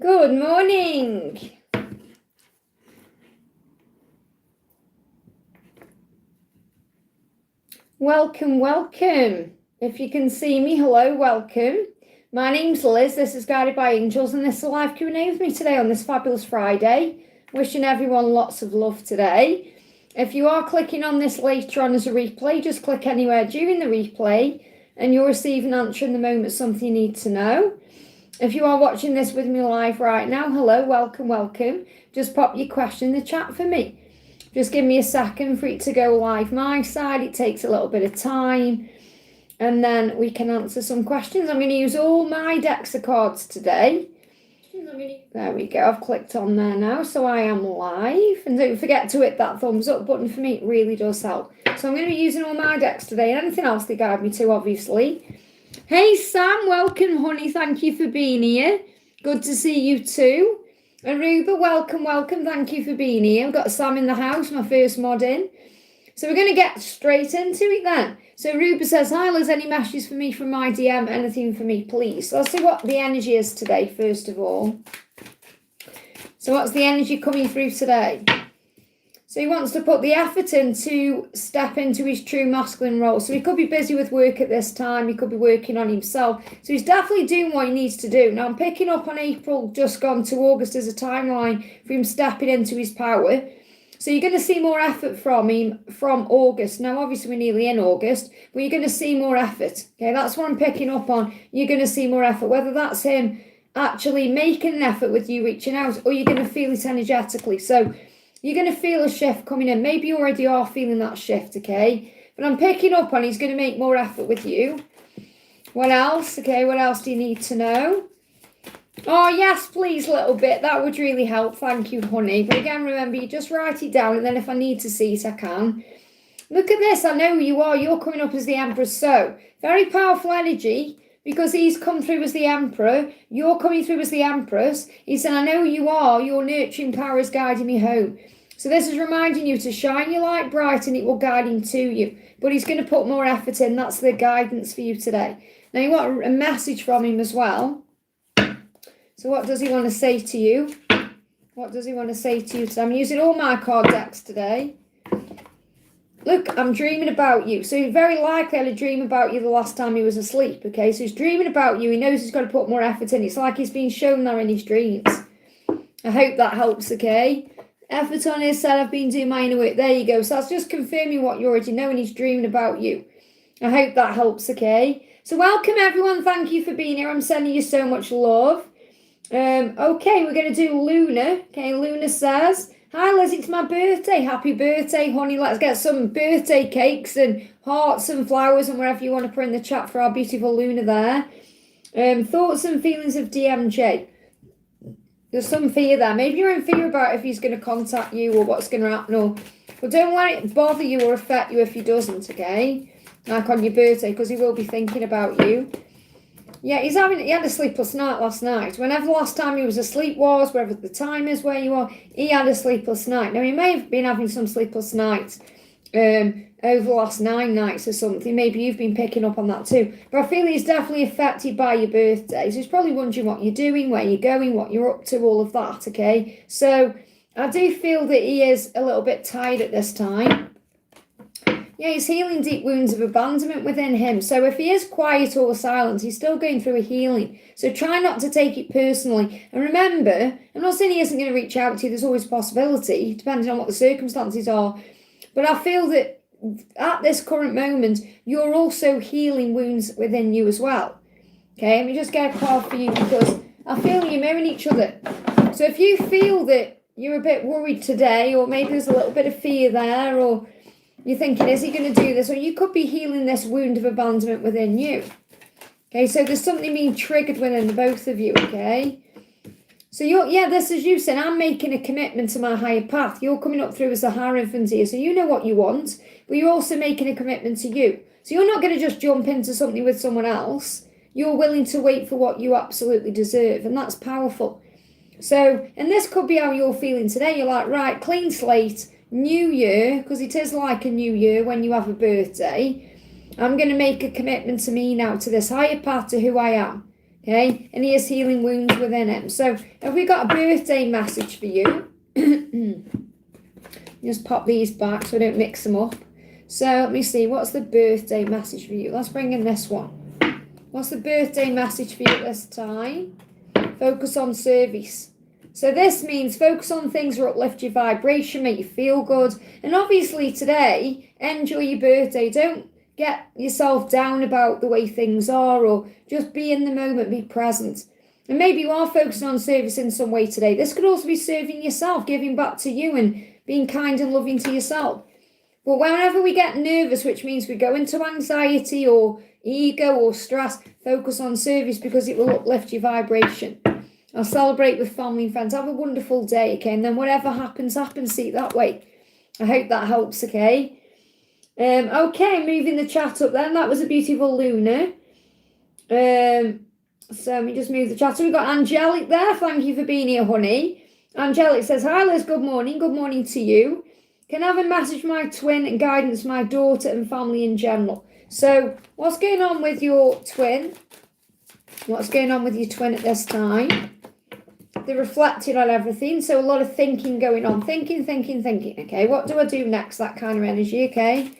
Good morning. Welcome, welcome. If you can see me, hello, welcome. My name's Liz, this is Guided by Angels, and this is a live Q&A with me today on this fabulous Friday. Wishing everyone lots of love today. If you are clicking on this later on as a replay, just click anywhere during the replay and you'll receive an answer in the moment, something you need to know. If you are watching this with me live right now, hello, welcome, welcome. Just pop your question in the chat for me. Just give me a second for it to go live my side. It takes a little bit of time. And then we can answer some questions. I'm going to use all my decks of cards today. There we go. I've clicked on there now. So I am live. And don't forget to hit that thumbs up button for me. It really does help. So I'm going to be using all my decks today. And anything else they guide me to, obviously. Hey, Sam. Welcome, honey. Thank you for being here. Good to see you too. Aruba, welcome, welcome. Thank you for being here. We've got Sam in the house, my first mod in. So we're going to get straight into it then. So Aruba says, hi Liz, any messages for me from my DM? Anything for me, please? So let's see what the energy is today, first of all. So what's the energy coming through today? So he wants to put the effort in to step into his true masculine role. So he could be busy with work at this time. He could be working on himself. So he's definitely doing what he needs to do. Now I'm picking up on April just gone to August as a timeline for him stepping into his power. So you're going to see more effort from him from August. Now, obviously, we're nearly in August, but you're going to see more effort. Okay, that's what I'm picking up on. You're going to see more effort, whether that's him actually making an effort with you, reaching out, or you're going to feel it energetically. So you're going to feel a shift coming in. Maybe you already are feeling that shift, okay? But I'm picking up on he's going to make more effort with you. What else? Okay, what else do you need to know? Oh, yes, please, little bit. That would really help. Thank you, honey. But again, remember, you just write it down, and then if I need to see it, I can. Look at this. I know who you are. You're coming up as the Empress. So, very powerful energy, because he's come through as the Emperor. You're coming through as the Empress. He said, I know who you are. Your nurturing power is guiding me home. So this is reminding you to shine your light bright, and it will guide him to you. But he's going to put more effort in. That's the guidance for you today. Now, you want a message from him as well. So what does he want to say to you? What does he want to say to you today? I'm using all my card decks today. Look, I'm dreaming about you. So very likely I had a dream about you the last time he was asleep, okay? So he's dreaming about you. He knows he's got to put more effort in. It's like he's being shown there in his dreams. I hope that helps, okay? Effort on his side, I've been doing my inner work. There you go. So that's just confirming what you already know, and he's dreaming about you. I hope that helps, okay? So welcome, everyone. Thank you for being here. I'm sending you so much love. Okay, we're going to do Luna. Okay, Luna says, hi Liz, it's my birthday. Happy birthday, honey. Let's get some birthday cakes and hearts and flowers and wherever you want to put in the chat for our beautiful Luna there. Thoughts and feelings of DMJ. There's some fear there. Maybe you're in fear about if he's going to contact you or what's going to happen. But don't let it bother you or affect you if he doesn't, okay? Like on your birthday, because he will be thinking about you. Yeah, he had a sleepless night last night. Whenever the last time he was asleep was, wherever the time is where you are, he had a sleepless night. Now, he may have been having some sleepless nights over the last 9 nights or something. Maybe you've been picking up on that too. But I feel he's definitely affected by your birthday. So he's probably wondering what you're doing, where you're going, what you're up to, all of that, okay? So I do feel that he is a little bit tired at this time. Yeah, he's healing deep wounds of abandonment within him. So if he is quiet or silent, he's still going through a healing. So try not to take it personally. And remember, I'm not saying he isn't going to reach out to you. There's always a possibility, depending on what the circumstances are. But I feel that at this current moment, you're also healing wounds within you as well. Okay, let me just get a card for you because I feel you're mirroring each other. So if you feel that you're a bit worried today, or maybe there's a little bit of fear there, or you're thinking, is he going to do this? Or you could be healing this wound of abandonment within you. Okay, so there's something being triggered within the both of you, okay? So this is you saying, I'm making a commitment to my higher path. You're coming up through as a Hierophant here, so you know what you want, but you're also making a commitment to you. So you're not going to just jump into something with someone else. You're willing to wait for what you absolutely deserve, and that's powerful. So, and this could be how you're feeling today. You're like, right, clean slate, new year, because it is like a new year when you have a birthday. I'm going to make a commitment to me now, to this higher path, to who I am. Okay, and he is healing wounds within him. So have we got a birthday message for you? Just pop these back so I don't mix them up. So let me see, what's the birthday message for you? Let's bring in this one. What's the birthday message for you at this time? Focus on service. So this means focus on things that uplift your vibration, make you feel good. And obviously today, enjoy your birthday. Don't get yourself down about the way things are, or just be in the moment, be present. And maybe you are focusing on service in some way today. This could also be serving yourself, giving back to you and being kind and loving to yourself. But whenever we get nervous, which means we go into anxiety or ego or stress, focus on service because it will uplift your vibration. I'll celebrate with family and friends. Have a wonderful day, okay? And then whatever happens, happens. See it that way. I hope that helps, okay? Okay, moving the chat up then. That was a beautiful Luna. So let me just move the chat. So we've got Angelic there. Thank you for being here, honey. Angelic says, hi Liz, good morning. Good morning to you. Can I have a message for my twin and guidance for my daughter and family in general? So what's going on with your twin? What's going on with your twin at this time? They're reflecting on everything. So a lot of thinking going on. Thinking. Okay, what do I do next? That kind of energy, okay?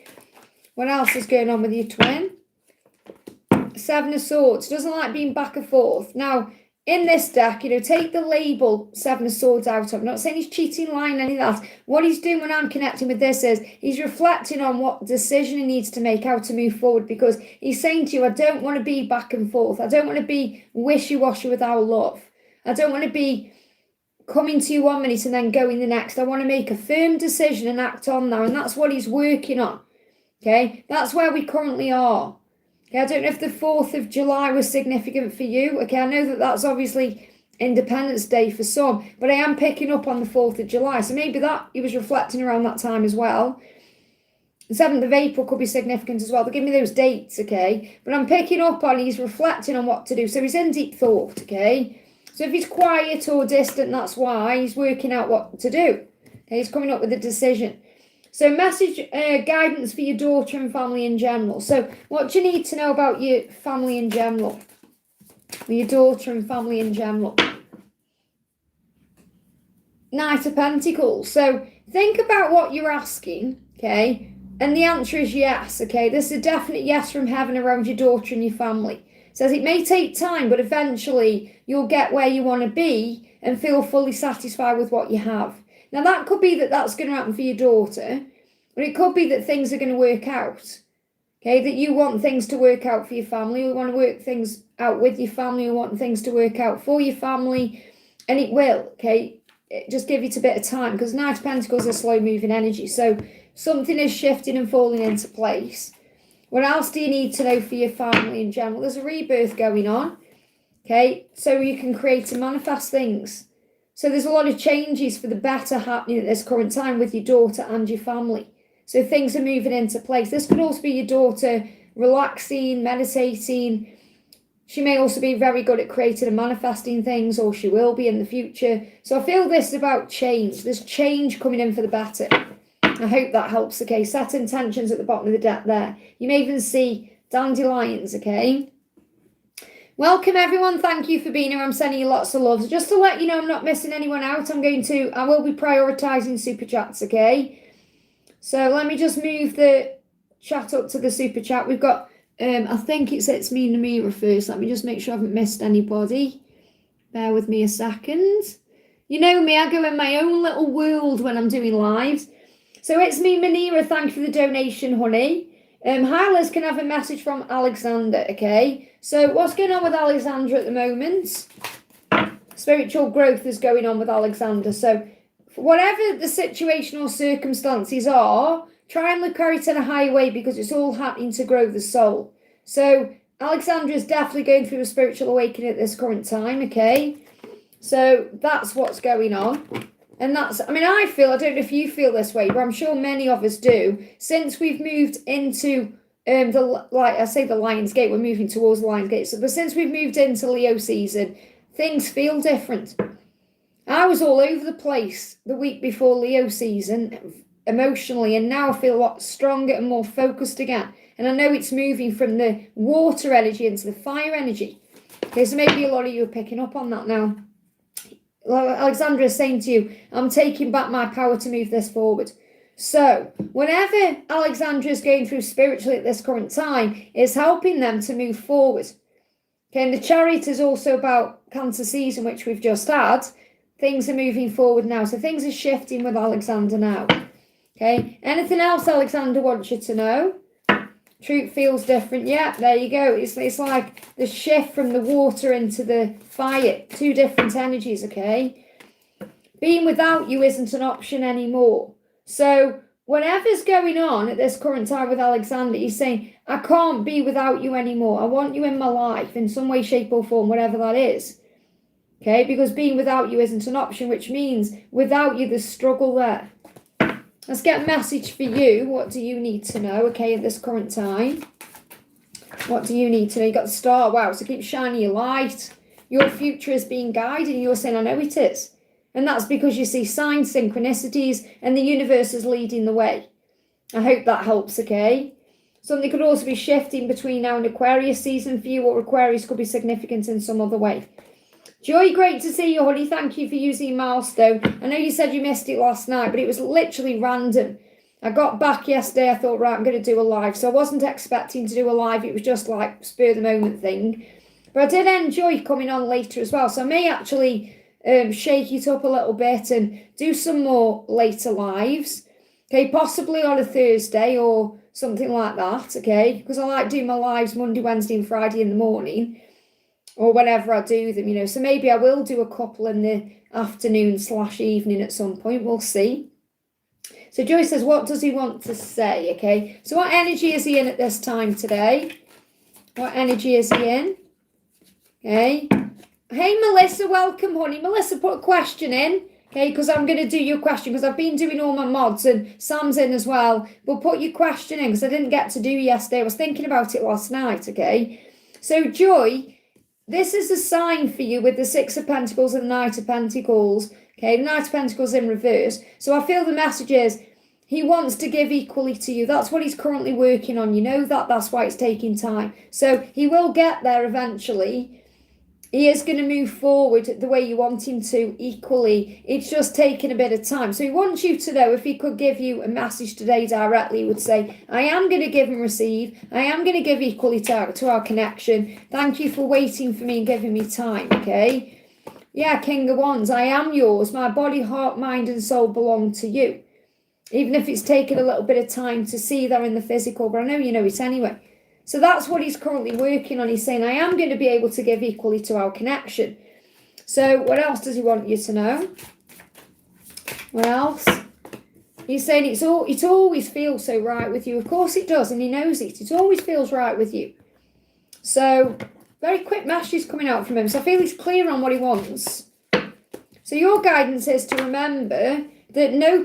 What else is going on with your twin? Seven of Swords. Doesn't like being back and forth. Now, in this deck, take the label Seven of Swords out of. I'm not saying he's cheating, lying, any of that. What he's doing when I'm connecting with this is he's reflecting on what decision he needs to make, how to move forward, because he's saying to you, I don't want to be back and forth. I don't want to be wishy-washy with our love. I don't want to be coming to you 1 minute and then going the next. I want to make a firm decision and act on now, and that's what he's working on. Okay, that's where we currently are. Okay, I don't know if the 4th of July was significant for you. Okay, I know that that's obviously Independence Day for some, but I am picking up on the 4th of July. So maybe that he was reflecting around that time as well. The 7th of April could be significant as well. They'll give me those dates, okay? But I'm picking up on he's reflecting on what to do. So he's in deep thought, okay? So if he's quiet or distant, that's why he's working out what to do. Okay, he's coming up with a decision. So message, guidance for your daughter and family in general. So what do you need to know about your family in general? Your daughter and family in general. Knight of Pentacles. So think about what you're asking, okay? And the answer is yes, okay? This is a definite yes from heaven around your daughter and your family. It says it may take time, but eventually you'll get where you want to be and feel fully satisfied with what you have. Now, that could be that that's going to happen for your daughter, but it could be that things are going to work out, okay? That you want things to work out for your family, you want to work things out with your family, you want things to work out for your family, and it will, okay? Just give it a bit of time, because Knight of Pentacles is slow-moving energy, so something is shifting and falling into place. What else do you need to know for your family in general? There's a rebirth going on, okay? So you can create and manifest things. So there's a lot of changes for the better happening at this current time with your daughter and your family. So things are moving into place. This could also be your daughter relaxing, meditating. She may also be very good at creating and manifesting things, or she will be in the future. So I feel this is about change. There's change coming in for the better. I hope that helps, okay? Set intentions at the bottom of the deck there. You may even see dandelions, okay? Welcome, everyone. Thank you for being here. I'm sending you lots of love. Just to let you know I'm not missing anyone out, I will be prioritising super chats, okay? So let me just move the chat up to the super chat. We've got, I think it's me and Namira first. Let me just make sure I haven't missed anybody. Bear with me a second. You know me, I go in my own little world when I'm doing lives. So it's me, Manira. Thank you for the donation, honey. Hi, Liz, can I have a message from Alexander, okay? So what's going on with Alexander at the moment? Spiritual growth is going on with Alexander. So whatever the situation or circumstances are, try and look at it in a higher way, because it's all happening to grow the soul. So Alexander is definitely going through a spiritual awakening at this current time, okay? So that's what's going on. And that's, I mean, I don't know if you feel this way, but I'm sure many of us do. Since we've moved into the Lion's Gate, we're moving towards the Lion's Gate. So, but since we've moved into Leo season, things feel different. I was all over the place the week before Leo season emotionally, and now I feel a lot stronger and more focused again. And I know it's moving from the water energy into the fire energy. Okay, so maybe a lot of you are picking up on that now. Alexandra is saying to you, I'm taking back my power to move this forward. So whenever Alexandra is going through spiritually at this current time, it's helping them to move forward. Okay, and the Chariot is also about Cancer season, which we've just had. Things are moving forward now. So things are shifting with Alexander now. Okay, anything else Alexander wants you to know? Truth feels different. Yeah, there you go. It's like the shift from the water into the fire. Two different energies, okay? Being without you isn't an option anymore. So whatever's going on at this current time with Alexander, he's saying, I can't be without you anymore. I want you in my life in some way, shape or form, whatever that is. Okay, because being without you isn't an option, which means without you, there's struggle there. Let's get a message for you. What do you need to know, okay, at this current time? What do you need to know? You got the star. Wow, so keep shining your light. Your future is being guided, and you're saying, I know it is. And that's because you see signs, synchronicities, and the universe is leading the way. I hope that helps, okay? Something could also be shifting between now and Aquarius season for you, or Aquarius could be significant in some other way. Joy, great to see you, honey. Thank you for using Milestone. I know you said you missed it last night, but it was literally random. I got back yesterday. I thought, right, I'm going to do a live. So I wasn't expecting to do a live. It was just like spur of the moment thing. But I did enjoy coming on later as well. So I may actually shake it up a little bit and do some more later lives. Okay, possibly on a Thursday or something like that. Okay, because I like doing my lives Monday, Wednesday and Friday in the morning. Or whenever I do them, you know. So maybe I will do a couple in the afternoon/evening at some point. We'll see. So Joy says, what does he want to say? Okay. So what energy is he in at this time today? What energy is he in? Okay. Hey, Melissa, welcome, honey. Melissa, put a question in. Okay, because I'm going to do your question because I've been doing all my mods and Sam's in as well. But put your question in because I didn't get to do yesterday. I was thinking about it last night, okay? So Joy, this is a sign for you with the Six of Pentacles and the Knight of Pentacles. Okay, the Knight of Pentacles in reverse. So I feel the message is he wants to give equally to you. That's what he's currently working on. You know that. That's why it's taking time. So he will get there eventually. He is going to move forward the way you want him to equally. It's just taking a bit of time. So he wants you to know if he could give you a message today directly, he would say, I am going to give and receive. I am going to give equally to our connection. Thank you for waiting for me and giving me time, okay? Yeah, King of Wands, I am yours. My body, heart, mind and soul belong to you. Even if it's taken a little bit of time to see that in the physical, but I know you know it anyway. So that's what he's currently working on. He's saying, I am going to be able to give equally to our connection. So what else does he want you to know? What else? He's saying it always feels so right with you. Of course it does, and he knows it. It always feels right with you. So very quick message coming out from him. So I feel he's clear on what he wants. So your guidance is to remember that no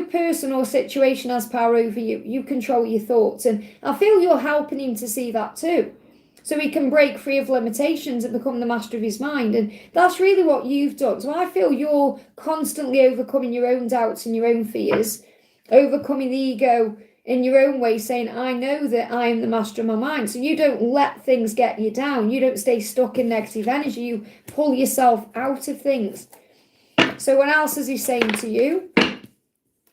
person or situation has power over you. You control your thoughts. And I feel you're helping him to see that too. So he can break free of limitations and become the master of his mind. And that's really what you've done. So I feel you're constantly overcoming your own doubts and your own fears, overcoming the ego in your own way, saying, I know that I am the master of my mind. So you don't let things get you down. You don't stay stuck in negative energy. You pull yourself out of things. So what else is he saying to you?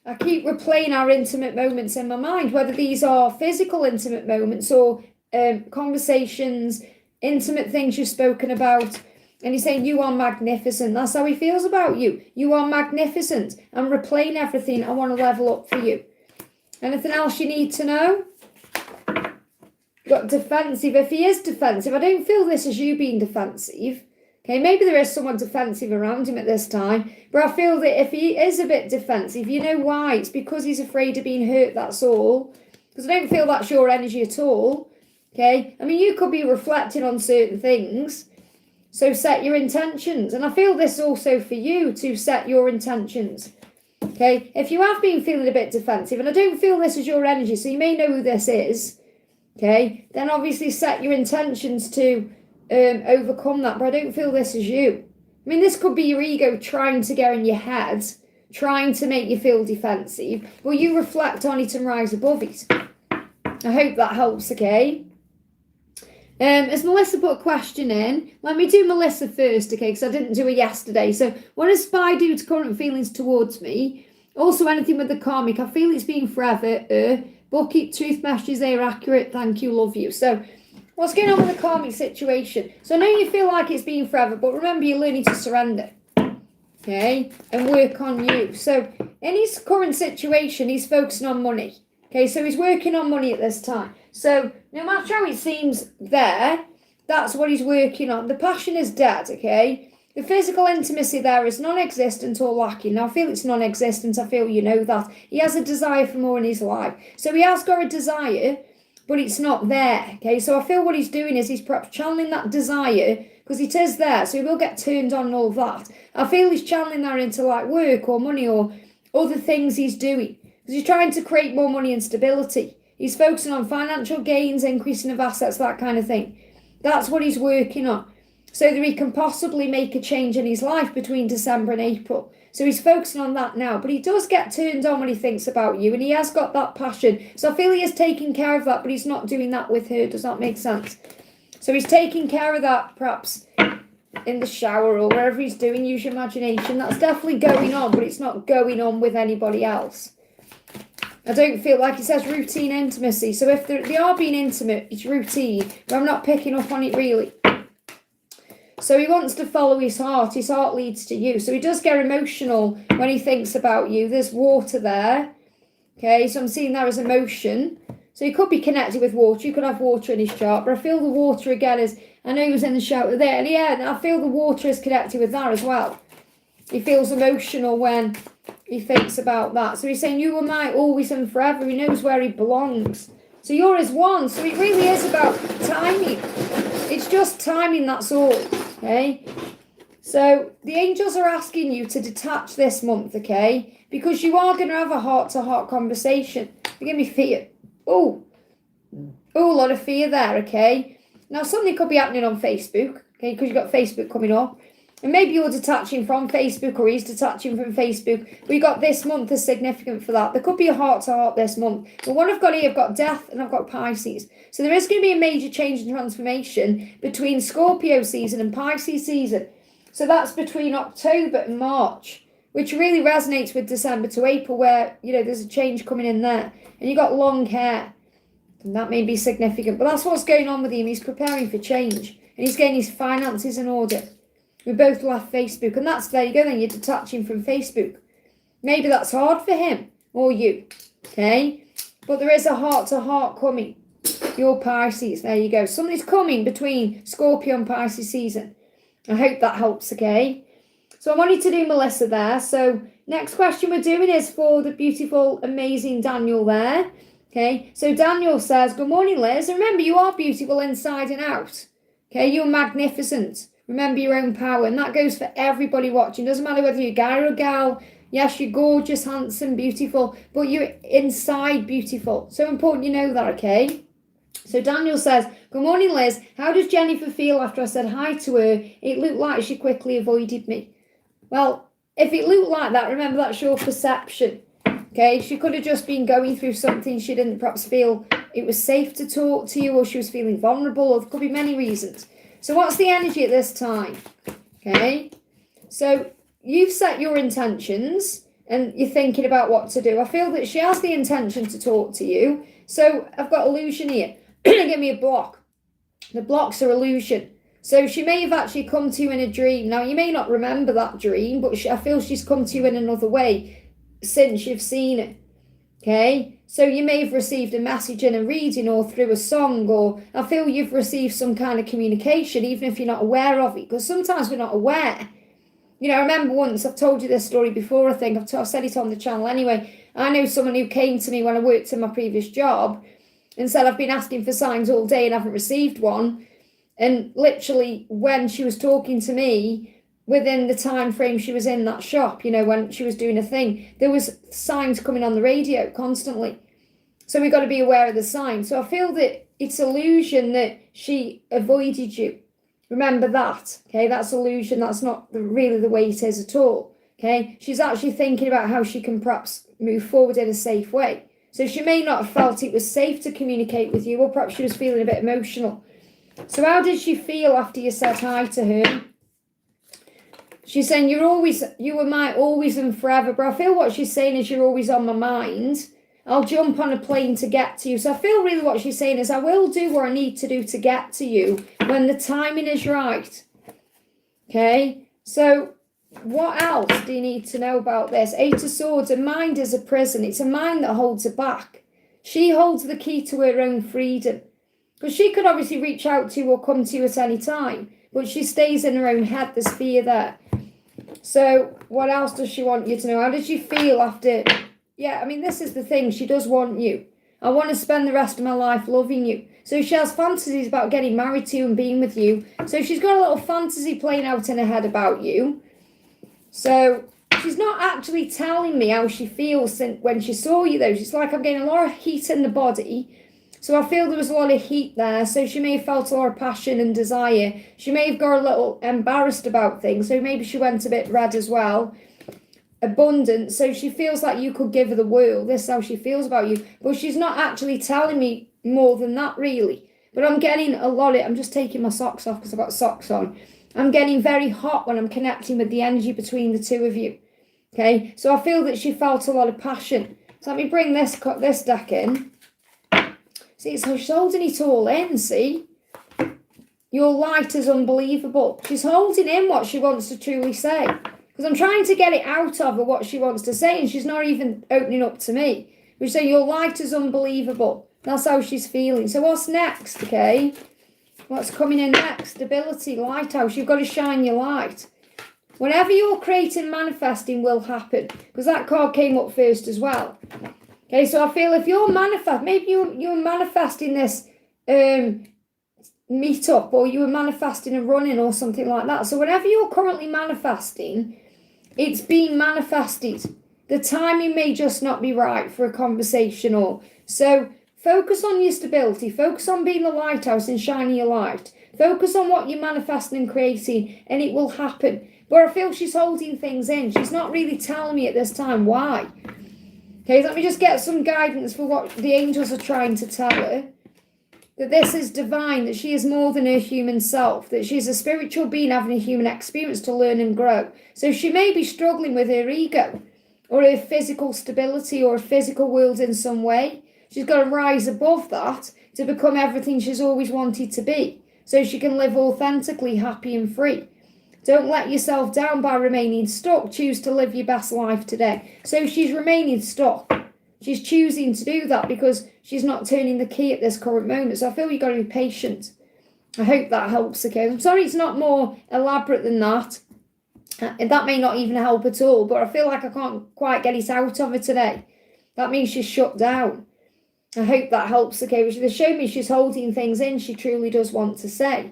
I keep replaying our intimate moments in my mind, whether these are physical intimate moments or conversations, intimate things you've spoken about. And he's saying, you are magnificent. That's how he feels about you. You are magnificent. I'm replaying everything. I want to level up for you. Anything else you need to know? Got defensive. If he is defensive, I don't feel this as you being defensive. Okay, maybe there is someone defensive around him at this time, but I feel that if he is a bit defensive, you know why? It's because he's afraid of being hurt, that's all. Because I don't feel that's your energy at all. Okay, I mean, you could be reflecting on certain things, so set your intentions. And I feel this also for you to set your intentions. Okay, if you have been feeling a bit defensive, and I don't feel this is your energy, so you may know who this is, okay, then obviously set your intentions to overcome that, but I don't feel this is you. I mean, this could be your ego trying to get in your head, trying to make you feel defensive, but you reflect on it and rise above it. I hope that helps, okay? As Melissa put a question in, let me do Melissa first, okay, because I didn't do it yesterday. So what does Spy do to current feelings towards me? Also, anything with the karmic, I feel it's been forever. Bucket, truth messages, they are accurate. Thank you, love you. So what's going on with the karmic situation? So I know you feel like it's been forever, but remember, you're learning to surrender, okay, and work on you. So in his current situation, he's focusing on money. Okay, so he's working on money at this time. So no matter how it seems there, that's what he's working on. The passion is dead, okay? The physical intimacy there is non-existent or lacking. Now, I feel it's non-existent. I feel you know that. He has a desire for more in his life. So he has got a desire, but it's not there, okay? So I feel what he's doing is he's perhaps channeling that desire because it is there. So he will get turned on and all that. I feel he's channeling that into like work or money or other things he's doing. Because he's trying to create more money and stability. He's focusing on financial gains, increasing of assets, that kind of thing. That's what he's working on. So that he can possibly make a change in his life between December and April. So he's focusing on that now. But he does get turned on when he thinks about you. And he has got that passion. So I feel he is taking care of that, but he's not doing that with her. Does that make sense? So he's taking care of that perhaps in the shower or wherever he's doing. Use your imagination. That's definitely going on, but it's not going on with anybody else. I don't feel like it says routine intimacy. So if they are being intimate, it's routine. But I'm not picking up on it really. So he wants to follow his heart. His heart leads to you. So he does get emotional when he thinks about you. There's water there. Okay, so I'm seeing that as emotion. So he could be connected with water. You could have water in his chart. But I feel the water again is, I know he was in the shower there. And yeah, I feel the water is connected with that as well. He feels emotional when he thinks about that. So he's saying, you are my always and forever. He knows where he belongs. So you're his one. So it really is about timing. It's just timing, that's all. Okay? So the angels are asking you to detach this month, okay? Because you are going to have a heart-to-heart conversation. They give me fear. Oh, a lot of fear there, okay? Now, something could be happening on Facebook, okay? Because you've got Facebook coming up. And maybe you're detaching from Facebook or he's detaching from Facebook. We got this month is significant for that. There could be a heart-to-heart this month. But what I've got here, I've got Death and I've got Pisces. So there is going to be a major change and transformation between Scorpio season and Pisces season. So that's between October and March, which really resonates with December to April where, you know, there's a change coming in there. And you got long hair. And that may be significant. But that's what's going on with him. He's preparing for change. And he's getting his finances in order. We both left Facebook, and that's, there you go then, you're detaching from Facebook. Maybe that's hard for him, or you, okay? But there is a heart-to-heart coming. Your Pisces, there you go. Something's coming between Scorpio and Pisces season. I hope that helps, okay? So I wanted to do Melissa there. So next question we're doing is for the beautiful, amazing Daniel there, okay? So Daniel says, good morning, Liz. And remember, you are beautiful inside and out, okay? You're magnificent. Remember your own power, and that goes for everybody watching. Doesn't matter whether you're a guy or a gal. Yes, you're gorgeous, handsome, beautiful, but you're inside beautiful. So important you know that, okay? So Daniel says, good morning, Liz. How does Jennifer feel after I said hi to her? It looked like she quickly avoided me. Well, if it looked like that, remember that's your perception, okay? She could have just been going through something. She didn't perhaps feel it was safe to talk to you, or she was feeling vulnerable, or there could be many reasons. So what's the energy at this time? Okay, so you've set your intentions and you're thinking about what to do. I feel that she has the intention to talk to you. So I've got illusion here. Give me a block. The blocks are illusion. So she may have actually come to you in a dream. Now, you may not remember that dream, but I feel she's come to you in another way since you've seen it. Okay, so you may have received a message in a reading or through a song, or I feel you've received some kind of communication, even if you're not aware of it, because sometimes we're not aware. You know, I remember once, I've told you this story before, I think, I've said it on the channel anyway. I know someone who came to me when I worked in my previous job and said, I've been asking for signs all day and haven't received one. And literally, when she was talking to me, within the time frame she was in that shop, you know, when she was doing a thing, there was signs coming on the radio constantly. So we've got to be aware of the signs. So I feel that it's illusion that she avoided you. Remember that, okay? That's illusion. That's not really the way it is at all, okay? She's actually thinking about how she can perhaps move forward in a safe way. So she may not have felt it was safe to communicate with you, or perhaps she was feeling a bit emotional. So how did she feel after you said hi to her? She's saying you were my always and forever, but I feel what she's saying is you're always on my mind. I'll jump on a plane to get to you. So I feel really what she's saying is I will do what I need to do to get to you when the timing is right. Okay, so what else do you need to know about this? Eight of Swords, a mind is a prison. It's a mind that holds her back. She holds the key to her own freedom. Because she could obviously reach out to you or come to you at any time, but she stays in her own head. There's fear there. So what else does she want you to know? How did you feel after? Yeah, I mean, this is the thing. She does want you. I want to spend the rest of my life loving you. So she has fantasies about getting married to you and being with you. So she's got a little fantasy playing out in her head about you. So she's not actually telling me how she feels when she saw you, though. She's like, I'm getting a lot of heat in the body. So I feel there was a lot of heat there. So she may have felt a lot of passion and desire. She may have got a little embarrassed about things. So maybe she went a bit red as well. Abundant. So she feels like you could give her the world. This is how she feels about you. But she's not actually telling me more than that, really. But I'm getting a lot of... I'm just taking my socks off because I've got socks on. I'm getting very hot when I'm connecting with the energy between the two of you. Okay? So I feel that she felt a lot of passion. So let me bring this deck in. See, so she's holding it all in, see? Your light is unbelievable. She's holding in what she wants to truly say. Because I'm trying to get it out of her, what she wants to say, and she's not even opening up to me. We say, your light is unbelievable. That's how she's feeling. So what's next, okay? What's coming in next? Stability, lighthouse. You've got to shine your light. Whenever you're creating, manifesting will happen. Because that card came up first as well. Okay, so I feel if you're maybe you're manifesting this meetup, or you were manifesting a run-in or something like that. So whenever you're currently manifesting, it's being manifested. The timing may just not be right for a conversation, or so focus on your stability, focus on being the lighthouse and shining your light. Focus on what you're manifesting and creating, and it will happen. But I feel she's holding things in. She's not really telling me at this time why. Okay, let me just get some guidance for what the angels are trying to tell her. That this is divine, that she is more than her human self, that she's a spiritual being having a human experience to learn and grow. So she may be struggling with her ego, or her physical stability, or a physical world in some way. She's got to rise above that to become everything she's always wanted to be, so she can live authentically, happy and free. Don't let yourself down by remaining stuck. Choose to live your best life today. So she's remaining stuck. She's choosing to do that because she's not turning the key at this current moment. So I feel you've got to be patient. I hope that helps, okay? I'm sorry it's not more elaborate than that. And that may not even help at all, but I feel like I can't quite get it out of her today. That means she's shut down. I hope that helps, okay? They show me she's holding things in she truly does want to say.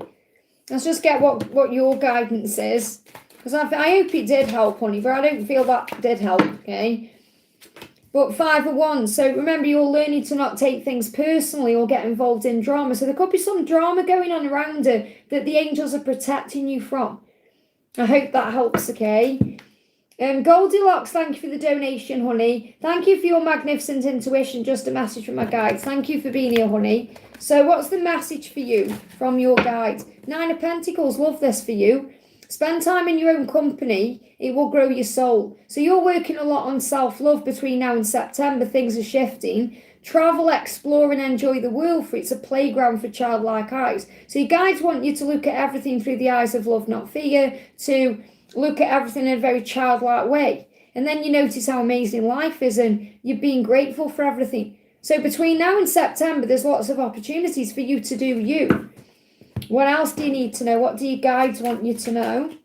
Let's just get what your guidance is. Because I hope it did help, honey, but I don't feel that did help, okay? But 5 of Wands. So remember, you're learning to not take things personally or get involved in drama. So there could be some drama going on around her that the angels are protecting you from. I hope that helps, okay? Goldilocks, thank you for the donation, honey. Thank you for your magnificent intuition. Just a message from my guides. Thank you for being here, honey. So what's the message for you from your guides? 9 of Pentacles, love this for you. Spend time in your own company. It will grow your soul. So you're working a lot on self-love between now and September. Things are shifting. Travel, explore and enjoy the world, for it's a playground for childlike eyes. So your guides want you to look at everything through the eyes of love, not fear, to look at everything in a very childlike way. And then you notice how amazing life is and you're being grateful for everything. So between now and September, there's lots of opportunities for you to do you. What else do you need to know? What do your guides want you to know?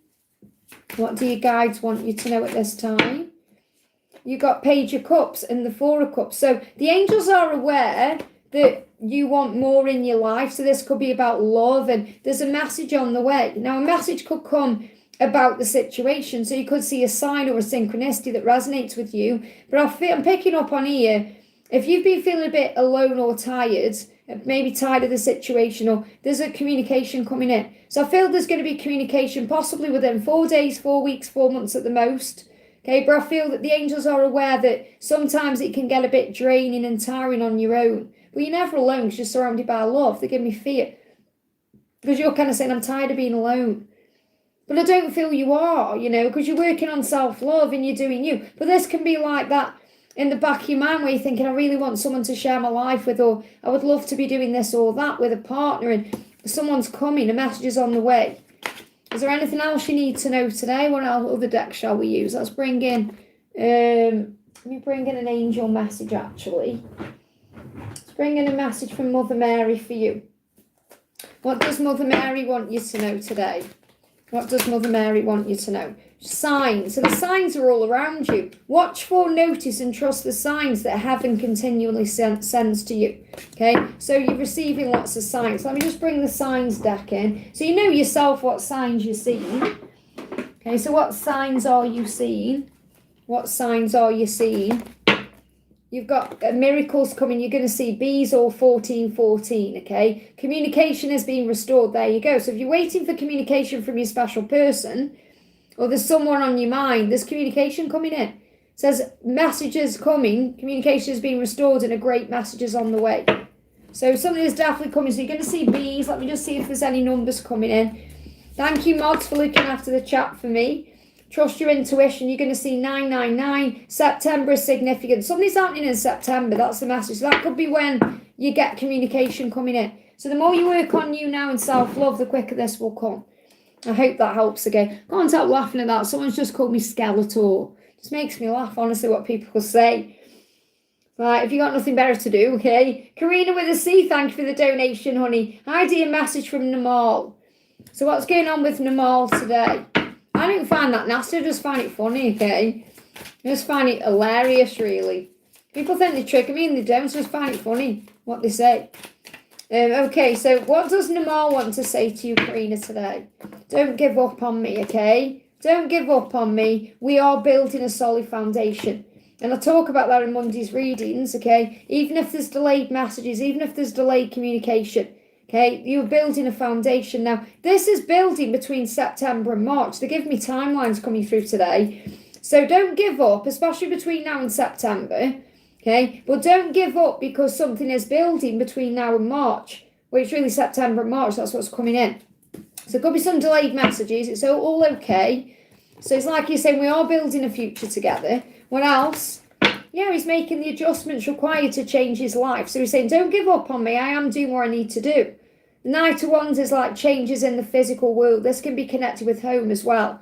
What do your guides want you to know at this time? You got Page of Cups and the 4 of Cups. So the angels are aware that you want more in your life. So this could be about love, and there's a message on the way. Now, a message could come about the situation. So you could see a sign or a synchronicity that resonates with you. But I'm picking up on here, if you've been feeling a bit alone or tired, maybe tired of the situation, or there's a communication coming in. So I feel there's going to be communication possibly within 4 days, 4 weeks, 4 months at the most. Okay, but I feel that the angels are aware that sometimes it can get a bit draining and tiring on your own. But you're never alone because you're surrounded by love. They give me fear. Because you're kind of saying, I'm tired of being alone. But I don't feel you are, because you're working on self-love and you're doing you. But this can be like that in the back of your mind where you're thinking, I really want someone to share my life with, or I would love to be doing this or that with a partner, and someone's coming, a message is on the way. Is there anything else you need to know today? What other deck shall we use? Let's bring in, let me bring in an angel message actually. Let's bring in a message from Mother Mary for you. What does Mother Mary want you to know today? What does Mother Mary want you to know? Signs. So the signs are all around you. Watch for, notice, and trust the signs that heaven continually sends to you. Okay, so you're receiving lots of signs. Let me just bring the signs deck in. So you know yourself what signs you're seeing. Okay, so what signs are you seeing? What signs are you seeing? You've got miracles coming. You're going to see bees or 1414, okay? Communication is being restored. There you go. So if you're waiting for communication from your special person, or there's someone on your mind, there's communication coming in. It says messages coming, communication is being restored, and a great message is on the way. So something is definitely coming. So you're going to see bees. Let me just see if there's any numbers coming in. Thank you, mods, for looking after the chat for me. Trust your intuition. You're going to see 999. September is significant. Something's happening in September. That's the message. So that could be when you get communication coming in. So the more you work on you now and self-love, the quicker this will come. I hope that helps again. Can't help laughing at that. Someone's just called me Skeletor. Just makes me laugh, honestly, what people say. Right, if you got nothing better to do, okay? Karina with a C, thank you for the donation, honey. Hi, dear, message from Namal. So what's going on with Namal today? I don't find that nasty, I just find it funny, okay? I just find it hilarious, really. People think they trigger me and they don't, so I just find it funny what they say. Okay, so what does Namal want to say to you, Karina, today? Don't give up on me, okay? Don't give up on me. We are building a solid foundation. And I'll talk about that in Monday's readings, okay? Even if there's delayed messages, even if there's delayed communication, okay? You're building a foundation. Now, this is building between September and March. They give me timelines coming through today. So don't give up, especially between now and September, okay? But don't give up because something is building between now and March. Well, it's really September and March. That's what's coming in. So there could be some delayed messages. It's all okay. So it's like you're saying, we are building a future together. What else? Yeah, he's making the adjustments required to change his life. So he's saying, don't give up on me. I am doing what I need to do. The Knight of Wands is like changes in the physical world. This can be connected with home as well.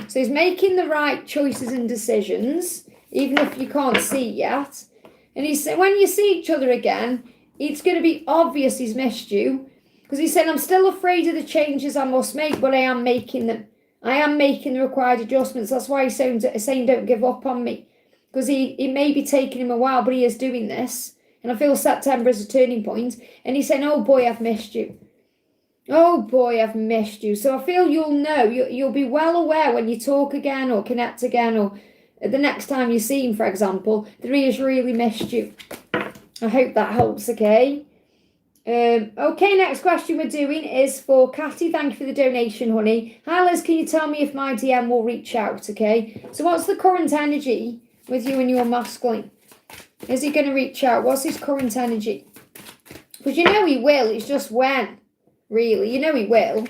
So he's making the right choices and decisions, even if you can't see yet. And he said, when you see each other again, it's going to be obvious he's missed you. Because he said, I'm still afraid of the changes I must make, but I am making them. I am making the required adjustments. That's why he's saying don't give up on me. Because it may be taking him a while, but he is doing this. And I feel September is a turning point. And he's saying, oh boy, I've missed you. Oh boy, I've missed you. So I feel you'll know. You'll be well aware when you talk again or connect again, or the next time you see him, for example, that he has really missed you. I hope that helps, okay? Okay, next question we're doing is for Catty. Thank you for the donation, honey. Hi, Liz, can you tell me if my DM will reach out, okay? So what's the current energy with you and your masculine? Is he going to reach out? What's his current energy? Because you know he will. It's just when, really. You know he will.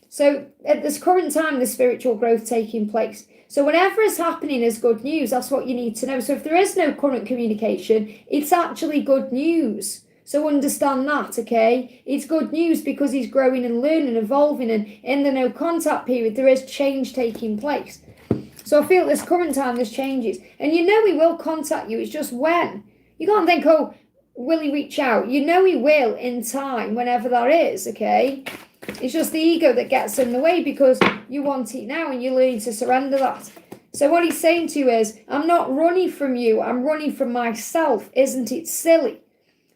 So at this current time, there's spiritual growth taking place. So whatever is happening is good news. That's what you need to know. So if there is no current communication, it's actually good news. So understand that, okay? It's good news because he's growing and learning, evolving, and in the no contact period, there is change taking place. So I feel at this current time, there's changes. And you know he will contact you. It's just when. You can't think, oh, will he reach out? You know he will in time, whenever that is, okay? It's just the ego that gets in the way because you want it now and you're learning to surrender that. So what he's saying to you is, I'm not running from you. I'm running from myself. Isn't it silly?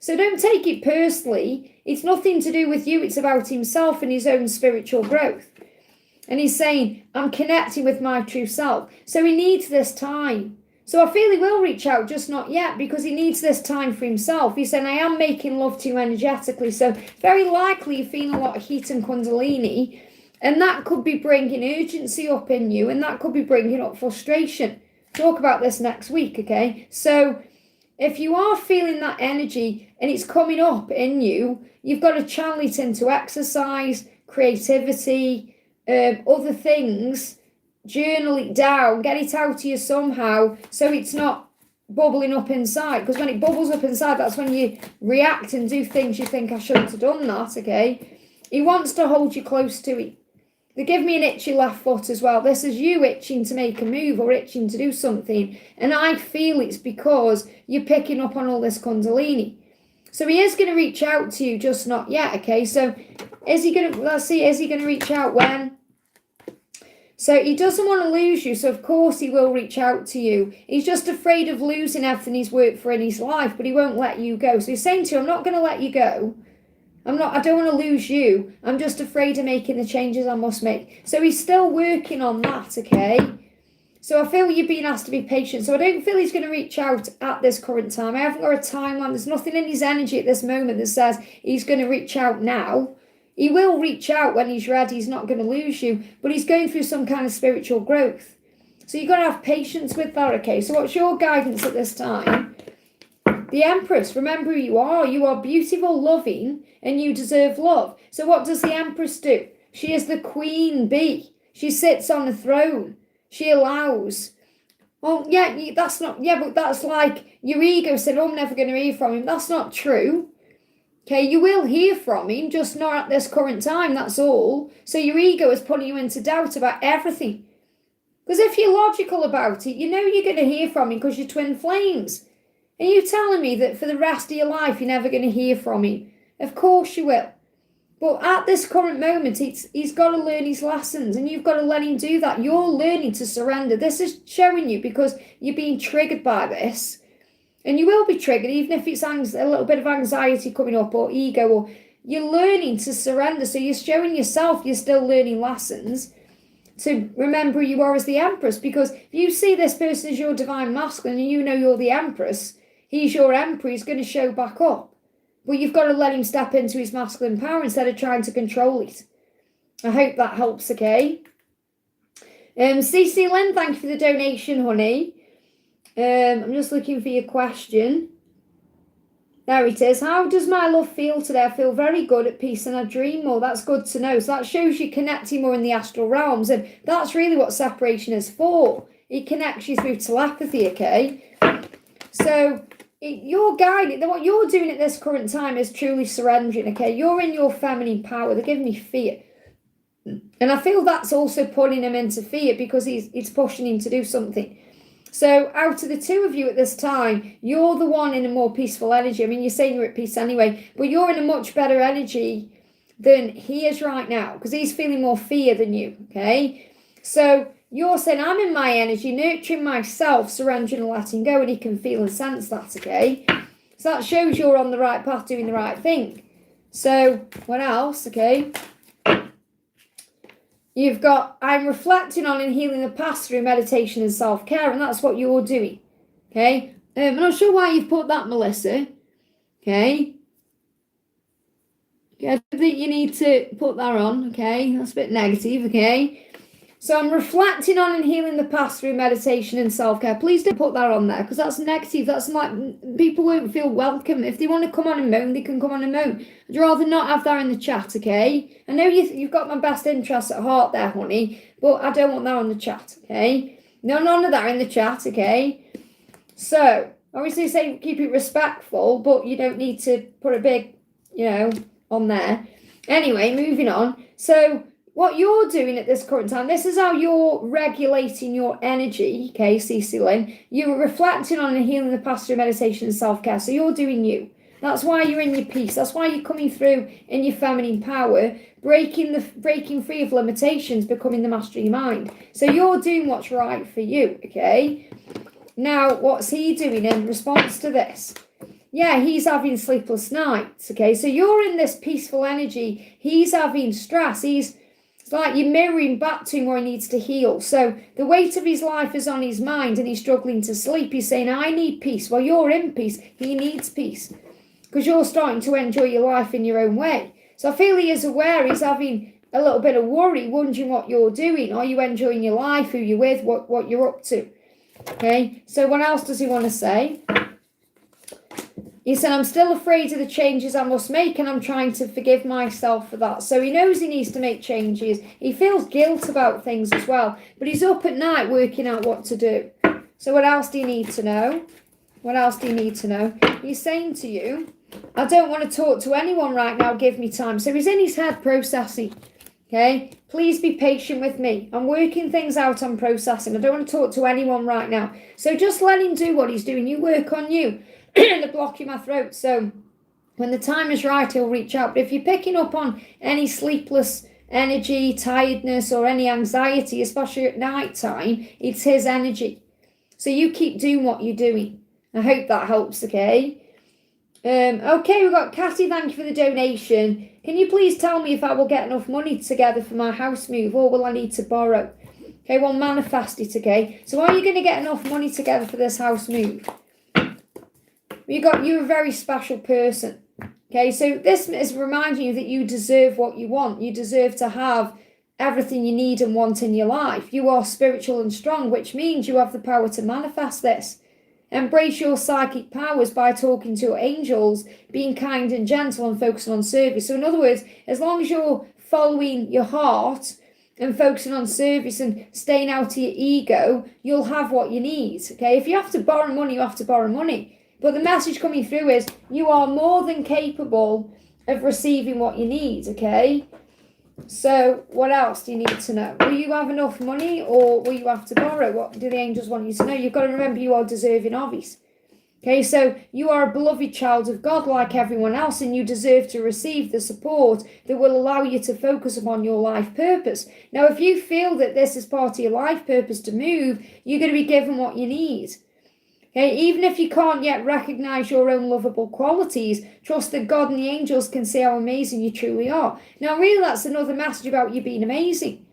So don't take it personally. It's nothing to do with you. It's about himself and his own spiritual growth. And he's saying, I'm connecting with my true self. So he needs this time. So I feel he will reach out, just not yet, because he needs this time for himself. He's saying, I am making love to you energetically. So very likely you're feeling a lot of heat and kundalini. And that could be bringing urgency up in you. And that could be bringing up frustration. Talk about this next week, okay? So if you are feeling that energy and it's coming up in you, you've got to channel it into exercise, creativity, other things, journal it down, get it out to you somehow so it's not bubbling up inside. Because when it bubbles up inside, that's when you react and do things you think, I shouldn't have done that, okay? He wants to hold you close to it. They give me an itchy left foot as well. This is you itching to make a move or itching to do something. And I feel it's because you're picking up on all this Kundalini. So he is going to reach out to you, just not yet, okay? So is he going to, let's see, is he going to reach out when? So he doesn't want to lose you, so of course he will reach out to you. He's just afraid of losing everything he's worked for in his life, but he won't let you go. So he's saying to you, I'm not going to let you go. I don't want to lose you. I'm just afraid of making the changes I must make. So he's still working on that, okay? So I feel you're being asked to be patient. So I don't feel he's going to reach out at this current time. I haven't got a timeline. There's nothing in his energy at this moment that says he's going to reach out now. He will reach out when he's ready. He's not going to lose you, but he's going through some kind of spiritual growth. So you've got to have patience with that, okay? So what's your guidance at this time? The Empress, remember who you are. You are beautiful, loving, and you deserve love. So what does the Empress do? She is the queen bee. She sits on a throne. She allows. Well, yeah, that's not, yeah, but that's like your ego said, oh, I'm never going to hear from him. That's not true. Okay, you will hear from him, just not at this current time, that's all. So your ego is putting you into doubt about everything. Because if you're logical about it, you know you're going to hear from him because you're twin flames. And you're telling me that for the rest of your life, you're never going to hear from him. Of course you will. But at this current moment, he's got to learn his lessons, and you've got to let him do that. You're learning to surrender. This is showing you because you're being triggered by this. And you will be triggered, even if it's a little bit of anxiety coming up or ego, or you're learning to surrender. So you're showing yourself you're still learning lessons to remember who you are as the Empress. Because if you see this person as your divine masculine and you know you're the Empress, he's your Emperor, he's going to show back up. But you've got to let him step into his masculine power instead of trying to control it. I hope that helps, okay? CC Lynn, thank you for the donation, honey. I'm just looking for your question. There it is. How does my love feel today? I feel very good, at peace, and I dream more. That's good to know. So that shows you connecting more in the astral realms, and that's really what separation is for. It connects you through telepathy, okay? So you're guided. What you're doing at this current time is truly surrendering, okay? You're in your feminine power. They're giving me fear. And I feel that's also putting him into fear because he's pushing him to do something. So out of the two of you at this time, you're the one in a more peaceful energy. I mean, you're saying you're at peace anyway, but you're in a much better energy than he is right now because he's feeling more fear than you, okay? So you're saying, I'm in my energy, nurturing myself, surrendering and letting go, and he can feel and sense that, okay? So that shows you're on the right path, doing the right thing. So what else, okay? You've got, I'm reflecting on and healing the past through meditation and self-care, and that's what you're doing, okay? I'm not sure why you've put that, Melissa, okay? I don't think you need to put that on, okay? That's a bit negative, okay? So I'm reflecting on and healing the past through meditation and self-care. Please don't put that on there because that's negative. That's like, people won't feel welcome. If they want to come on and moan, they can come on and moan. I'd rather not have that in the chat, okay? I know you've got my best interests at heart there, honey, but I don't want that on the chat, okay? No, none of that in the chat, okay? So, obviously say keep it respectful, but you don't need to put a big, on there. Anyway, moving on. So, what you're doing at this current time, this is how you're regulating your energy, okay, CC Lynn. You're reflecting on and healing the past through meditation and self-care. So you're doing you. That's why you're in your peace. That's why you're coming through in your feminine power, breaking free of limitations, becoming the master of your mind. So you're doing what's right for you, okay? Now, what's he doing in response to this? Yeah, he's having sleepless nights, okay? So you're in this peaceful energy. He's having stress. It's like you're mirroring back to him where he needs to heal. So the weight of his life is on his mind and he's struggling to sleep. He's saying, I need peace. Well, you're in peace. He needs peace because you're starting to enjoy your life in your own way. So I feel he is aware. He's having a little bit of worry, wondering what you're doing. Are you enjoying your life, who you're with, what you're up to? Okay, so what else does he want to say? He said, I'm still afraid of the changes I must make, and I'm trying to forgive myself for that. So he knows he needs to make changes. He feels guilt about things as well, but he's up at night working out what to do. So what else do you need to know? What else do you need to know? He's saying to you, I don't want to talk to anyone right now. Give me time. So he's in his head processing. Okay, please be patient with me. I'm working things out. I'm processing. I don't want to talk to anyone right now. So just let him do what he's doing. You work on you. The block in my throat. So when the time is right, he'll reach out. But if you're picking up on any sleepless energy, tiredness, or any anxiety, especially at night time, it's his energy. So you keep doing what you're doing. I hope that helps, okay? Okay, we've got Cathy, thank you for the donation. Can you please tell me if I will get enough money together for my house move, or will I need to borrow? Okay, well, manifest it, okay? So are you going to get enough money together for this house move? You're a very special person. Okay, so this is reminding you that you deserve what you want. You deserve to have everything you need and want in your life. You are spiritual and strong, which means you have the power to manifest this. Embrace your psychic powers by talking to your angels, being kind and gentle, and focusing on service. So in other words, as long as you're following your heart and focusing on service and staying out of your ego, you'll have what you need. Okay, if you have to borrow money, you have to borrow money. But the message coming through is you are more than capable of receiving what you need, okay? So what else do you need to know? Will you have enough money, or will you have to borrow? What do the angels want you to know? You've got to remember you are deserving of it. Okay, so you are a beloved child of God like everyone else, and you deserve to receive the support that will allow you to focus upon your life purpose. Now, if you feel that this is part of your life purpose to move, you're going to be given what you need. Okay, even if you can't yet recognize your own lovable qualities, trust that God and the angels can see how amazing you truly are. Now, really, that's another message about you being amazing.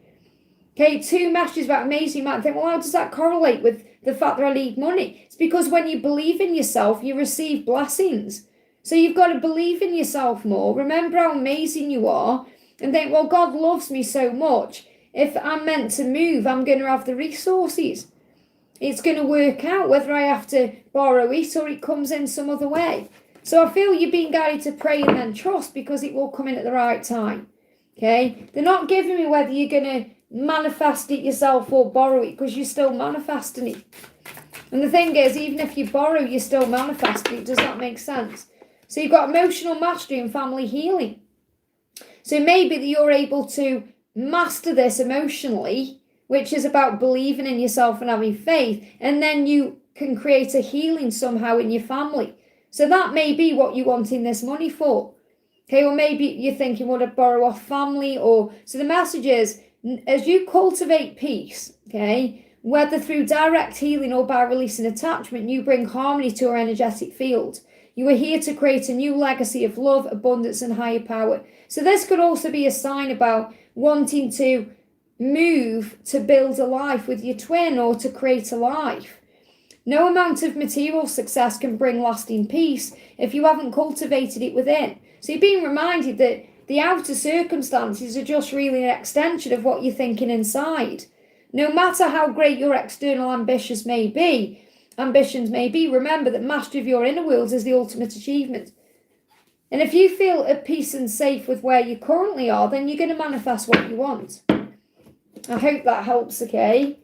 Okay, two messages about amazing. You might think, well, how does that correlate with the fact that I need money? It's because when you believe in yourself, you receive blessings. So you've got to believe in yourself more. Remember how amazing you are and think, well, God loves me so much. If I'm meant to move, I'm going to have the resources. It's going to work out whether I have to borrow it or it comes in some other way. So I feel you're being guided to pray and then trust, because it will come in at the right time. Okay? They're not giving me whether you're going to manifest it yourself or borrow it, because you're still manifesting it. And the thing is, even if you borrow, you're still manifesting it. Does that make sense? So you've got emotional mastery and family healing. So it may be that you're able to master this emotionally, which is about believing in yourself and having faith, and then you can create a healing somehow in your family. So that may be what you're wanting this money for. Okay, or maybe you're thinking, would I borrow off family? Or so the message is, as you cultivate peace, okay, whether through direct healing or by releasing attachment, you bring harmony to your energetic field. You are here to create a new legacy of love, abundance, and higher power. So this could also be a sign about wanting to move to build a life with your twin, or to create a life. No amount of material success can bring lasting peace if you haven't cultivated it within. So you're being reminded that the outer circumstances are just really an extension of what you're thinking inside. No matter how great your external ambitions may be, remember that mastery of your inner world is the ultimate achievement. And if you feel at peace and safe with where you currently are, then you're going to manifest what you want. I hope that helps, okay?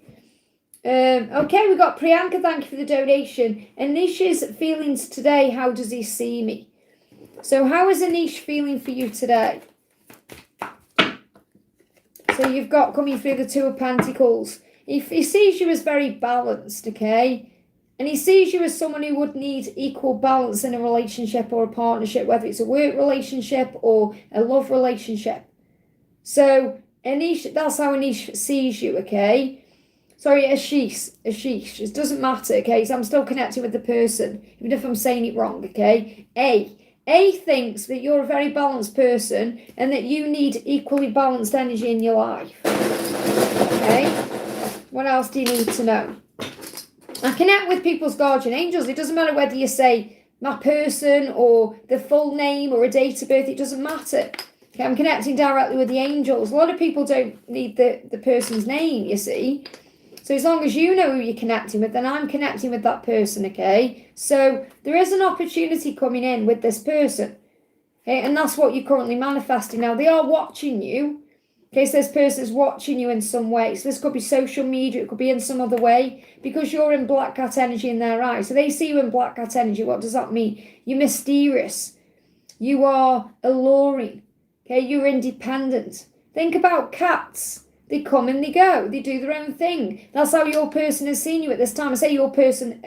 Okay, we've got Priyanka, thank you for the donation. Anisha's feelings today, how does he see me? So how is Anish feeling for you today? So you've got coming through the Two of Pentacles. He sees you as very balanced, okay? And he sees you as someone who would need equal balance in a relationship or a partnership, whether it's a work relationship or a love relationship. So Anish, that's how Anish sees you, okay? Sorry, Ashish. It doesn't matter, okay? So I'm still connecting with the person, even if I'm saying it wrong, okay? A thinks that you're a very balanced person and that you need equally balanced energy in your life. Okay? What else do you need to know? I connect with people's guardian angels. It doesn't matter whether you say my person or the full name or a date of birth. It doesn't matter. Okay, I'm connecting directly with the angels. A lot of people don't need the person's name, you see. So as long as you know who you're connecting with, then I'm connecting with that person, okay? So there is an opportunity coming in with this person, okay? And that's what you're currently manifesting. Now, they are watching you, okay? So this person is watching you in some way. So this could be social media, it could be in some other way, because you're in black cat energy in their eyes. So they see you in black cat energy. What does that mean? You're mysterious. You are alluring, okay? You're independent. Think about cats. They come and they go. They do their own thing. That's how your person has seen you at this time. I say your person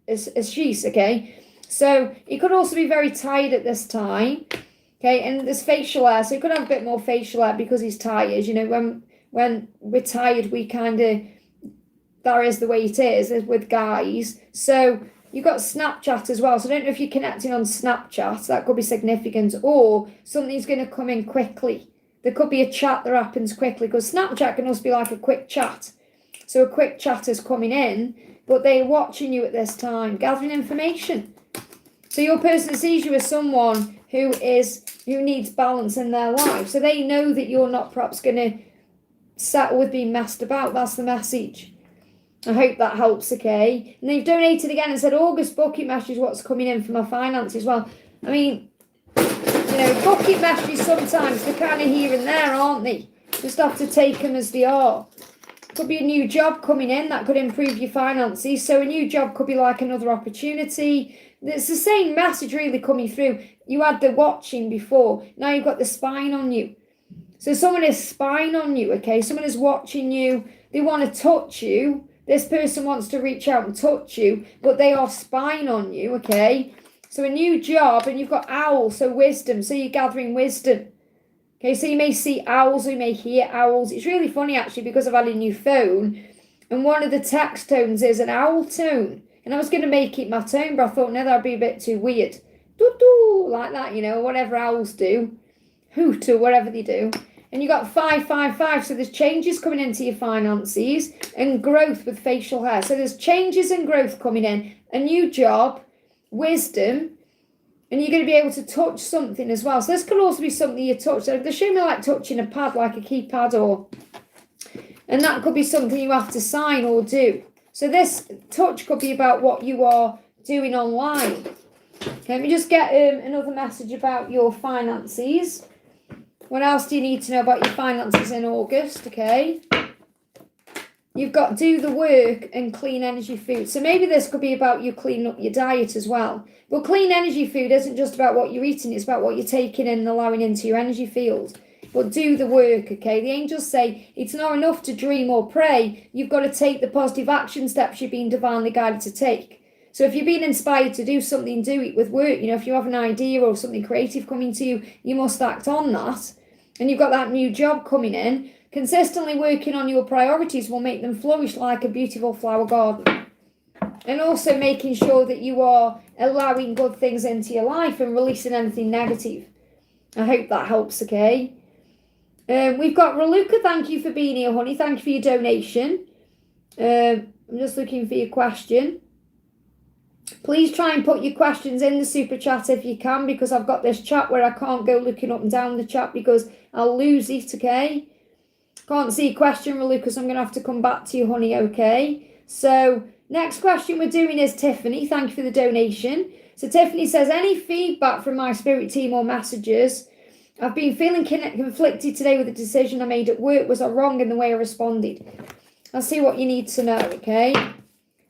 is she's, okay? So he could also be very tired at this time, okay? And there's facial hair, so he could have a bit more facial hair because he's tired. You know, when we're tired, we kind of, that is the way it is with guys. So you've got Snapchat as well. So I don't know if you're connecting on Snapchat. That could be significant. Or something's going to come in quickly. There could be a chat that happens quickly, because Snapchat can also be like a quick chat. So a quick chat is coming in, but they're watching you at this time, gathering information. So your person sees you as someone who needs balance in their life. So they know that you're not perhaps going to settle with being messed about. That's the message. I hope that helps, okay? And they've donated again and said, August bucket message, what's coming in for my finances? Well, I mean, you know, bucket messages sometimes, they're kind of here and there, aren't they? Just have to take them as they are. Could be a new job coming in that could improve your finances. So a new job could be like another opportunity. It's the same message really coming through. You had the watching before. Now you've got the spying on you. So someone is spying on you, okay? Someone is watching you. They want to touch you. This person wants to reach out and touch you, but they are spying on you, okay? So a new job, and you've got owl, so wisdom. So you're gathering wisdom. Okay, so you may see owls, or you may hear owls. It's really funny, actually, because I've had a new phone, and one of the text tones is an owl tone. And I was going to make it my tone, but I thought, no, that'd be a bit too weird. Doo-doo, like that, you know, whatever owls do. Hoot, or whatever they do. And you got 555, so there's changes coming into your finances, and growth with facial hair. So there's changes and growth coming in. A new job, wisdom, and you're going to be able to touch something as well. So this could also be something you touch. So they're showing me like touching a pad, like a keypad, and that could be something you have to sign or do. So this touch could be about what you are doing online. Okay, let me just get another message about your finances. What else do you need to know about your finances in August? Okay. You've got do the work and clean energy food. So maybe this could be about you cleaning up your diet as well. But clean energy food isn't just about what you're eating. It's about what you're taking in and allowing into your energy field. But do the work, okay? The angels say it's not enough to dream or pray. You've got to take the positive action steps you're being divinely guided to take. So if you're being inspired to do something, do it with work. You know, if you have an idea or something creative coming to you, you must act on that. And you've got that new job coming in. Consistently working on your priorities will make them flourish like a beautiful flower garden. And also making sure that you are allowing good things into your life and releasing anything negative. I hope that helps, okay? We've got Raluca, thank you for being here, honey. Thank you for your donation. I'm just looking for your question. Please try and put your questions in the super chat if you can, because I've got this chat where I can't go looking up and down the chat because I'll lose it, okay? Can't see a question, Raluca, so I'm going to have to come back to you, honey, okay? So, next question we're doing is Tiffany. Thank you for the donation. So, Tiffany says, any feedback from my spirit team or messages? I've been feeling conflicted today with the decision I made at work. Was I wrong in the way I responded? I'll see what you need to know, okay?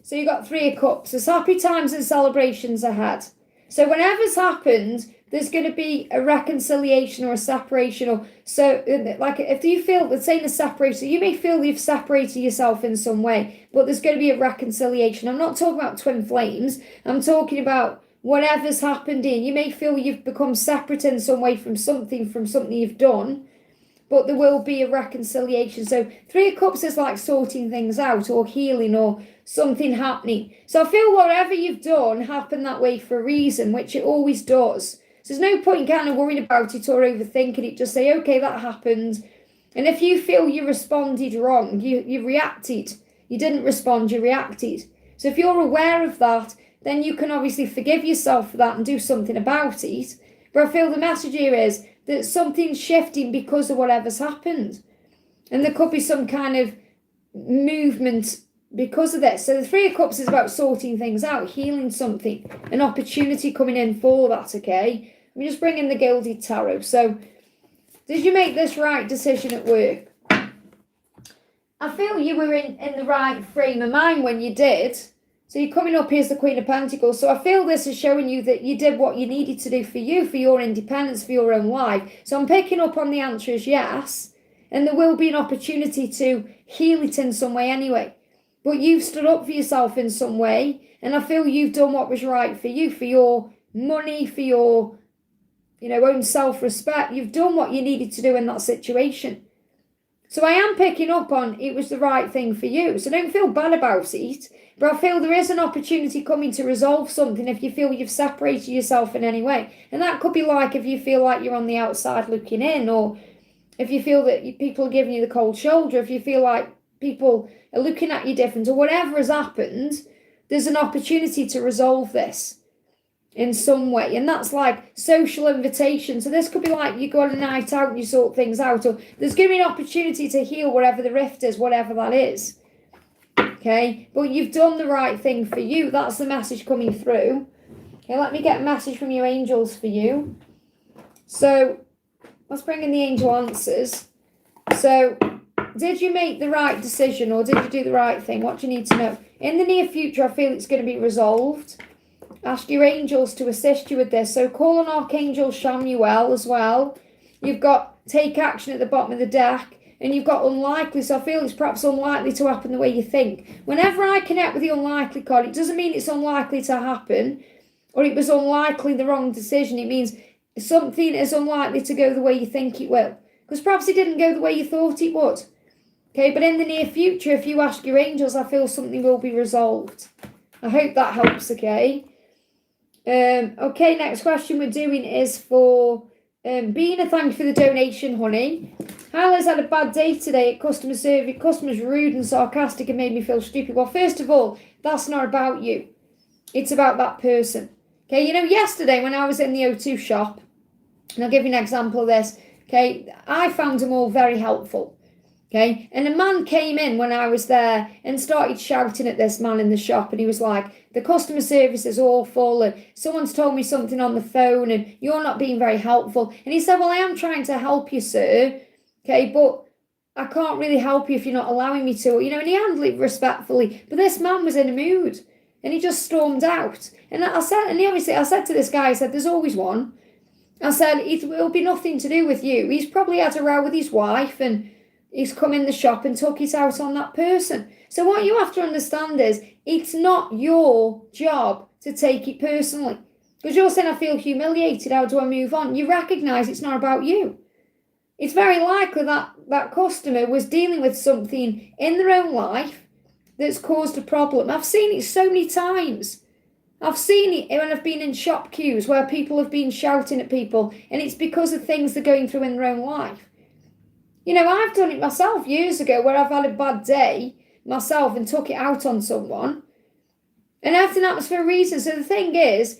So, you got 3 of Cups. There's happy times and celebrations ahead. So, whenever's happened, there's going to be a reconciliation or a separation. Or so, like, if you feel the same as separation, you may feel you've separated yourself in some way, but there's going to be a reconciliation. I'm not talking about twin flames. I'm talking about whatever's happened in. You may feel you've become separate in some way from something you've done, but there will be a reconciliation. So 3 of Cups is like sorting things out or healing or something happening. So I feel whatever you've done happened that way for a reason, which it always does. So there's no point kind of worrying about it or overthinking it. Just say, okay, that happened. And if you feel you responded wrong, you reacted. You didn't respond, you reacted. So if you're aware of that, then you can obviously forgive yourself for that and do something about it. But I feel the message here is that something's shifting because of whatever's happened. And there could be some kind of movement because of this. So the Three of Cups is about sorting things out, healing something, an opportunity coming in for that, okay? I'm just bringing the Gilded Tarot. So did you make this right decision at work? I feel you were in the right frame of mind when you did. So you're coming up here as the Queen of Pentacles. So I feel this is showing you that you did what you needed to do for you, for your independence, for your own life. So I'm picking up on the answer as yes. And there will be an opportunity to heal it in some way anyway. But you've stood up for yourself in some way. And I feel you've done what was right for you, for your money, for your, own self-respect. You've done what you needed to do in that situation. So I am picking up on it was the right thing for you. So don't feel bad about it. But I feel there is an opportunity coming to resolve something if you feel you've separated yourself in any way. And that could be like if you feel like you're on the outside looking in, or if you feel that people are giving you the cold shoulder, if you feel like people are looking at you different, or whatever has happened, there's an opportunity to resolve this in some way. And that's like social invitation. So this could be like you go on a night out and you sort things out, or there's going to be an opportunity to heal whatever the rift is, whatever that is. Okay, but you've done the right thing for you. That's the message coming through. Okay, let me get a message from your angels for you. So let's bring in the angel answers. So did you make the right decision, or did you do the right thing? What do you need to know? In the near future, I feel it's going to be resolved. Ask your angels to assist you with this. So call on Archangel Shamuel as well. You've got take action at the bottom of the deck. And you've got unlikely, so I feel it's perhaps unlikely to happen the way you think. Whenever I connect with the unlikely card, it doesn't mean it's unlikely to happen, or it was unlikely the wrong decision. It means something is unlikely to go the way you think it will. Because perhaps it didn't go the way you thought it would. Okay, but in the near future, if you ask your angels, I feel something will be resolved. I hope that helps, okay? Okay, next question we're doing is for being a thank you for the donation, honey. Hyla's had a bad day today at customer service. Customers rude and sarcastic and made me feel stupid. Well, first of all, that's not about you. It's about that person. Okay, yesterday when I was in the O2 shop, and I'll give you an example of this, okay, I found them all very helpful. Okay, and a man came in when I was there and started shouting at this man in the shop, and he was like, the customer service is awful, and someone's told me something on the phone, and you're not being very helpful. And he said, well, I am trying to help you, sir. Okay, but I can't really help you if you're not allowing me to. And he handled it respectfully. But this man was in a mood. And he just stormed out. And I said to this guy, I said, there's always one. I said, it'll be nothing to do with you. He's probably had a row with his wife and he's come in the shop and took it out on that person. So what you have to understand is, it's not your job to take it personally. Because you're saying, I feel humiliated, how do I move on? You recognise it's not about you. It's very likely that that customer was dealing with something in their own life that's caused a problem. I've seen it so many times. I've seen it when I've been in shop queues where people have been shouting at people, and it's because of things they're going through in their own life. I've done it myself years ago where I've had a bad day myself and took it out on someone. And everything happens for a reason. So the thing is,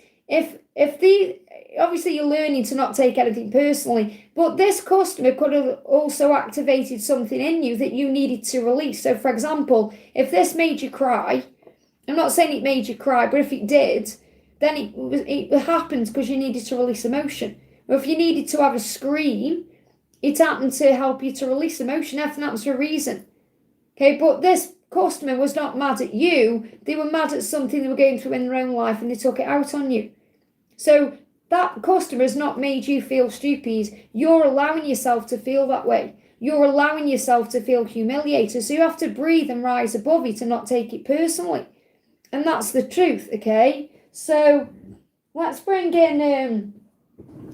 obviously you're learning to not take anything personally, but this customer could have also activated something in you that you needed to release. So for example, if this made you cry, I'm not saying it made you cry, but if it did, then it happened because you needed to release emotion. Or if you needed to have a scream, it happened to help you to release emotion. Everything happens for a reason. Okay, but this customer was not mad at you. They were mad at something they were going through in their own life, and they took it out on you. So that customer has not made you feel stupid. You're allowing yourself to feel that way. You're allowing yourself to feel humiliated. So you have to breathe and rise above it and not take it personally. And that's the truth, okay? So let's bring in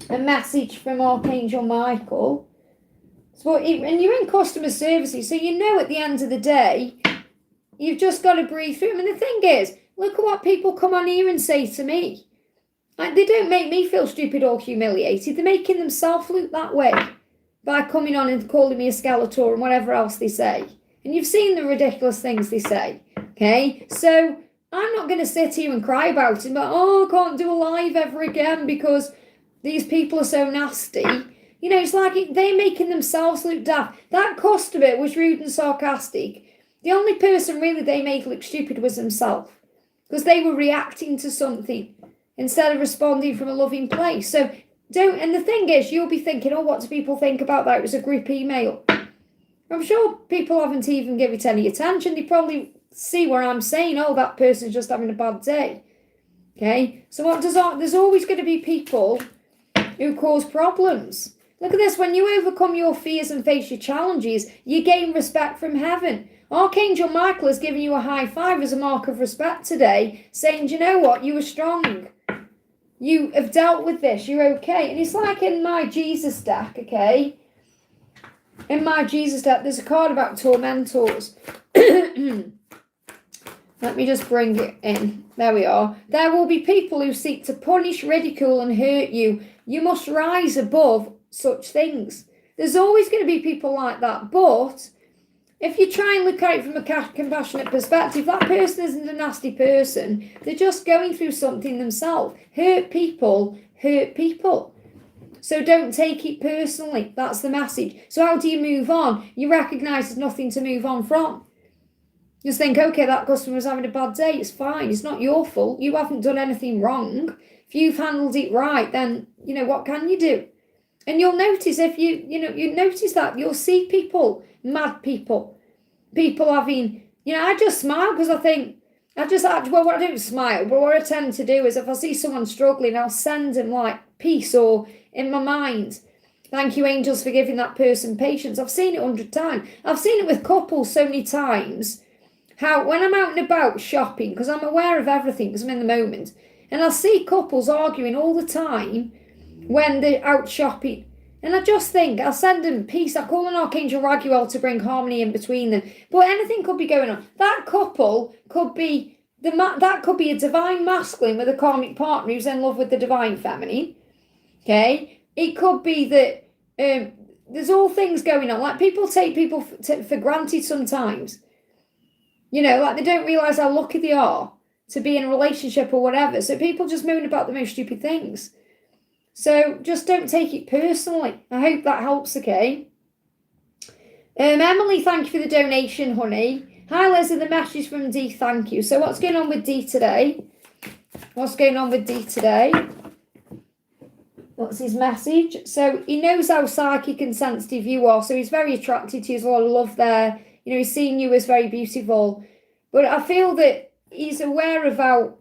a message from Archangel Michael. And you're in customer services, so at the end of the day, you've just got to breathe through. And the thing is, look at what people come on here and say to me. Like, they don't make me feel stupid or humiliated. They're making themselves look that way by coming on and calling me a Skeletor and whatever else they say. And you've seen the ridiculous things they say, okay? So I'm not going to sit here and cry about it, but, I can't do a live ever again because these people are so nasty. It's like they're making themselves look daft. That customer was rude and sarcastic. The only person really they made look stupid was himself, because they were reacting to something instead of responding from a loving place. So don't, and the thing is, you'll be thinking, oh, what do people think about that? It was a group email. I'm sure people haven't even given it any attention. They probably see where I'm saying, oh, that person's just having a bad day. Okay, so there's always going to be people who cause problems. Look at this, when you overcome your fears and face your challenges, you gain respect from heaven. Archangel Michael has given you a high five as a mark of respect today, saying, do you know what, you were strong. You have dealt with this, you're okay. And it's like in my Jesus deck, okay? In my Jesus deck, there's a card about tormentors. Let me just bring it in. There we are. There will be people who seek to punish, ridicule, and hurt you. You must rise above such things. There's always going to be people like that. But if you try and look at it from a compassionate perspective, that person isn't a nasty person. They're just going through something themselves. Hurt people hurt people. So don't take it personally. That's the message. So how do you move on? You recognise there's nothing to move on from. Just think, okay, that customer was having a bad day. It's fine. It's not your fault. You haven't done anything wrong. If you've handled it right, then, what can you do? And you'll notice you notice that you'll see people, mad people having, I just smile because I think, I don't smile, but what I tend to do is if I see someone struggling, I'll send them peace, or in my mind, thank you, angels, for giving that person patience. I've seen it 100 times. I've seen it with couples so many times. How when I'm out and about shopping, because I'm aware of everything, because I'm in the moment, and I see couples arguing all the time when they're out shopping, and I just think, I'll send them peace. I call on Archangel Raguel to bring harmony in between them. But anything could be going on. That couple could be that could be a divine masculine with a karmic partner who's in love with the divine feminine. Okay, it could be that there's all things going on. Like people take people for granted sometimes. They don't realise how lucky they are to be in a relationship or whatever. So people just moan about the most stupid things. So just don't take it personally. I hope that helps, okay? Emily, thank you for the donation, honey. Hi, Leslie, the message from D, thank you. So what's going on with D today? What's his message? So he knows how psychic and sensitive you are. So he's very attracted to you. There's a lot of love there. He's seeing you as very beautiful. But I feel that he's aware of how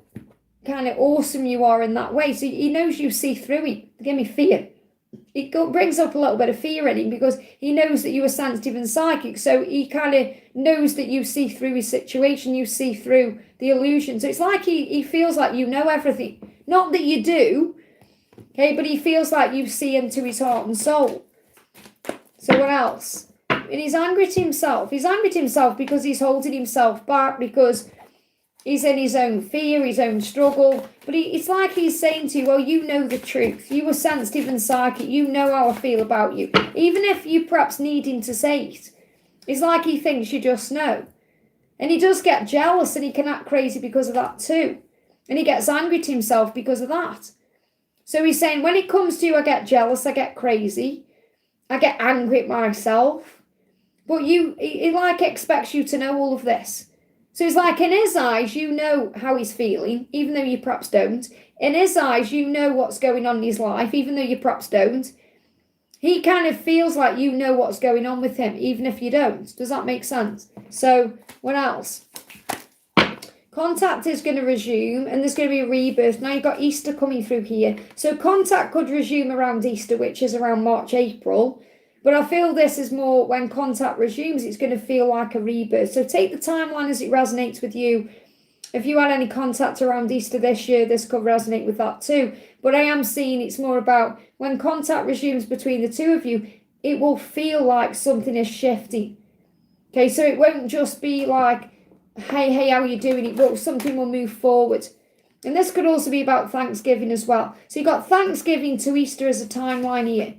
kind of awesome you are in that way. So he knows you see through it. Give me fear. It brings up a little bit of fear in him because he knows that you are sensitive and psychic. So he kind of knows that you see through his situation. You see through the illusion. So it's like he feels like you know everything. Not that you do, okay, but he feels like you see into his heart and soul. So what else? And he's angry at himself. He's angry at himself because he's holding himself back, because he's in his own fear, his own struggle. But it's like he's saying to you, well, you know the truth. You were sensitive and psychic. You know how I feel about you. Even if you perhaps needing to say it, it's like he thinks you just know. And he does get jealous and he can act crazy because of that too. And he gets angry at himself because of that. So he's saying, when it comes to you, I get jealous, I get crazy, I get angry at myself. But he expects you to know all of this. So it's like in his eyes, you know how he's feeling, even though you perhaps don't. In his eyes, you know what's going on in his life, even though you perhaps don't. He kind of feels like you know what's going on with him, even if you don't. Does that make sense? So what else? Contact is going to resume, and there's going to be a rebirth. Now you've got Easter coming through here. So contact could resume around Easter, which is around March, April. But I feel this is more when contact resumes, it's going to feel like a rebirth. So take the timeline as it resonates with you. If you had any contact around Easter this year, this could resonate with that too. But I am seeing it's more about when contact resumes between the two of you, it will feel like something is shifting. Okay, so it won't just be like, hey, how are you doing? Something will move forward. And this could also be about Thanksgiving as well. So you've got Thanksgiving to Easter as a timeline here.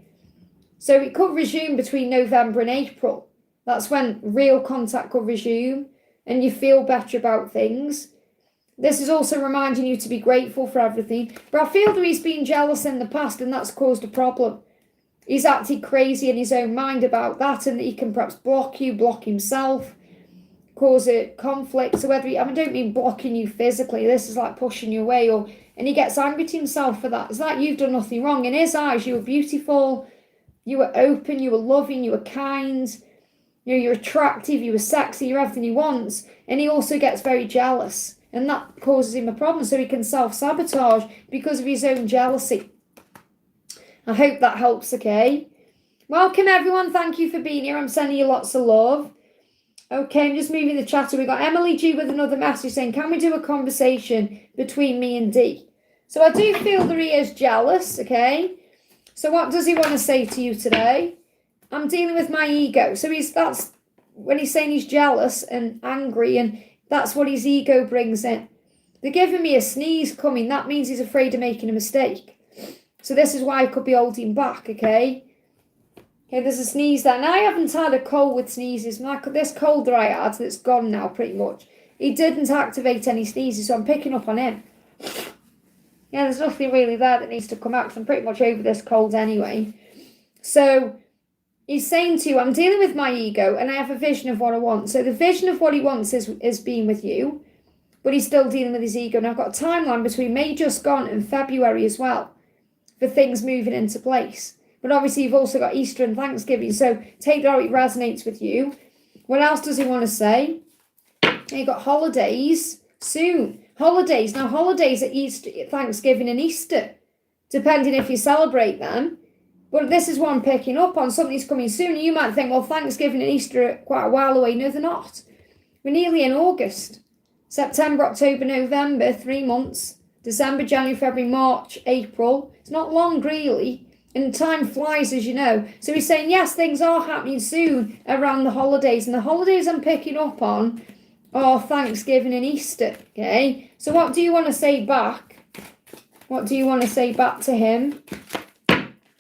So it could resume between November and April. That's when real contact could resume and you feel better about things. This is also reminding you to be grateful for everything. But I feel that he's been jealous in the past and that's caused a problem. He's acted crazy in his own mind about that, and that he can perhaps block you, block himself. cause a conflict. So whether I don't mean blocking you physically, this is like pushing you away, and he gets angry to himself for that. It's like you've done nothing wrong. In his eyes, you were beautiful, you were open, you were loving, you were kind, you're attractive, you were sexy, you're everything he wants. And he also gets very jealous, and that causes him a problem. So he can self-sabotage because of his own jealousy. I hope that helps, okay? Welcome, everyone. Thank you for being here. I'm sending you lots of love. Okay, I'm just moving the chat. We've got Emily G with another message saying, can we do a conversation between me and D? So I do feel that he is jealous, okay? So what does he want to say to you today? I'm dealing with my ego. So that's when he's saying he's jealous and angry, and that's what his ego brings in. They're giving me a sneeze coming. That means he's afraid of making a mistake. So this is why I could be holding back, okay? Okay, there's a sneeze there. Now, I haven't had a cold with sneezes. This cold that I had, that's gone now pretty much. He didn't activate any sneezes, so I'm picking up on him. Yeah, there's nothing really there that needs to come out, because I'm pretty much over this cold anyway. So he's saying to you, I'm dealing with my ego, and I have a vision of what I want. So the vision of what he wants is being with you, but he's still dealing with his ego. And I've got a timeline between May just gone and February as well, for things moving into place. But obviously you've also got Easter and Thanksgiving, so take that how it resonates with you. What else does he want to say? You've got holidays soon. Holidays. Now, holidays are Easter, Thanksgiving and Easter, depending if you celebrate them. But this is what I'm picking up on. Something's coming soon. You might think, well, Thanksgiving and Easter are quite a while away. No, they're not. We're nearly in August. September, October, November, 3 months. December, January, February, March, April. It's not long, really. And time flies, as you know. So he's saying, yes, things are happening soon around the holidays. And the holidays I'm picking up on are Thanksgiving and Easter, okay? So what do you want to say back? What do you want to say back to him?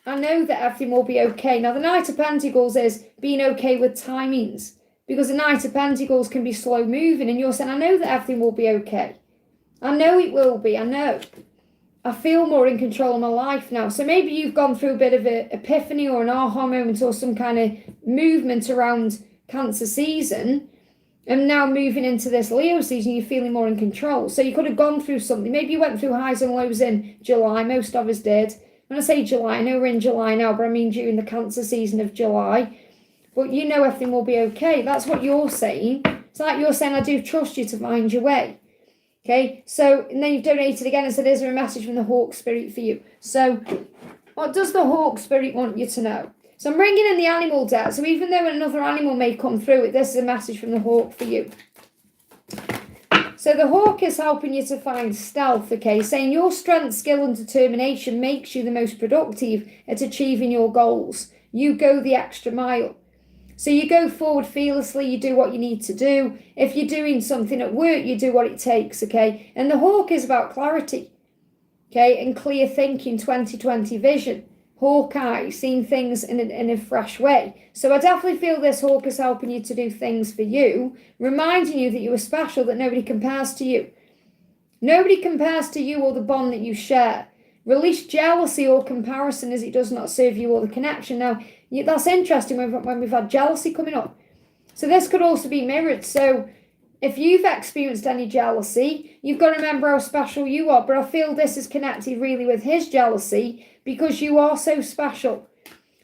I know that everything will be okay. Now, the Knight of Pentacles is being okay with timings, because the Knight of Pentacles can be slow moving, and you're saying, I know that everything will be okay. I know it will be, I know. I feel more in control of my life now. So maybe you've gone through a bit of an epiphany or an aha moment or some kind of movement around Cancer season, and now moving into this Leo season, you're feeling more in control. So you could have gone through something. Maybe you went through highs and lows in July. Most of us did. When I say July, I know we're in July now, but I mean during the Cancer season of July. But you know everything will be okay. That's what you're saying. It's like you're saying, I do trust you to find your way. Okay, so, and then you've donated again and said, is there a message from the Hawk Spirit for you? So, what does the Hawk Spirit want you to know? So I'm bringing in the animal deck. So even though another animal may come through it, this is a message from the Hawk for you. So the Hawk is helping you to find stealth, okay, saying your strength, skill and determination makes you the most productive at achieving your goals. You go the extra mile. So you go forward fearlessly, you do what you need to do. If you're doing something at work, you do what it takes, okay? And the Hawk is about clarity, okay, and clear thinking, 2020 vision. Hawkeye, seeing things in a fresh way. So I definitely feel this Hawk is helping you to do things for you, reminding you that you are special, that nobody compares to you. Nobody compares to you or the bond that you share. Release jealousy or comparison as it does not serve you or the connection. Now, that's interesting when we've had jealousy coming up. So this could also be mirrored. So if you've experienced any jealousy, you've got to remember how special you are. But I feel this is connected really with his jealousy because you are so special.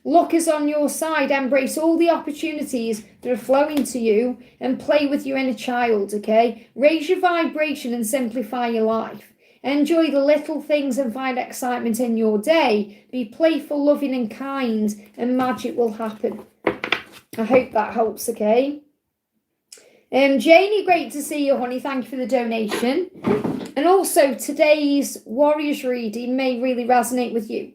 Luck is on your side. Embrace all the opportunities that are flowing to you and play with your inner child, okay? Raise your vibration and simplify your life. Enjoy the little things and find excitement in your day. Be playful, loving and kind, and magic will happen. I hope that helps, okay? Janie, great to see you, honey. Thank you for the donation. And also, today's Warriors reading may really resonate with you,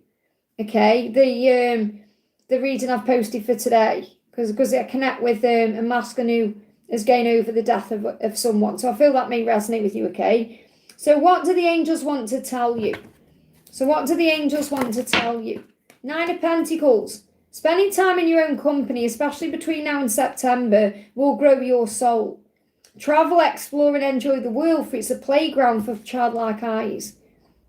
okay? The reading I've posted for today, because I connect with a masculine who is going over the death of someone. So I feel that may resonate with you, okay? So what do the angels want to tell you? So what do the angels want to tell you? 9 of Pentacles. Spending time in your own company, especially between now and September, will grow your soul. Travel, explore and enjoy the world, for it's a playground for childlike eyes.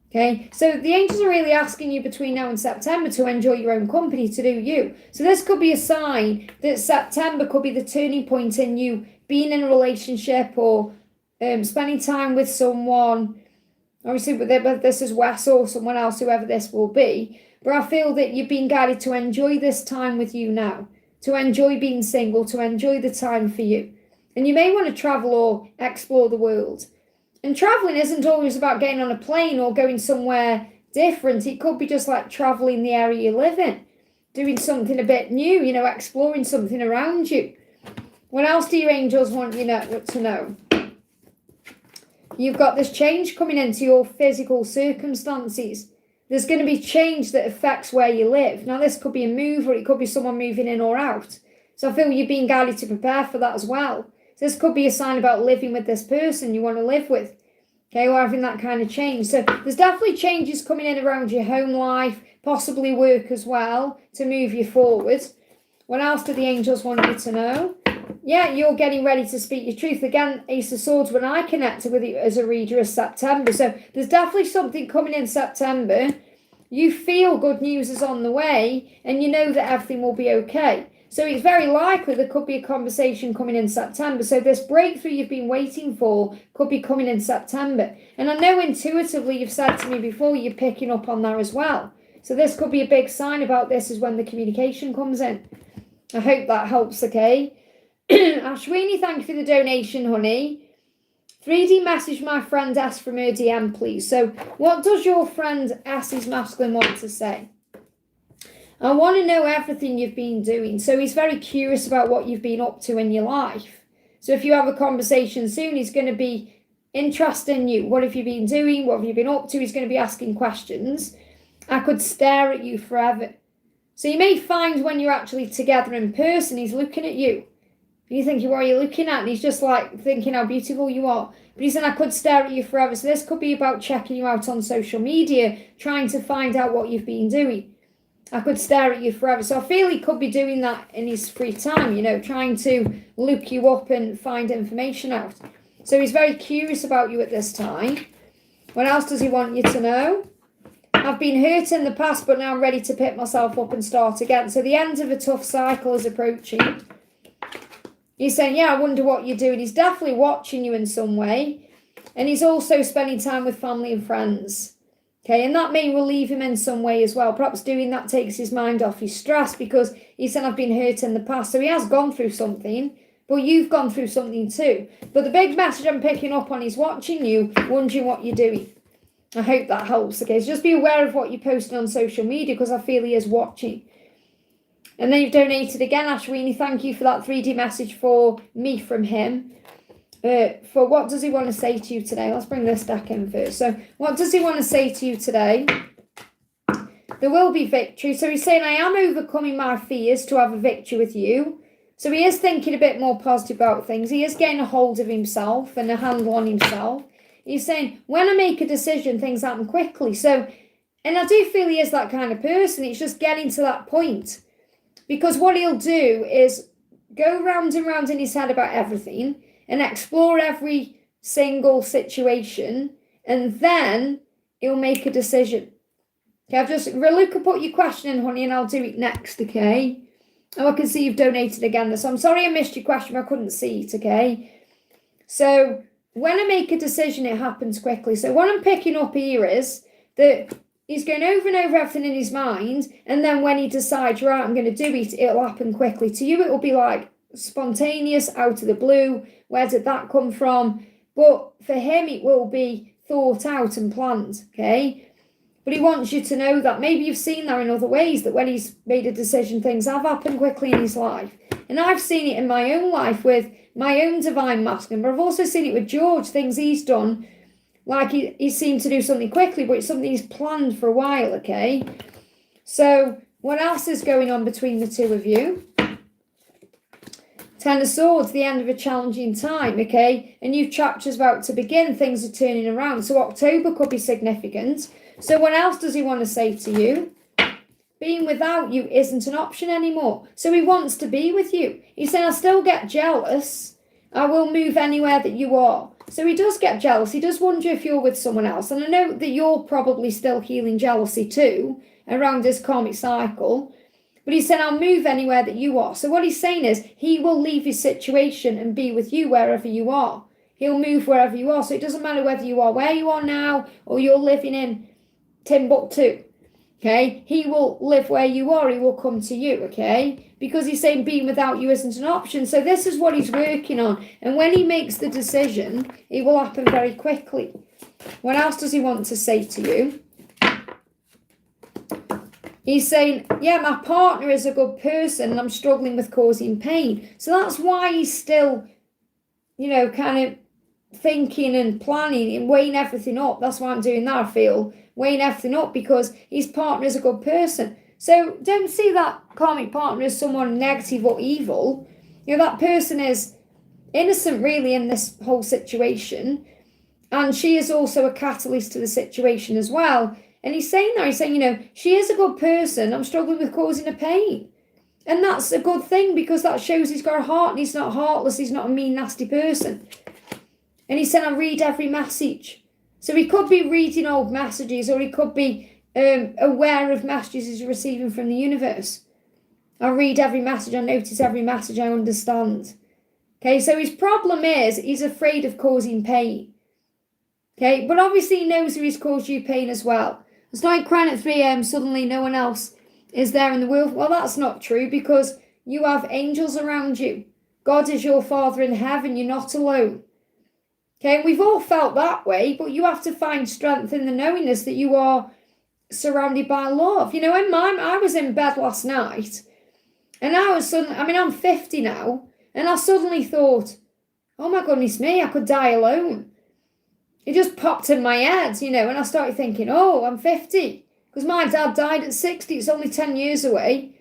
Okay, so the angels are really asking you between now and September to enjoy your own company, to do you. So this could be a sign that September could be the turning point in you being in a relationship or spending time with someone. Obviously, but this is Wes or someone else, whoever this will be. But I feel that you've been guided to enjoy this time with you now, to enjoy being single, to enjoy the time for you. And you may want to travel or explore the world. And traveling isn't always about getting on a plane or going somewhere different. It could be just like traveling the area you live in, doing something a bit new, exploring something around you. What else do your angels want you to know? You've got this change coming into your physical circumstances. There's going to be change that affects where you live. Now, this could be a move, or it could be someone moving in or out. So I feel you're being guided to prepare for that as well. So this could be a sign about living with this person you want to live with, okay, or having that kind of change. So there's definitely changes coming in around your home life, possibly work as well, to move you forward. What else do the angels want you to know? Yeah, you're getting ready to speak your truth. Again, Ace of Swords, when I connected with you as a reader, is September. So there's definitely something coming in September. You feel good news is on the way, and you know that everything will be okay. So it's very likely there could be a conversation coming in September. So this breakthrough you've been waiting for could be coming in September. And I know intuitively you've said to me before you're picking up on that as well. So this could be a big sign about this is when the communication comes in. I hope that helps, okay? Ashwini, thank you for the donation, honey. 3D message my friend S from her DM, please. So what does your friend S's masculine want to say? I want to know everything you've been doing. So he's very curious about what you've been up to in your life. So if you have a conversation soon, he's going to be interested in you. What have you been doing? What have you been up to? He's going to be asking questions. I could stare at you forever. So you may find when you're actually together in person, he's looking at you. And you're thinking, what are you looking at? And he's just like thinking how beautiful you are. But he said, I could stare at you forever. So this could be about checking you out on social media, trying to find out what you've been doing. I could stare at you forever. So I feel he could be doing that in his free time, trying to look you up and find information out. So he's very curious about you at this time. What else does he want you to know? I've been hurt in the past, but now I'm ready to pick myself up and start again. So the end of a tough cycle is approaching. He's saying, yeah, I wonder what you're doing. He's definitely watching you in some way. And he's also spending time with family and friends. Okay, and that may relieve him in some way as well. Perhaps doing that takes his mind off his stress, because he said, I've been hurt in the past. So he has gone through something, but you've gone through something too. But the big message I'm picking up on is watching you, wondering what you're doing. I hope that helps. Okay, so just be aware of what you're posting on social media, because I feel he is watching. And then you've donated again, Ashwini. Thank you for that 3D message for me from him. For what does he want to say to you today? Let's bring this deck in first. So what does he want to say to you today? There will be victory. So he's saying, I am overcoming my fears to have a victory with you. So he is thinking a bit more positive about things. He is getting a hold of himself and a handle on himself. He's saying, when I make a decision, things happen quickly. So, and I do feel he is that kind of person. It's just getting to that point. Because what he'll do is go round and round in his head about everything and explore every single situation, and then he'll make a decision. Okay, I've just, Raluca, put your question in, honey, and I'll do it next, okay? Oh, I can see you've donated again. So I'm sorry I missed your question, but I couldn't see it, okay? So when I make a decision, it happens quickly. So what I'm picking up here is that he's going over and over everything in his mind, and then when he decides, right, I'm going to do it, it'll happen quickly. To you, it'll be like spontaneous, out of the blue. Where did that come from? But for him, it will be thought out and planned, okay? But he wants you to know that maybe you've seen that in other ways, that when he's made a decision, things have happened quickly in his life. And I've seen it in my own life with my own divine masculine, but I've also seen it with George, things he's done. Like he seemed to do something quickly, but it's something he's planned for a while, okay? So what else is going on between the two of you? Ten of Swords, the end of a challenging time, okay? A new chapter's about to begin. Things are turning around. So October could be significant. So what else does he want to say to you? Being without you isn't an option anymore. So he wants to be with you. He's saying, I still get jealous. I will move anywhere that you are. So he does get jealous. He does wonder if you're with someone else. And I know that you're probably still healing jealousy too around this karmic cycle. But he said, I'll move anywhere that you are. So what he's saying is he will leave his situation and be with you wherever you are. He'll move wherever you are. So it doesn't matter whether you are where you are now or you're living in Timbuktu. Okay, he will live where you are. He will come to you, okay? Because he's saying being without you isn't an option. So this is what he's working on. And when he makes the decision, it will happen very quickly. What else does he want to say to you? He's saying, yeah, my partner is a good person and I'm struggling with causing pain. So that's why he's still, kind of thinking and planning and weighing everything up. That's why I'm doing that, I feel. Weighing everything up because his partner is a good person. So don't see that karmic partner as someone negative or evil. That person is innocent really in this whole situation. And she is also a catalyst to the situation as well. And he's saying she is a good person. I'm struggling with causing her pain. And that's a good thing because that shows he's got a heart and he's not heartless. He's not a mean, nasty person. And he said, I read every message. So he could be reading old messages or he could be aware of messages he's receiving from the universe. I read every message. I notice every message. I understand. Okay, so his problem is he's afraid of causing pain. Okay, but obviously he knows that he's caused you pain as well. It's like crying at 3 a.m. suddenly no one else is there in the world. Well, that's not true because you have angels around you. God is your Father in heaven. You're not alone. Okay, we've all felt that way, but you have to find strength in the knowingness that you are surrounded by love. When I was in bed last night and I'm 50 now, and I suddenly thought, oh my goodness me, I could die alone. It just popped in my head, and I started thinking, oh, I'm 50. Because my dad died at 60. It's only 10 years away.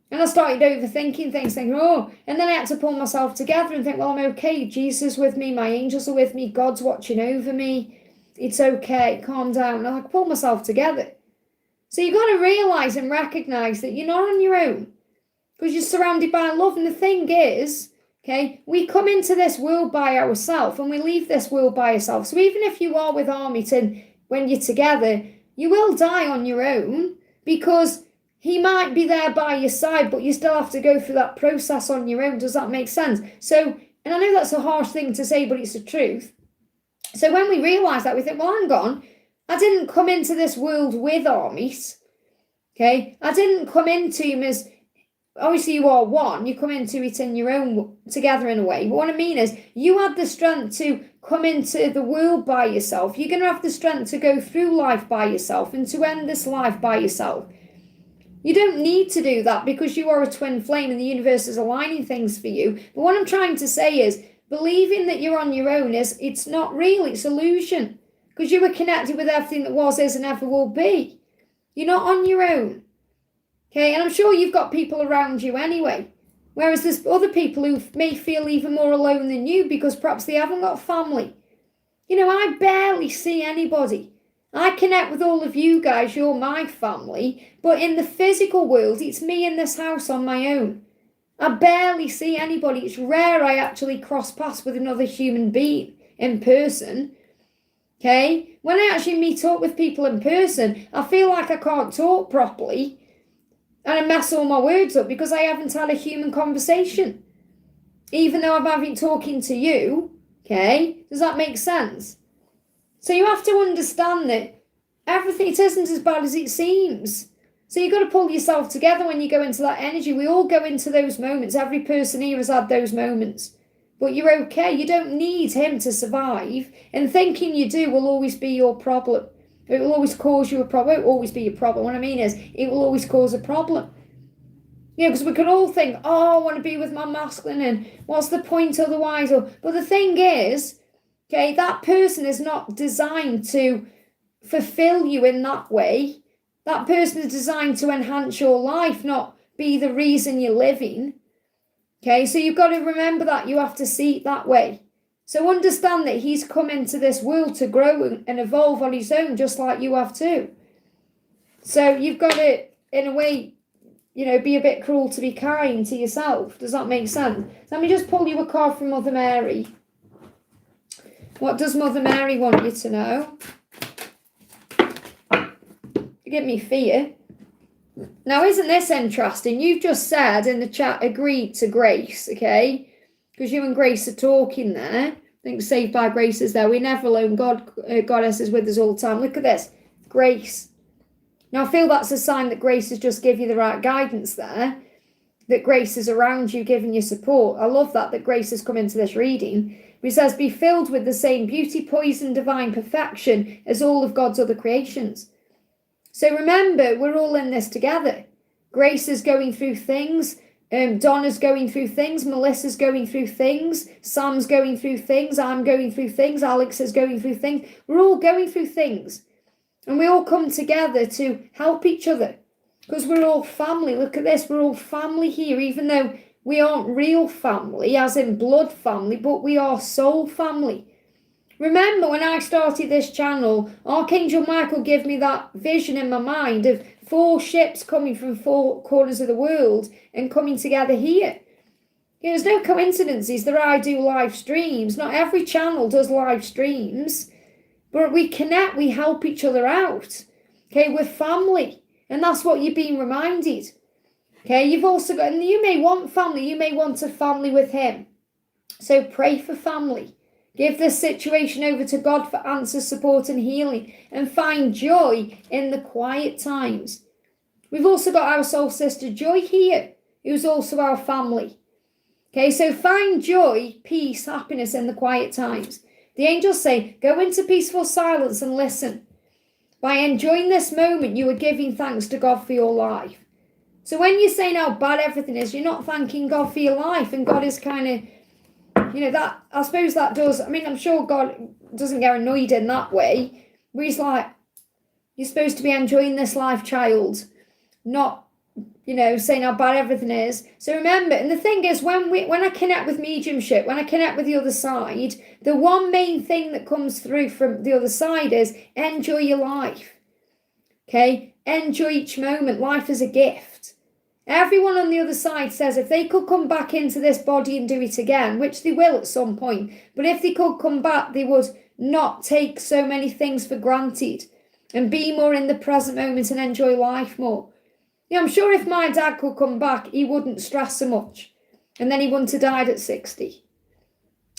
And I started overthinking things, thinking, oh. And then I had to pull myself together and think, well, I'm okay. Jesus is with me. My angels are with me. God's watching over me. It's okay. Calm down. And I pull myself together. So you've got to realise and recognise that you're not on your own. Because you're surrounded by love. And the thing is, okay, we come into this world by ourselves and we leave this world by ourselves. So even if you are with Armiton when you're together, you will die on your own because he might be there by your side, but you still have to go through that process on your own. Does that make sense? So, and I know that's a harsh thing to say, but it's the truth. So when we realise that, we think, well, hang on, I didn't come into this world with armies. Okay, I didn't come into him as, obviously you are one, you come into it in your own, together in a way. But what I mean is, you had the strength to come into the world by yourself. You're going to have the strength to go through life by yourself and to end this life by yourself. You don't need to do that because you are a twin flame and the universe is aligning things for you. But what I'm trying to say is, believing that you're on your own it's not real, it's illusion. Because you were connected with everything that was, is, and ever will be. You're not on your own. Okay, and I'm sure you've got people around you anyway. Whereas there's other people who may feel even more alone than you because perhaps they haven't got family. I barely see anybody. I connect with all of you guys, you're my family, but in the physical world, it's me in this house on my own. I barely see anybody. It's rare I actually cross paths with another human being in person. Okay? When I actually meet up with people in person, I feel like I can't talk properly and I mess all my words up because I haven't had a human conversation. Even though I'm having talking to you, okay? Does that make sense? So you have to understand that everything, it isn't as bad as it seems. So you've got to pull yourself together when you go into that energy. We all go into those moments. Every person here has had those moments. But you're okay. You don't need him to survive. And thinking you do will always be your problem. It will always cause you a problem. It won't always be your problem. What I mean is, it will always cause a problem. Because we could all think, oh, I want to be with my masculine and what's the point otherwise? But the thing is, okay, that person is not designed to fulfill you in that way. That person is designed to enhance your life, not be the reason you're living. Okay, so you've got to remember that. You have to see it that way. So understand that he's come into this world to grow and evolve on his own, just like you have too. So you've got to, in a way, be a bit cruel to be kind to yourself. Does that make sense? Let me just pull you a card from Mother Mary. What does Mother Mary want you to know? Give me fear. Now, isn't this interesting? You've just said in the chat, agreed to Grace, okay? Because you and Grace are talking there. I think Saved by Grace is there. We're never alone. Goddess is with us all the time. Look at this. Grace. Now, I feel that's a sign that Grace has just given you the right guidance there. That Grace is around you, giving you support. I love that Grace has come into this reading. He says, be filled with the same beauty, poise, and divine perfection as all of God's other creations. So remember, we're all in this together. Grace is going through things. Donna's going through things. Melissa's going through things. Sam's going through things. I'm going through things. Alex is going through things. We're all going through things. And we all come together to help each other. Because we're all family. Look at this. We're all family here, even though we aren't real family, as in blood family, but we are soul family. Remember, when I started this channel, Archangel Michael gave me that vision in my mind of 4 ships coming from 4 corners of the world and coming together here. There's no coincidences that I do live streams. Not every channel does live streams. But we connect, we help each other out. Okay, we're family. And that's what you're being reminded. Okay, you've also got, and you may want family. You may want a family with him. So pray for family. Give this situation over to God for answers, support, and healing. And find joy in the quiet times. We've also got our soul sister Joy here, who's also our family. Okay, so find joy, peace, happiness in the quiet times. The angels say, go into peaceful silence and listen. By enjoying this moment, you are giving thanks to God for your life. So when you're saying how bad everything is, you're not thanking God for your life. And God is kind of, that, I suppose that does, I'm sure God doesn't get annoyed in that way. But he's like, you're supposed to be enjoying this life, child. Not, saying how bad everything is. So remember, and the thing is, when I connect with mediumship, when I connect with the other side, the one main thing that comes through from the other side is enjoy your life. Okay? Enjoy each moment. Life is a gift. Everyone on the other side says if they could come back into this body and do it again, which they will at some point, but if they could come back, they would not take so many things for granted and be more in the present moment and enjoy life more. I'm sure if my dad could come back, he wouldn't stress so much. And then he wouldn't have died at 60.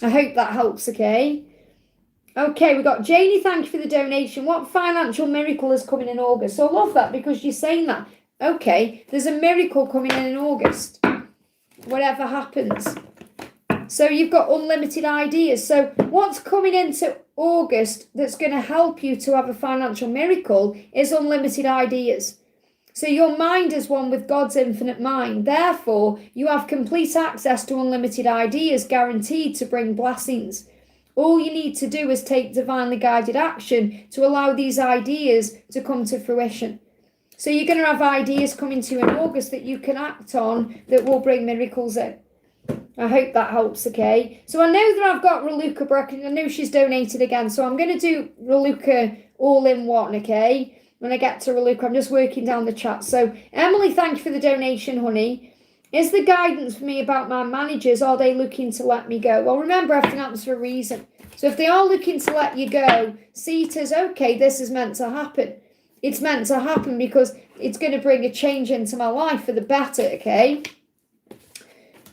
I hope that helps, okay? Okay, we've got Janie, thank you for the donation. What financial miracle is coming in August? So I love that because you're saying that. Okay, there's a miracle coming in August. Whatever happens. So you've got unlimited ideas. So what's coming into August that's going to help you to have a financial miracle is unlimited ideas. So your mind is one with God's infinite mind. Therefore, you have complete access to unlimited ideas guaranteed to bring blessings. All you need to do is take divinely guided action to allow these ideas to come to fruition. So you're going to have ideas coming to you in August that you can act on that will bring miracles in. I hope that helps, okay? So I know that I've got Raluca Brecken. I know she's donated again. So I'm going to do Raluca all in one, okay? When I get to Raluca, I'm just working down the chat. So, Emily, thank you for the donation, honey. Is the guidance for me about my managers, are they looking to let me go? Well, remember, everything happens for a reason. So if they are looking to let you go, see it as, okay, this is meant to happen. It's meant to happen because it's going to bring a change into my life for the better, okay?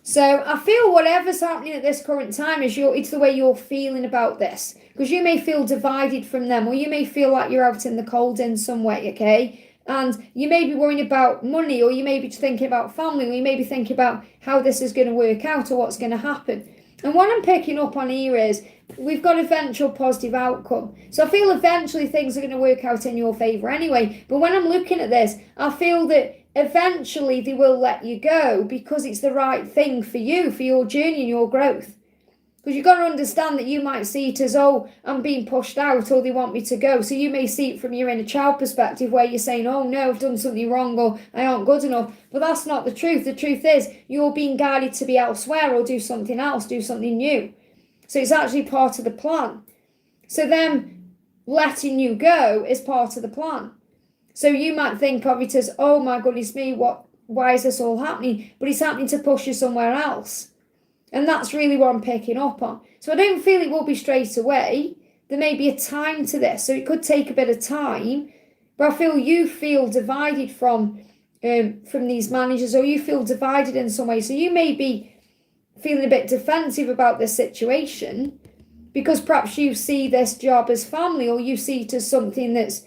So I feel whatever's happening at this current time it's the way you're feeling about this. Because you may feel divided from them, or you may feel like you're out in the cold in some way, okay? And you may be worrying about money, or you may be thinking about family, or you may be thinking about how this is going to work out or what's going to happen. And what I'm picking up on here is we've got eventual positive outcome. So I feel eventually things are going to work out in your favour anyway. But when I'm looking at this, I feel that eventually they will let you go because it's the right thing for you, for your journey and your growth. Because you've got to understand that you might see it as, oh, I'm being pushed out or they want me to go. So you may see it from your inner child perspective where you're saying, oh no, I've done something wrong or I aren't good enough. But that's not the truth. The truth is you're being guided to be elsewhere or do something else, do something new. So it's actually part of the plan. So them letting you go is part of the plan. So you might think of it as, oh my goodness me, why is this all happening? But it's happening to push you somewhere else. And that's really what I'm picking up on. So I don't feel it will be straight away. There may be a time to this. So it could take a bit of time. But I feel you feel divided from from these managers, or you feel divided in some way. So you may be feeling a bit defensive about this situation because perhaps you see this job as family, or you see it as something that's,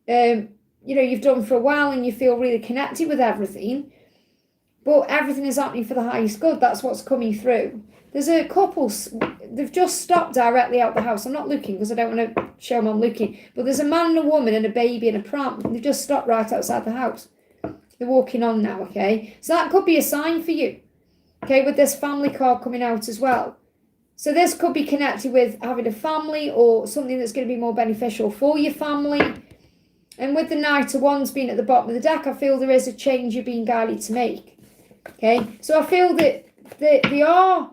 you've done for a while and you feel really connected with everything. But everything is happening for the highest good. That's what's coming through. There's a couple, they've just stopped directly out the house. I'm not looking because I don't want to show them I'm looking. But there's a man and a woman and a baby and a pram. And they've just stopped right outside the house. They're walking on now, okay? So that could be a sign for you, okay, with this family card coming out as well. So this could be connected with having a family or something that's going to be more beneficial for your family. And with the Knight of Wands being at the bottom of the deck, I feel there is a change you're being guided to make. Okay, so I feel that they are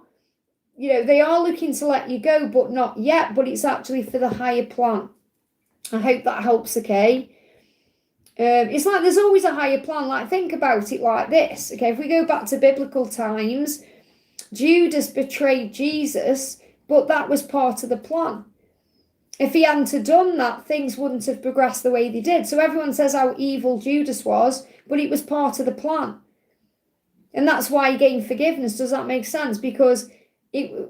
looking to let you go, but not yet, but it's actually for the higher plan. I hope that helps, okay? It's like there's always a higher plan. Like, think about it like this, okay? If we go back to biblical times, Judas betrayed Jesus, but that was part of the plan. If he hadn't done that, things wouldn't have progressed the way they did. So everyone says how evil Judas was, but it was part of the plan. And that's why he gained forgiveness. Does that make sense? Because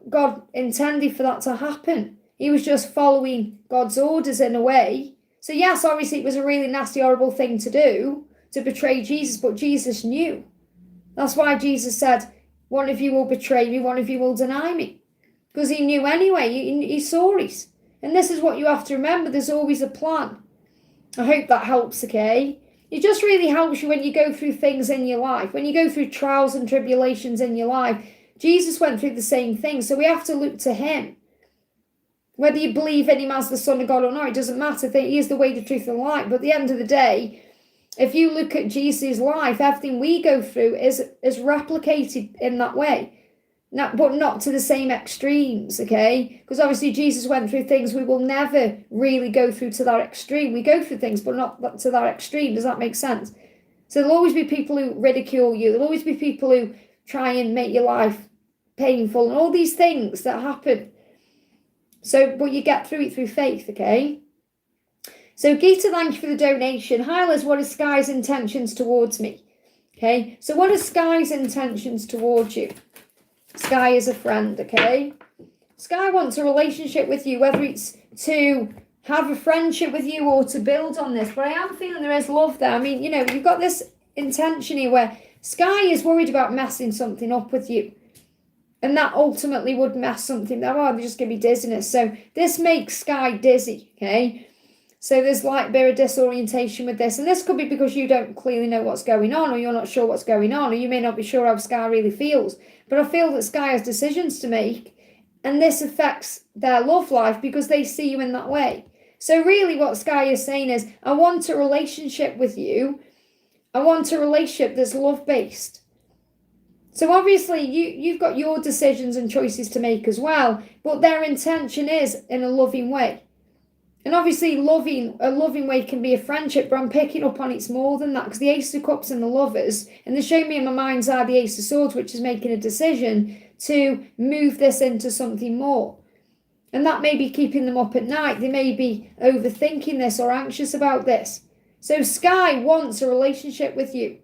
God intended for that to happen. He was just following God's orders in a way. So yes, obviously it was a really nasty, horrible thing to do, to betray Jesus, but Jesus knew. That's why Jesus said, one of you will betray me, one of you will deny me. Because he knew anyway, he saw it. And this is what you have to remember, there's always a plan. I hope that helps, okay? It just really helps you when you go through things in your life. When you go through trials and tribulations in your life, Jesus went through the same thing. So we have to look to him. Whether you believe in him as the Son of God or not, it doesn't matter. He is the way, the truth, and the light. But at the end of the day, if you look at Jesus' life, everything we go through is replicated in that way. But not to the same extremes, okay? Because obviously Jesus went through things we will never really go through to that extreme. We go through things, but not to that extreme. Does that make sense? So there'll always be people who ridicule you. There'll always be people who try and make your life painful and all these things that happen. So, but you get through it through faith, okay? So Gita, thank you for the donation. Hi Liz, what are Sky's intentions towards me? Okay, so what are Sky's intentions towards you? Sky is a friend, okay? Sky wants a relationship with you, whether it's to have a friendship with you or to build on this. But I am feeling there is love there. I mean, you've got this intention here where Sky is worried about messing something up with you. And that ultimately would mess something up. Oh, there's just going to be dizziness. So this makes Sky dizzy, okay? So there's like a bit of disorientation with this. And this could be because you don't clearly know what's going on, or you're not sure what's going on, or you may not be sure how Sky really feels. But I feel that Sky has decisions to make, and this affects their love life because they see you in that way. So really what Sky is saying is, I want a relationship with you. I want a relationship that's love-based. So obviously you've got your decisions and choices to make as well, but their intention is in a loving way. And obviously a loving way can be a friendship, but I'm picking up on it's more than that, because the Ace of Cups and the Lovers, and they show me in my mind's eye the Ace of Swords, which is making a decision to move this into something more. And that may be keeping them up at night. They may be overthinking this or anxious about this. So Sky wants a relationship with you.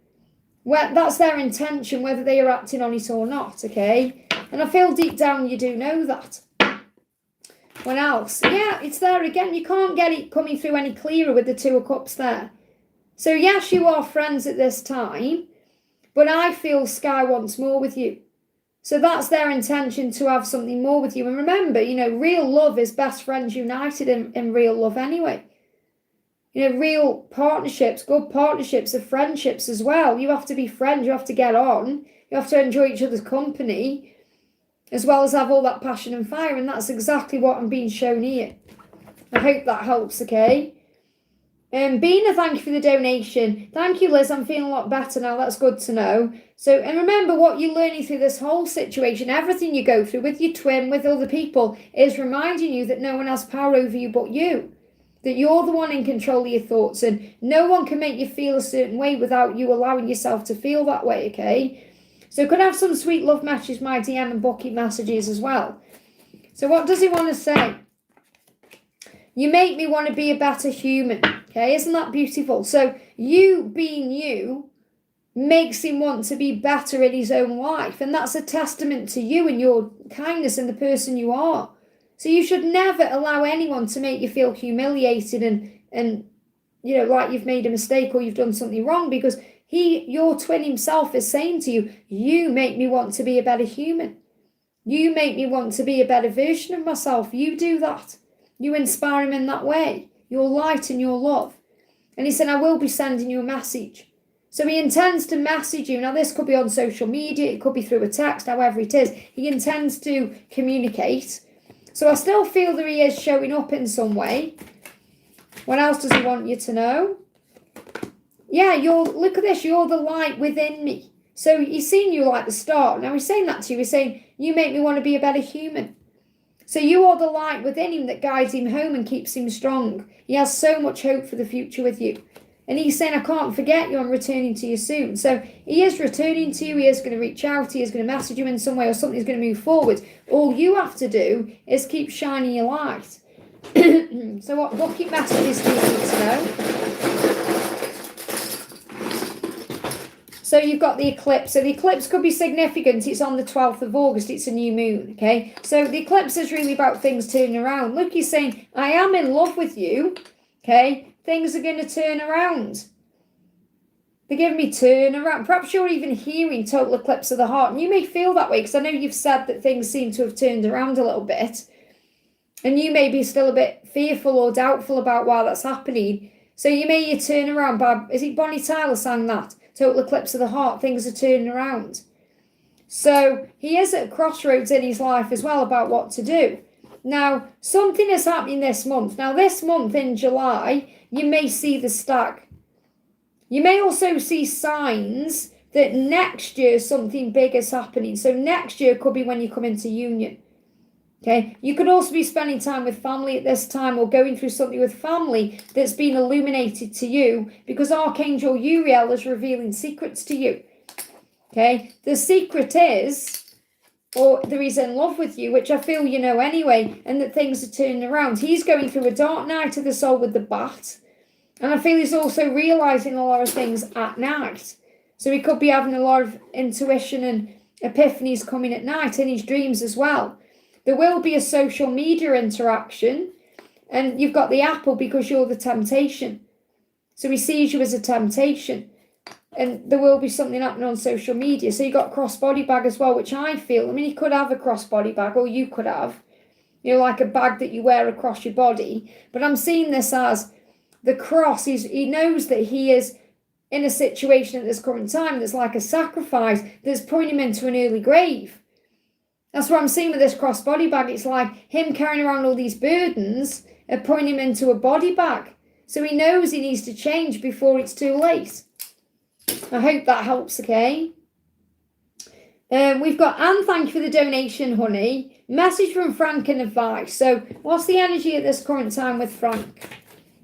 That's their intention, whether they are acting on it or not, okay? And I feel deep down you do know that. When else? Yeah, it's there again. You can't get it coming through any clearer with the Two of Cups there. So yes, you are friends at this time, but I feel Sky wants more with you. So that's their intention, to have something more with you. And remember, real love is best friends united in real love anyway. Real partnerships, good partnerships are friendships as well. You have to be friends. You have to get on. You have to enjoy each other's company, as well as have all that passion and fire. And that's exactly what I'm being shown here. I hope that helps, okay? Bina, thank you for the donation. Thank you, Liz. I'm feeling a lot better now. That's good to know. So, and remember, what you're learning through this whole situation, everything you go through with your twin, with other people, is reminding you that no one has power over you but you. That you're the one in control of your thoughts, and no one can make you feel a certain way without you allowing yourself to feel that way, okay? So could have some sweet love messages, my DM and bucket messages as well. So what does he want to say? You make me want to be a better human, okay? Isn't that beautiful? So you being you makes him want to be better in his own life. And that's a testament to you and your kindness and the person you are. So you should never allow anyone to make you feel humiliated and like you've made a mistake or you've done something wrong, because your twin himself is saying to you, you make me want to be a better human. You make me want to be a better version of myself. You do that. You inspire him in that way. Your light and your love. And he said, I will be sending you a message. So he intends to message you. Now, this could be on social media. It could be through a text, however it is. He intends to communicate. So I still feel that he is showing up in some way. What else does he want you to know? Yeah, look at this. You're the light within me. So he's seeing you like the star. Now he's saying that to you. He's saying, you make me want to be a better human. So you are the light within him that guides him home and keeps him strong. He has so much hope for the future with you. And he's saying, I can't forget you. I'm returning to you soon. So he is returning to you. He is going to reach out. He is going to message you in some way, or something's going to move forward. All you have to do is keep shining your light. So what lucky messages do you need to know? So you've got the eclipse. So the eclipse could be significant. It's on the 12th of August. It's a new moon, okay? So the eclipse is really about things turning around. Look, he's saying, I am in love with you, okay? Things are going to turn around. They're giving me turn around. Perhaps you're even hearing total eclipse of the heart. And you may feel that way, because I know you've said that things seem to have turned around a little bit. And you may be still a bit fearful or doubtful about why that's happening. So you may turn around. Is it Bonnie Tyler sang that? Total eclipse of the heart. Things are turning around. So he is at a crossroads in his life as well about what to do. Now, something is happening this month. Now, this month in July, you may see the stag. You may also see signs that next year something big is happening. So next year could be when you come into union. Okay, you could also be spending time with family at this time, or going through something with family that's been illuminated to you, because Archangel Uriel is revealing secrets to you. Okay, the secret is, or that he's in love with you, which I feel you know anyway, and that things are turning around. He's going through a dark night of the soul with the bat, and I feel he's also realising a lot of things at night. So he could be having a lot of intuition and epiphanies coming at night in his dreams as well. There will be a social media interaction, and you've got the apple because you're the temptation. So he sees you as a temptation, and there will be something happening on social media. So you got crossbody bag as well, which I feel, he could have a crossbody bag, or you could have, like a bag that you wear across your body. But I'm seeing this as the cross. He knows that he is in a situation at this current time that's like a sacrifice that's putting him into an early grave. That's what I'm seeing with this crossbody bag. It's like him carrying around all these burdens and putting him into a body bag. So he knows he needs to change before it's too late. I hope that helps, okay? We've got Anne, thank you for the donation, honey. Message from Frank and advice. So what's the energy at this current time with Frank?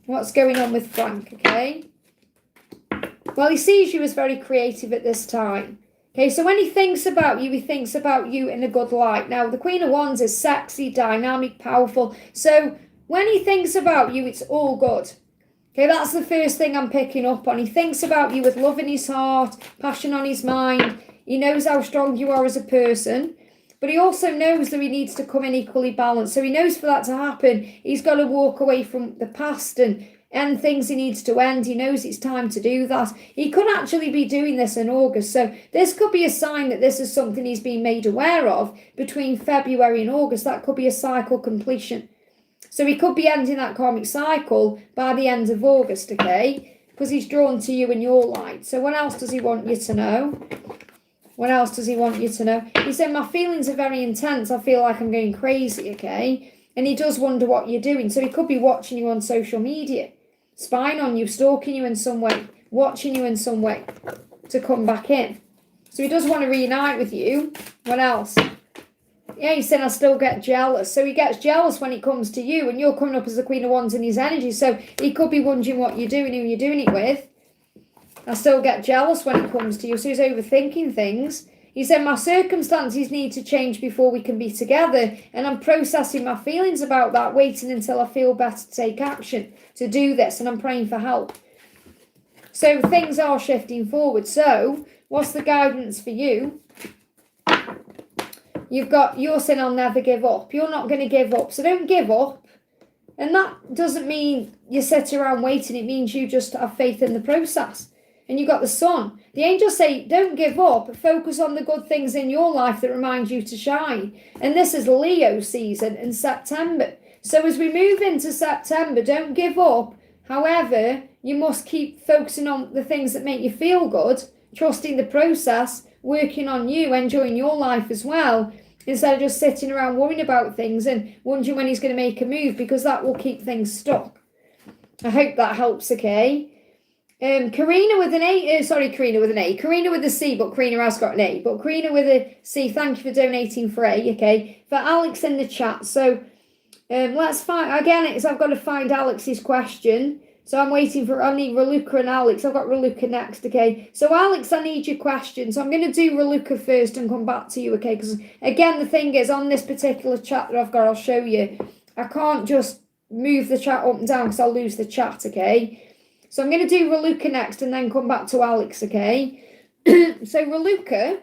What's going on with Frank, okay? Well, he sees you as very creative at this time. Okay, so when he thinks about you, he thinks about you in a good light. Now, the Queen of Wands is sexy, dynamic, powerful. So when he thinks about you, it's all good. Okay, that's the first thing I'm picking up on. He thinks about you with love in his heart, passion on his mind. He knows how strong you are as a person. But he also knows that he needs to come in equally balanced. So he knows for that to happen, he's got to walk away from the past and end things he needs to end. He knows it's time to do that. He could actually be doing this in August. So this could be a sign that this is something he's been made aware of between February and August. That could be a cycle completion. So he could be ending that karmic cycle by the end of August, okay? Because he's drawn to you in your light. So what else does he want you to know? What else does he want you to know? He said, my feelings are very intense. I feel like I'm going crazy, okay? And he does wonder what you're doing. So he could be watching you on social media, spying on you, stalking you in some way, watching you in some way to come back in. So he does want to reunite with you. What else? Yeah, he said, I still get jealous. So he gets jealous when it comes to you, and you're coming up as the Queen of Wands in his energy. So he could be wondering what you're doing, who you're doing it with. I still get jealous when it comes to you. So he's overthinking things. He said, my circumstances need to change before we can be together. And I'm processing my feelings about that, waiting until I feel better to take action to do this. And I'm praying for help. So things are shifting forward. So what's the guidance for you? You're saying I'll never give up. You're not going to give up. So don't give up. And that doesn't mean you sit around waiting. It means you just have faith in the process. And you got the sun. The angels say, don't give up. Focus on the good things in your life that remind you to shine. And this is Leo season in September. So as we move into September, don't give up. However, you must keep focusing on the things that make you feel good, trusting the process, working on you, enjoying your life as well, instead of just sitting around worrying about things and wondering when he's going to make a move, because that will keep things stuck. I hope that helps, okay? Karina with an A, Karina with an A. Karina with a C, but Karina has got an A. But Karina with a C, thank you for donating for A, okay? For Alex in the chat. So let's find, again, I've got to find Alex's question. So I need Raluca and Alex. I've got Raluca next, okay? So Alex, I need your question. So I'm going to do Raluca first and come back to you, okay? Because again, the thing is, on this particular chat that I've got, I'll show you, I can't just move the chat up and down because I'll lose the chat, okay? So I'm going to do Raluca next and then come back to Alex, okay? So Raluca,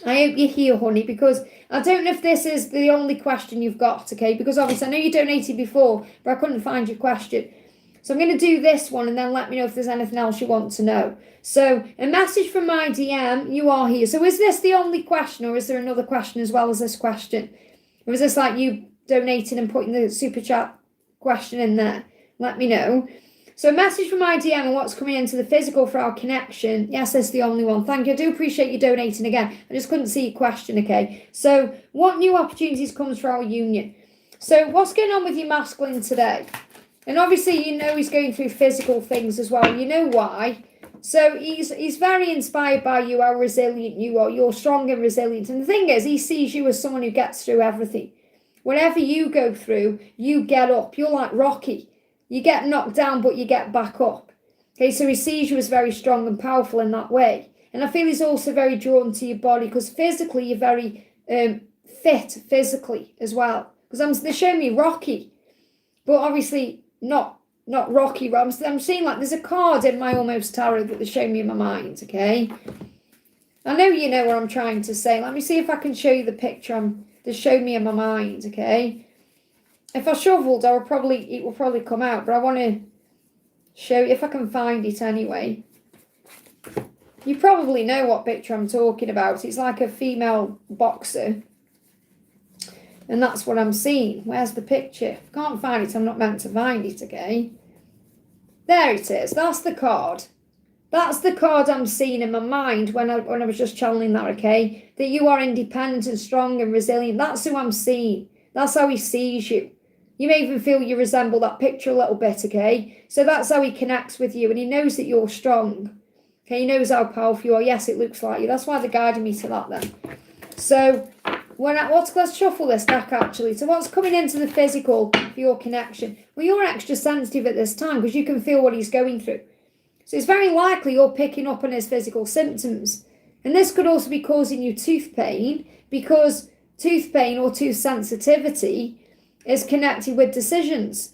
I hope you're here, honey, because I don't know if this is the only question you've got, okay? Because obviously I know you donated before, but I couldn't find your question. So I'm going to do this one and then let me know if there's anything else you want to know. So a message from my DM, you are here. So is this the only question, or is there another question as well as this question? Or is this like you donating and putting the super chat question in there? Let me know. So a message from my DM and what's coming into the physical for our connection. Yes, that's the only one. Thank you. I do appreciate you donating again. I just couldn't see your question, okay? So what new opportunities comes for our union? So what's going on with your masculine today? And obviously, you know he's going through physical things as well. You know why. So he's very inspired by you, how resilient you are. You're strong and resilient. And the thing is, he sees you as someone who gets through everything. Whatever you go through, you get up. You're like Rocky. You get knocked down, but you get back up. Okay, so he sees you as very strong and powerful in that way. And I feel he's also very drawn to your body because physically you're very fit physically as well. Because they show me Rocky, but obviously not Rocky. I'm seeing like there's a card in my almost tarot that they show me in my mind, okay? I know you know what I'm trying to say. Let me see if I can show you the picture they show me in my mind, okay? If I shuffled, it will probably come out, but I want to show you if I can find it anyway. You probably know what picture I'm talking about. It's like a female boxer. And that's what I'm seeing. Where's the picture? If I can't find it, I'm not meant to find it, okay? There it is. That's the card. That's the card I'm seeing in my mind when I was just channeling that, okay? That you are independent and strong and resilient. That's who I'm seeing. That's how he sees you. You may even feel you resemble that picture a little bit, okay? So that's how he connects with you, and he knows that you're strong. Okay, he knows how powerful you are. Yes, it looks like you. That's why they're guiding me to that then. So let's shuffle this deck actually. So what's coming into the physical for your connection? Well, you're extra sensitive at this time because you can feel what he's going through. So it's very likely you're picking up on his physical symptoms. And this could also be causing you tooth pain, because tooth pain or tooth sensitivity is connected with decisions.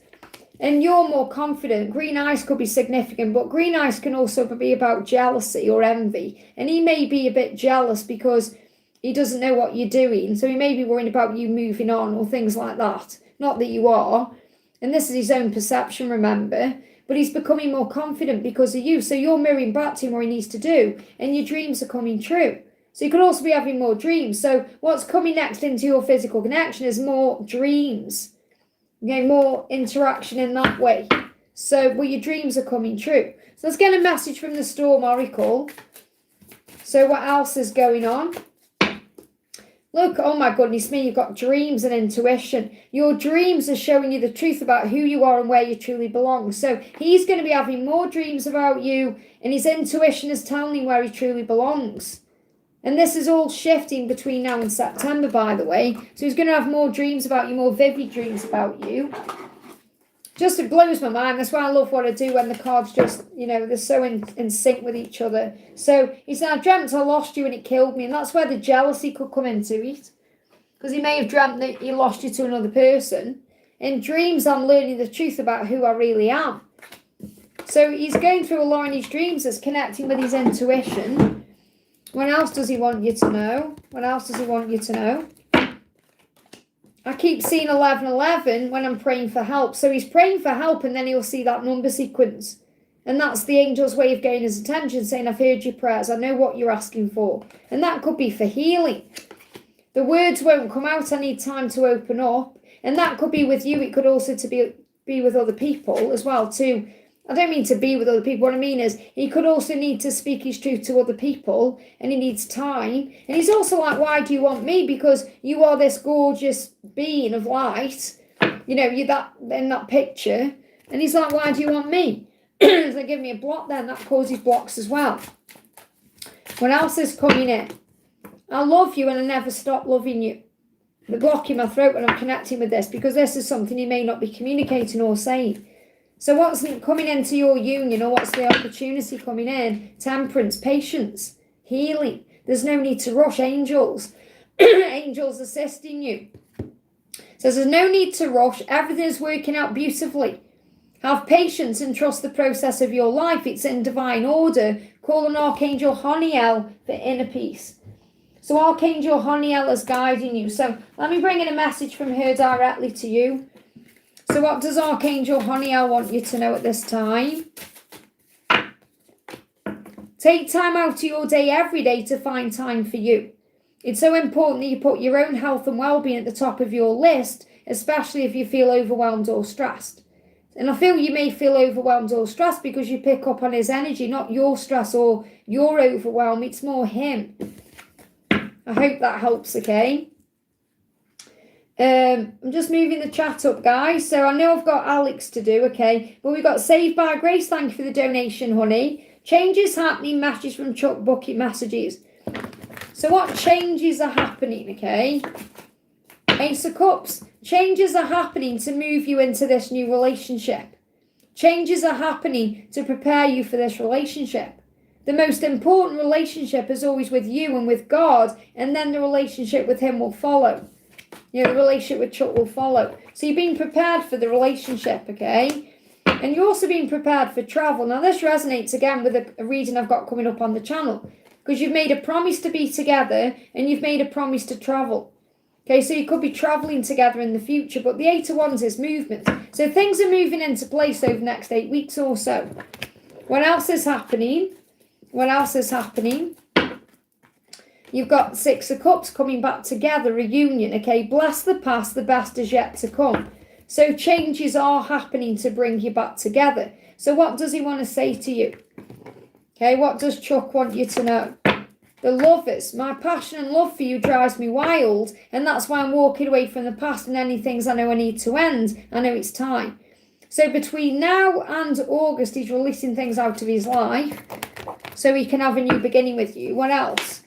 And you're more confident. Green eyes could be significant, but green eyes can also be about jealousy or envy. And he may be a bit jealous because he doesn't know what you're doing. So he may be worrying about you moving on or things like that. Not that you are. And this is his own perception, remember. But he's becoming more confident because of you. So you're mirroring back to him what he needs to do. And your dreams are coming true. So you could also be having more dreams. So what's coming next into your physical connection is more dreams. Okay, more interaction in that way. So, well, your dreams are coming true. So let's get a message from the Storm Oracle. So what else is going on? Look, oh my goodness me, you've got dreams and intuition. Your dreams are showing you the truth about who you are and where you truly belong. So he's going to be having more dreams about you, and his intuition is telling him where he truly belongs. And this is all shifting between now and September, by the way. So he's going to have more dreams about you, more vivid dreams about you. Just it blows my mind. That's why I love what I do when the cards just, they're so in sync with each other. So he said, I dreamt I lost you and it killed me. And that's where the jealousy could come into it. Because he may have dreamt that he lost you to another person. In dreams, I'm learning the truth about who I really am. So he's going through a lot in his dreams that's connecting with his intuition. What else does he want you to know? What else does he want you to know? I keep seeing 1111 when I'm praying for help. So he's praying for help and then he'll see that number sequence. And that's the angel's way of getting his attention, saying, I've heard your prayers. I know what you're asking for. And that could be for healing. The words won't come out. I need time to open up. And that could be with you. It could also be with other people as well too. I don't mean to be with other people. What I mean is he could also need to speak his truth to other people and he needs time. And he's also like, why do you want me? Because you are this gorgeous being of light. You know, you're that in that picture. And he's like, why do you want me? So give me a block then. That causes blocks as well. What else is coming in? I love you and I never stop loving you. The block in my throat when I'm connecting with this, because this is something he may not be communicating or saying. So what's coming into your union, or what's the opportunity coming in? Temperance, patience, healing. There's no need to rush. Angels. Angels assisting you. So there's no need to rush. Everything is working out beautifully. Have patience and trust the process of your life. It's in divine order. Call on Archangel Honiel for inner peace. So Archangel Honiel is guiding you. So let me bring in a message from her directly to you. So what does Archangel Honiel want you to know at this time? Take time out of your day every day to find time for you. It's so important that you put your own health and well-being at the top of your list, especially if you feel overwhelmed or stressed. And I feel you may feel overwhelmed or stressed because you pick up on his energy, not your stress or your overwhelm. It's more him. I hope that helps, okay? I'm just moving the chat up, guys. So I know I've got Alex to do, okay? But we've got Saved by Grace. Thank you for the donation, honey. Changes happening, messages from Chuck Bucket messages. So what changes are happening, okay? Ace of Cups. Changes are happening to move you into this new relationship. Changes are happening to prepare you for this relationship. The most important relationship is always with you and with God, and then the relationship with him will follow. You know, the relationship with Chuck will follow. So you're being prepared for the relationship, okay? And you're also being prepared for travel. Now this resonates again with a reading I've got coming up on the channel, because you've made a promise to be together and you've made a promise to travel. Okay, so you could be travelling together in the future, but the 8 of Wands is movement. So things are moving into place over the next 8 weeks or so. What else is happening? What else is happening? You've got 6 of Cups coming back together, reunion, okay? Bless the past, the best is yet to come. So changes are happening to bring you back together. So what does he want to say to you? Okay, what does Chuck want you to know? The Lovers. My passion and love for you drives me wild, and that's why I'm walking away from the past and any things I know I need to end. I know it's time. So between now and August, he's releasing things out of his life so he can have a new beginning with you. What else?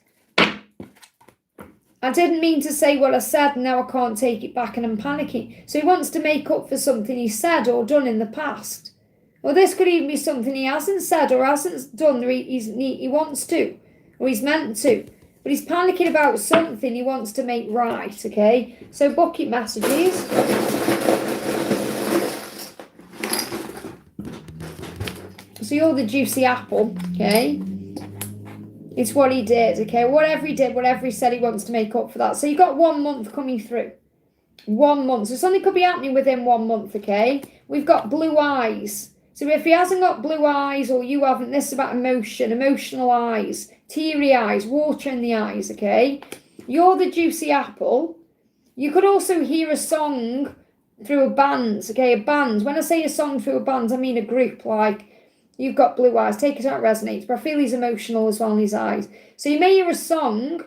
I didn't mean to say what I said, and now I can't take it back and I'm panicking. So he wants to make up for something he said or done in the past. Or this could even be something he hasn't said or hasn't done that he wants to, or he's meant to. But he's panicking about something he wants to make right, okay? So bucket messages. So you're the juicy apple, okay? It's what he did, okay? Whatever he did, whatever he said, he wants to make up for that. So you've got 1 month coming through. 1 month. So something could be happening within 1 month, okay? We've got blue eyes. So if he hasn't got blue eyes or you haven't, this is about emotion, emotional eyes, teary eyes, water in the eyes, okay? You're the juicy apple. You could also hear a song through a band, okay? A band. When I say a song through a band, I mean a group, like you've got blue eyes. Take it out, resonates. But I feel he's emotional as well in his eyes. So you may hear a song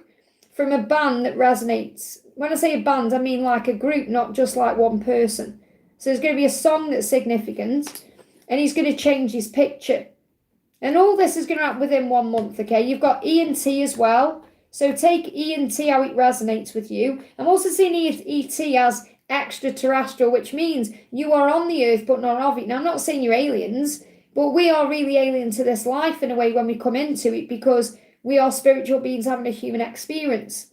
from a band that resonates. When I say a band, I mean like a group, not just like one person. So there's going to be a song that's significant, and he's going to change his picture. And all this is going to happen within 1 month, okay? You've got E and T as well. So take E and T, how it resonates with you. I'm also seeing E.T. as extraterrestrial, which means you are on the earth, but not of it. Now, I'm not saying you're aliens, but we are really alien to this life in a way when we come into it, because we are spiritual beings having a human experience.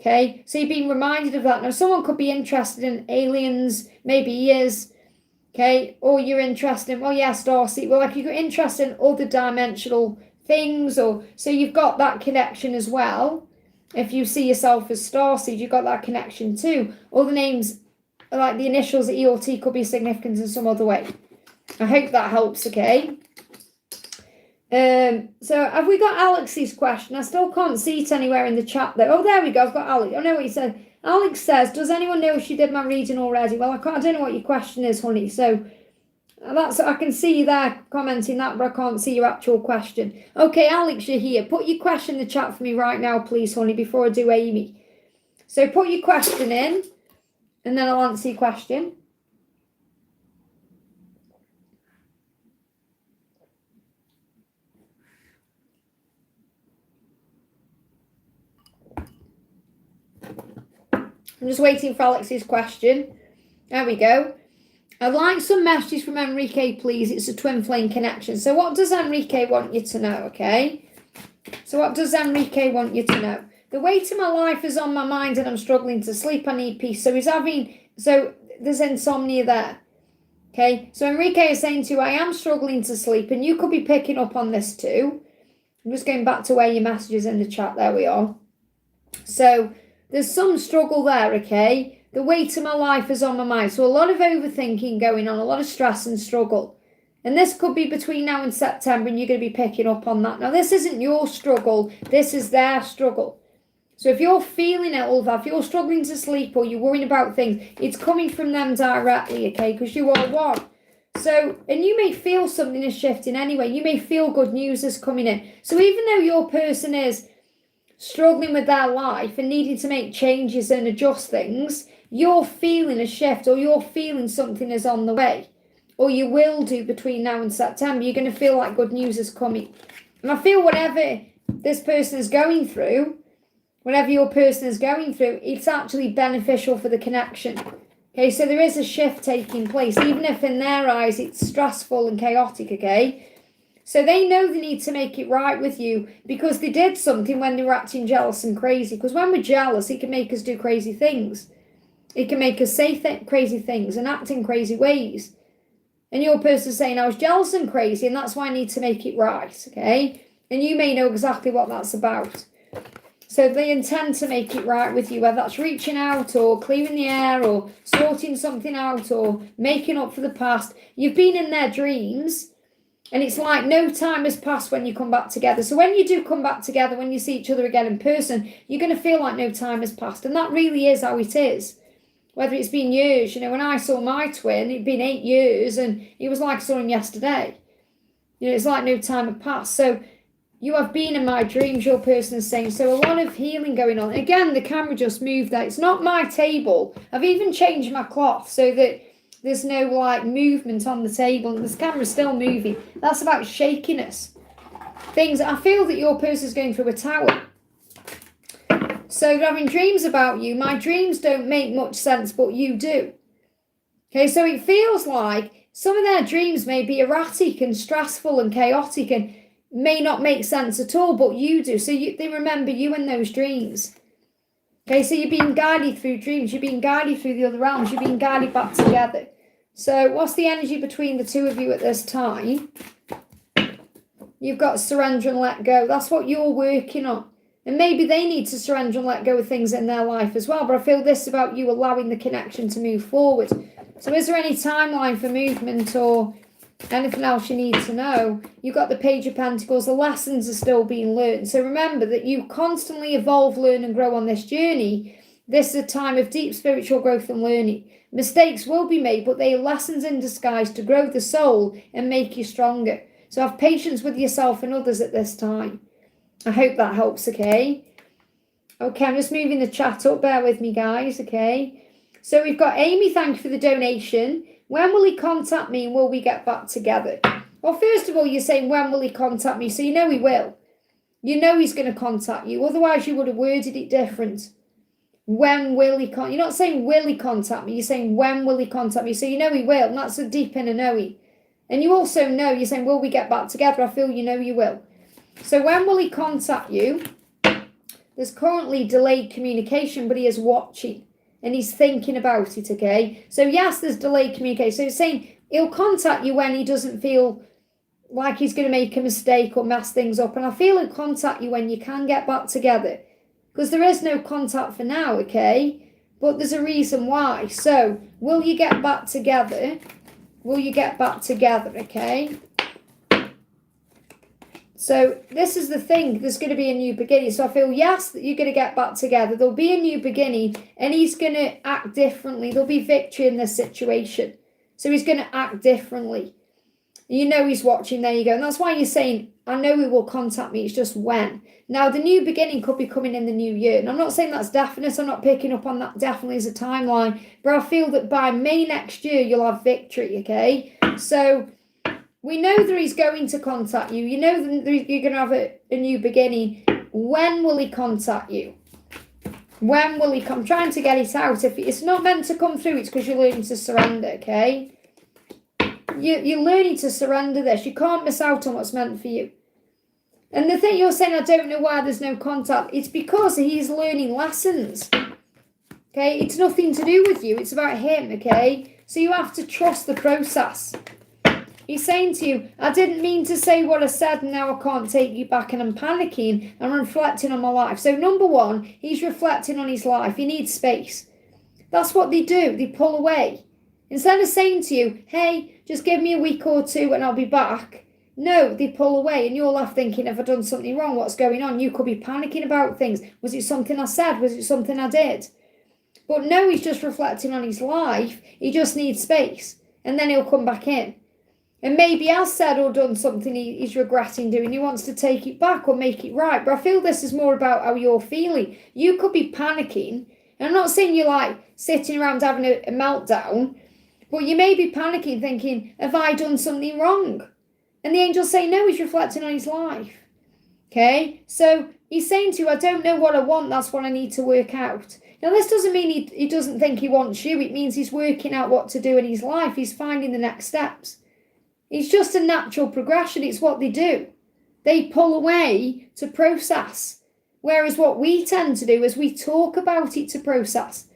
Okay, so you're being reminded of that. Now, someone could be interested in aliens, maybe he is. Okay, or you're interested in, well, yes, Darcy, well, like you're interested in other dimensional things, or so you've got that connection as well. If you see yourself as starseed, you've got that connection too. All the names, like the initials E or T, could be significant in some other way. I hope that helps, okay? So have we got Alex's question? I still can't see it anywhere in the chat though. Oh, there we go. I've got Alex. I know what he said. Alex says, does anyone know if she did my reading already? Well, I don't know what your question is, honey. So that's, I can see you there commenting that, but I can't see your actual question. Okay, Alex, you're here. Put your question in the chat for me right now, please, honey, before I do Amy. So put your question in, and then I'll answer your question. I'm just waiting for Alex's question. There we go. I'd like some messages from Enrique, please. It's a twin flame connection. So what does Enrique want you to know, okay? So what does Enrique want you to know? The weight of my life is on my mind and I'm struggling to sleep. I need peace. So there's insomnia there. Okay? So Enrique is saying to you, I am struggling to sleep, and you could be picking up on this too. I'm just going back to where your message is in the chat. There we are. So there's some struggle there, okay? The weight of my life is on my mind. So a lot of overthinking going on, a lot of stress and struggle. And this could be between now and September, and you're going to be picking up on that. Now, this isn't your struggle. This is their struggle. So if you're feeling it all that, if you're struggling to sleep or you're worrying about things, it's coming from them directly, okay? Because you are one. So, and you may feel something is shifting anyway. You may feel good news is coming in. So even though your person is struggling with their life and needing to make changes and adjust things, you're feeling a shift, or you're feeling something is on the way, or you will do between now and September. You're going to feel like good news is coming. And I feel whatever this person is going through, whatever your person is going through, it's actually beneficial for the connection. Okay, so there is a shift taking place, even if in their eyes it's stressful and chaotic, okay? So they know they need to make it right with you because they did something when they were acting jealous and crazy. Because when we're jealous, it can make us do crazy things. It can make us say crazy things and act in crazy ways. And your person's saying, I was jealous and crazy, and that's why I need to make it right, okay? And you may know exactly what that's about. So they intend to make it right with you, whether that's reaching out or clearing the air or sorting something out or making up for the past. You've been in their dreams, and it's like no time has passed when you come back together. So when you do come back together, when you see each other again in person, you're going to feel like no time has passed. And that really is how it is. Whether it's been years, you know, when I saw my twin, it'd been 8 years, and it was like I saw him yesterday. You know, it's like no time had passed. So you have been in my dreams, your person is saying. So a lot of healing going on. Again, the camera just moved there. It's not my table. I've even changed my cloth so that there's no like movement on the table, and this camera's still moving. That's about shakiness. Things, I feel that your person's going through a tower. So having dreams about you, my dreams don't make much sense, but you do. Okay, so it feels like some of their dreams may be erratic and stressful and chaotic and may not make sense at all, but you do. So they remember you in those dreams. Okay, so you're being guided through dreams. You're being guided through the other realms. You're being guided back together. So what's the energy between the two of you at this time? You've got surrender and let go. That's what you're working on. And maybe they need to surrender and let go of things in their life as well. But I feel this about you allowing the connection to move forward. So is there any timeline for movement or anything else you need to know? You've got the Page of Pentacles. The lessons are still being learned. So remember that you constantly evolve, learn and grow on this journey. This is a time of deep spiritual growth and learning. Mistakes will be made, but they are lessons in disguise to grow the soul and make you stronger. So have patience with yourself and others at this time. I hope that helps, okay? Okay, I'm just moving the chat up. Bear with me, guys, okay? So we've got Amy, thank you for the donation. When will he contact me and will we get back together? Well, first of all, you're saying, when will he contact me? So you know he will. You know he's going to contact you. Otherwise, you would have worded it different. When will he contact? You're not saying, will he contact me? You're saying, when will he contact me? So you know he will. And that's a deep inner knowing. And you also know, you're saying, will we get back together? I feel you know you will. So when will he contact you? There's currently delayed communication, but he is watching and he's thinking about it, okay? So yes, there's delayed communication. So it's saying He'll contact you when he doesn't feel like he's going to make a mistake or mess things up. And I feel he'll contact you when you can get back together. Because there is no contact for now, okay? But there's a reason why. So, will you get back together? Will you get back together, okay? So, this is the thing. There's going to be a new beginning. So, I feel, yes, that you're going to get back together. There'll be a new beginning. And he's going to act differently. There'll be victory in this situation. So, he's going to act differently. You know he's watching. There you go. And that's why you're saying, I know he will contact me. It's just when. Now, the new beginning could be coming in the new year. And I'm not saying that's definite. I'm not picking up on that definitely as a timeline. But I feel that by May next year, you'll have victory, okay? So, we know that he's going to contact you. You know that you're going to have a new beginning. When will he contact you? When will he come? I'm trying to get it out. If it's not meant to come through, it's because you're learning to surrender, okay? You're learning to surrender this. You can't miss out on what's meant for you. And the thing you're saying, I don't know why there's no contact. It's because he's learning lessons. Okay? It's nothing to do with you. It's about him, okay? So you have to trust the process. He's saying to you, I didn't mean to say what I said and now I can't take you back and I'm panicking and I'm reflecting on my life. So number one, he's reflecting on his life. He needs space. That's what they do. They pull away. Instead of saying to you, hey, just give me a week or two and I'll be back. No, they pull away and you're left thinking, have I done something wrong? What's going on? You could be panicking about things. Was it something I said? Was it something I did? But no, he's just reflecting on his life. He just needs space. And then he'll come back in. And maybe has said or done something he's regretting doing. He wants to take it back or make it right. But I feel this is more about how you're feeling. You could be panicking. And I'm not saying you're like sitting around having a meltdown. But you may be panicking, thinking, have I done something wrong? And the angels say, no, he's reflecting on his life. Okay? So he's saying to you, I don't know what I want. That's what I need to work out. Now, this doesn't mean he doesn't think he wants you. It means he's working out what to do in his life. He's finding the next steps. It's just a natural progression. It's what they do. They pull away to process. Whereas what we tend to do is we talk about it to process.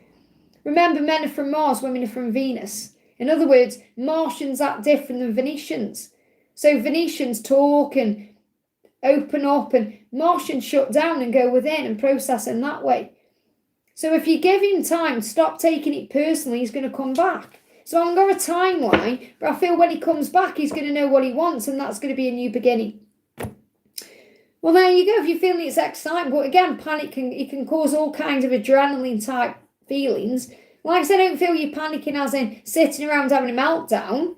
Remember, men are from Mars, women are from Venus. In other words, Martians act different than Venetians. So Venetians talk and open up and Martians shut down and go within and process in that way. So if you give him time, stop taking it personally, he's going to come back. So I've got a timeline, but I feel when he comes back, he's going to know what he wants and that's going to be a new beginning. Well, there you go. If you're feeling it's exciting, but again, panic can cause all kinds of adrenaline type feelings. Like I said, I don't feel you panicking as in sitting around having a meltdown.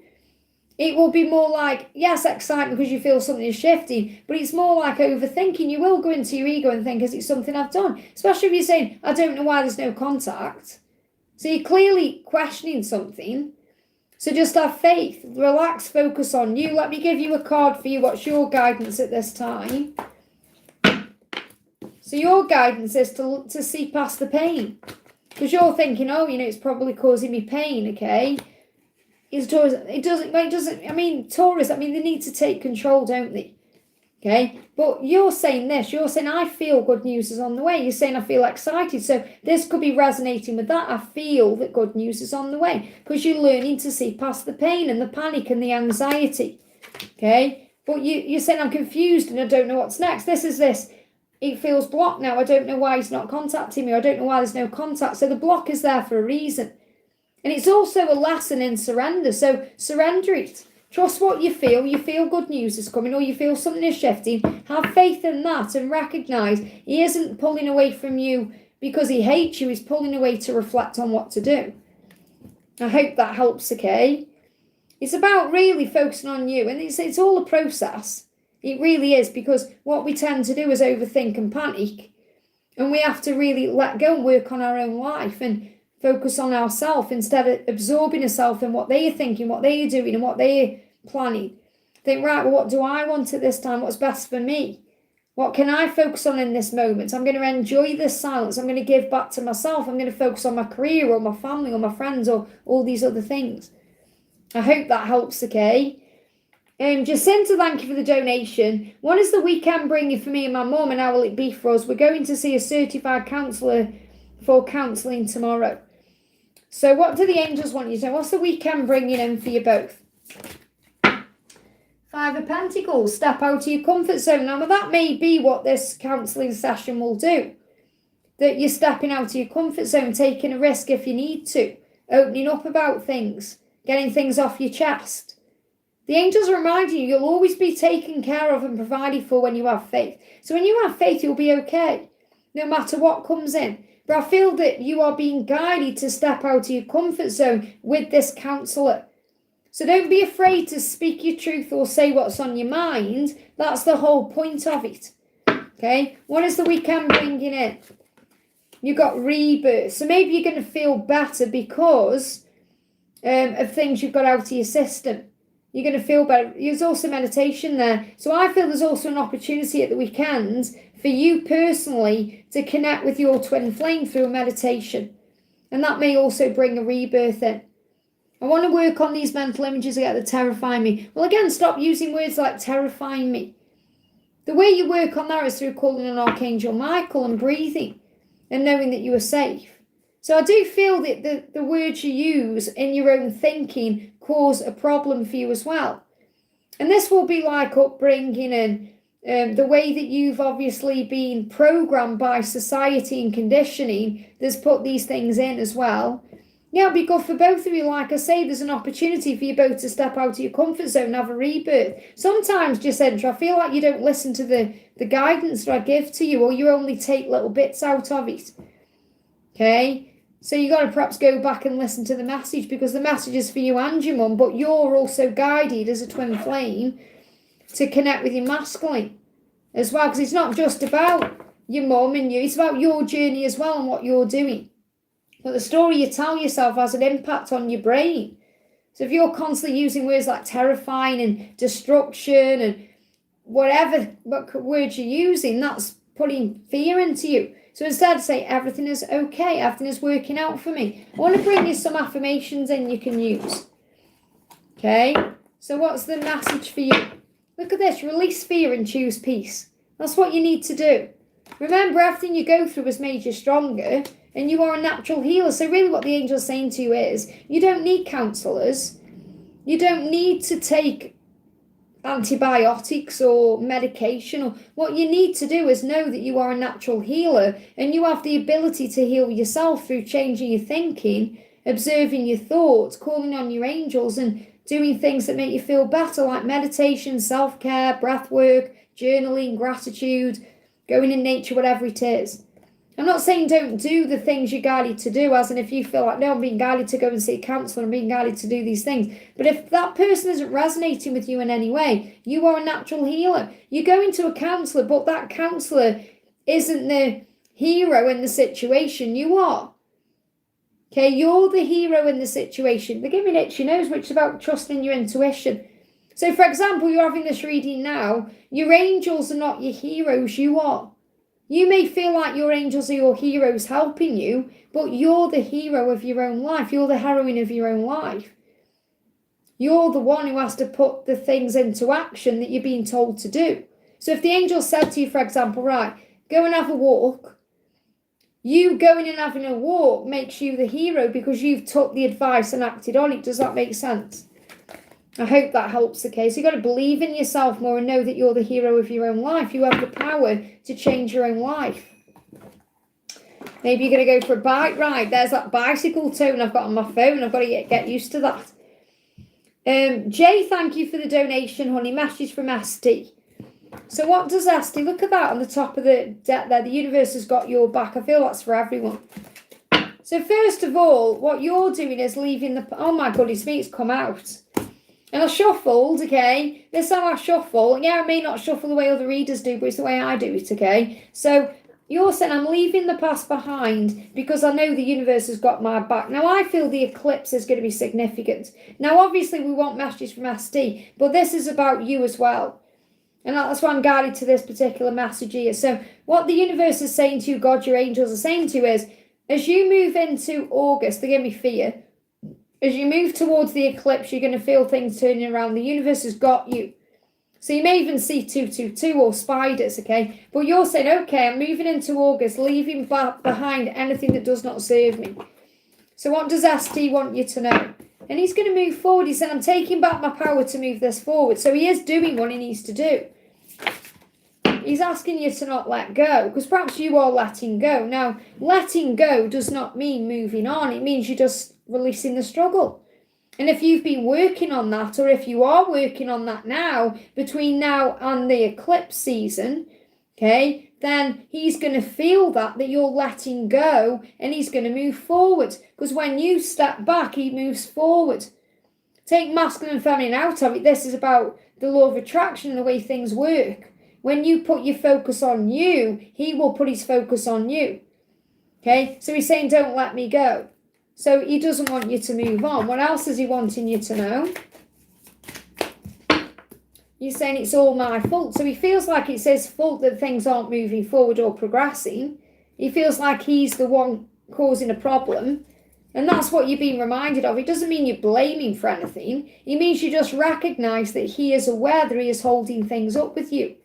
It will be more like, yes, excitement because you feel something is shifting, but it's more like overthinking. You will go into your ego and think, is it something I've done? Especially if you're saying, I don't know why there's no contact. So you're clearly questioning something. So just have faith, relax, focus on you. Let me give you a card for you. What's your guidance at this time? So your guidance is to see past the pain. Because you're thinking, oh, it's probably causing me pain, okay? Taurus, they need to take control, don't they? Okay? But you're saying this, you're saying, I feel good news is on the way. You're saying, I feel excited. So this could be resonating with that. I feel that good news is on the way. Because you're learning to see past the pain and the panic and the anxiety. Okay? But you're saying, I'm confused and I don't know what's next. This is this. It feels blocked now. I don't know why he's not contacting me. I don't know why there's no contact. So the block is there for a reason. And it's also a lesson in surrender. So surrender it. Trust what you feel. You feel good news is coming or you feel something is shifting. Have faith in that and recognise he isn't pulling away from you because he hates you. He's pulling away to reflect on what to do. I hope that helps, okay? It's about really focusing on you. And it's all a process. It really is, because what we tend to do is overthink and panic. And we have to really let go and work on our own life and focus on ourselves instead of absorbing ourselves in what they are thinking, what they are doing and what they are planning. Think, right, well, what do I want at this time? What's best for me? What can I focus on in this moment? I'm going to enjoy this silence. I'm going to give back to myself. I'm going to focus on my career or my family or my friends or all these other things. I hope that helps, okay? Jacinta, thank you for the donation. What is the weekend bringing for me and my mum, and how will it be for us? We're going to see a certified counsellor for counselling tomorrow. So what do the angels want you to know? What's the weekend bringing in for you both? Five of Pentacles, step out of your comfort zone. Now, that may be what this counselling session will do. That you're stepping out of your comfort zone, taking a risk if you need to, opening up about things, getting things off your chest. The angels are reminding you you'll always be taken care of and provided for when you have faith. So when you have faith, you'll be okay, no matter what comes in. But I feel that you are being guided to step out of your comfort zone with this counsellor. So don't be afraid to speak your truth or say what's on your mind. That's the whole point of it. Okay? What is the weekend bringing in? You've got rebirth. So maybe you're going to feel better because of things you've got out of your system. You're going to feel better. There's also meditation there. So I feel there's also an opportunity at the weekend for you personally to connect with your twin flame through a meditation. And that may also bring a rebirth in. I want to work on these mental images again that terrify me. Well, again, stop using words like terrifying me. The way you work on that is through calling on Archangel Michael and breathing and knowing that you are safe. So I do feel that the words you use in your own thinking cause a problem for you as well. And this will be like upbringing and the way that you've obviously been programmed by society and conditioning that's put these things in as well. Yeah, it'll be good for both of you. Like I say, there's an opportunity for you both to step out of your comfort zone and have a rebirth. Sometimes, Jacinta, I feel like you don't listen to the guidance that I give to you, or you only take little bits out of it. Okay? So you got to perhaps go back and listen to the message, because the message is for you and your mum, but you're also guided as a twin flame to connect with your masculine as well, because it's not just about your mum and you, it's about your journey as well and what you're doing. But the story you tell yourself has an impact on your brain. So if you're constantly using words like terrifying and destruction and whatever words you're using, that's putting fear into you. So instead say, everything is okay, everything is working out for me. I want to bring you some affirmations in you can use. Okay, so what's the message for you? Look at this, release fear and choose peace. That's what you need to do. Remember, everything you go through has made you stronger. And you are a natural healer. So really what the angel's saying to you is, you don't need counsellors. You don't need to take antibiotics or medication. Or what you need to do is know that you are a natural healer. And you have the ability to heal yourself through changing your thinking, observing your thoughts, calling on your angels, and doing things that make you feel better, like meditation, self-care, breath work, journaling, gratitude, going in nature, whatever it is. I'm not saying don't do the things you're guided to do, as in if you feel like, no, I'm being guided to go and see a counsellor, I'm being guided to do these things. But if that person isn't resonating with you in any way, you are a natural healer. You go into a counsellor, but that counsellor isn't the hero in the situation. You are. Okay, you're the hero in the situation. They're giving itchy nose, which is about trusting your intuition. So, for example, you're having this reading now. Your angels are not your heroes, you are. You may feel like your angels are your heroes helping you, but you're the hero of your own life. You're the heroine of your own life. You're the one who has to put the things into action that you're being told to do. So if the angel said to you, for example, right, go and have a walk, you going and having a walk makes you the hero because you've took the advice and acted on it. Does that make sense? I hope that helps the case. You've got to believe in yourself more and know that you're the hero of your own life. You have the power to change your own life. Maybe you're going to go for a bike ride. There's that bicycle tone I've got on my phone. I've got to get used to that. Jay, thank you for the donation, honey. Message from Esty. So what does Esty? Look at that on the top of the deck there. The universe has got your back. I feel that's for everyone. So first of all, what you're doing is leaving the... Oh my goodness me, it's come out. And I shuffled, okay? This time I shuffle. Yeah, I may not shuffle the way other readers do, but it's the way I do it, okay? So you're saying I'm leaving the past behind because I know the universe has got my back. Now, I feel the eclipse is going to be significant. Now, obviously, we want messages from ST, but this is about you as well. And that's why I'm guided to this particular message here. So what the universe is saying to you, God, your angels are saying to you is, as you move into August, they give me fear. As you move towards the eclipse, you're going to feel things turning around. The universe has got you. So you may even see 222 or spiders, okay? But you're saying, okay, I'm moving into August, leaving behind anything that does not serve me. So what does ST want you to know? And he's going to move forward. He said, I'm taking back my power to move this forward. So he is doing what he needs to do. He's asking you to not let go, because perhaps you are letting go. Now, letting go does not mean moving on. It means you're just releasing the struggle. And if you've been working on that, or if you are working on that now, between now and the eclipse season, okay, then he's going to feel that you're letting go, and he's going to move forward. Because when you step back, he moves forward. Take masculine and feminine out of it. This is about the law of attraction and the way things work. When you put your focus on you, he will put his focus on you. Okay, so he's saying, don't let me go. So he doesn't want you to move on. What else is he wanting you to know? You're saying it's all my fault. So he feels like it's his fault that things aren't moving forward or progressing. He feels like he's the one causing a problem. And that's what you're being reminded of. It doesn't mean you're blaming for anything. It means you just recognise that he is aware that he is holding things up with you.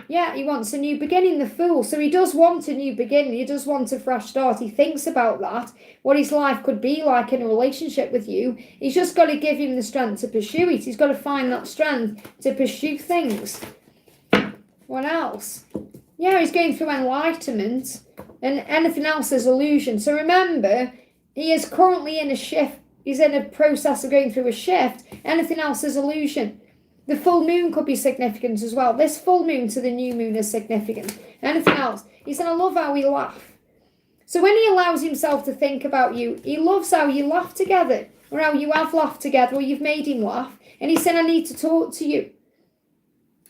Yeah, he wants a new beginning, the Fool. So he does want a new beginning. He does want a fresh start. He thinks about that, what his life could be like in a relationship with you. He's just got to give him the strength to pursue it. He's got to find that strength to pursue things. What else? Yeah, he's going through enlightenment, and anything else is illusion. So remember, he is currently in a shift. He's in a process of going through a shift. Anything else is illusion. The full moon could be significant as well. This full moon to the new moon is significant. Anything else? He said, I love how we laugh. So when he allows himself to think about you, he loves how you laugh together, or how you have laughed together, or you've made him laugh. And he said, I need to talk to you.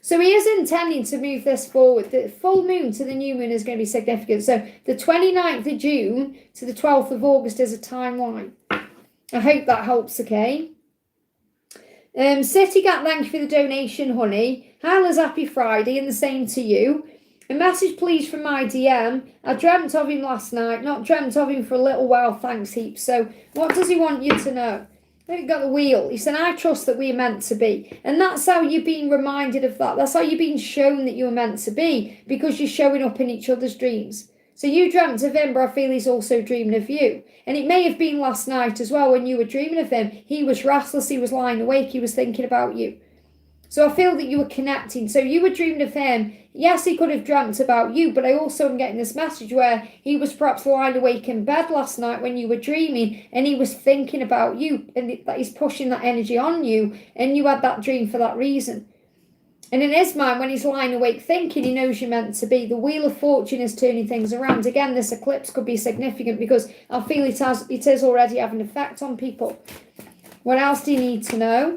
So he is intending to move this forward. The full moon to the new moon is going to be significant. So the 29th of June to the 12th of August is a timeline. I hope that helps, okay? City Gat, thank you for the donation, honey. Hi Liz, happy Friday, and the same to you. A message please from my DM. I dreamt of him last night, not dreamt of him for a little while, thanks heaps. So what does he want you to know? He got the wheel. He said, I trust that we're meant to be. And that's how you're being reminded of that. That's how you're being shown that you're meant to be, because you're showing up in each other's dreams. So you dreamt of him, but I feel he's also dreaming of you. And it may have been last night as well when you were dreaming of him. He was restless, he was lying awake, he was thinking about you. So I feel that you were connecting. So you were dreaming of him. Yes, he could have dreamt about you, but I also am getting this message where he was perhaps lying awake in bed last night when you were dreaming, and he was thinking about you, and that he's pushing that energy on you, and you had that dream for that reason. And in his mind, when he's lying awake thinking, he knows you're meant to be. The Wheel of Fortune is turning things around. Again, this eclipse could be significant because I feel it is already having an effect on people. What else do you need to know?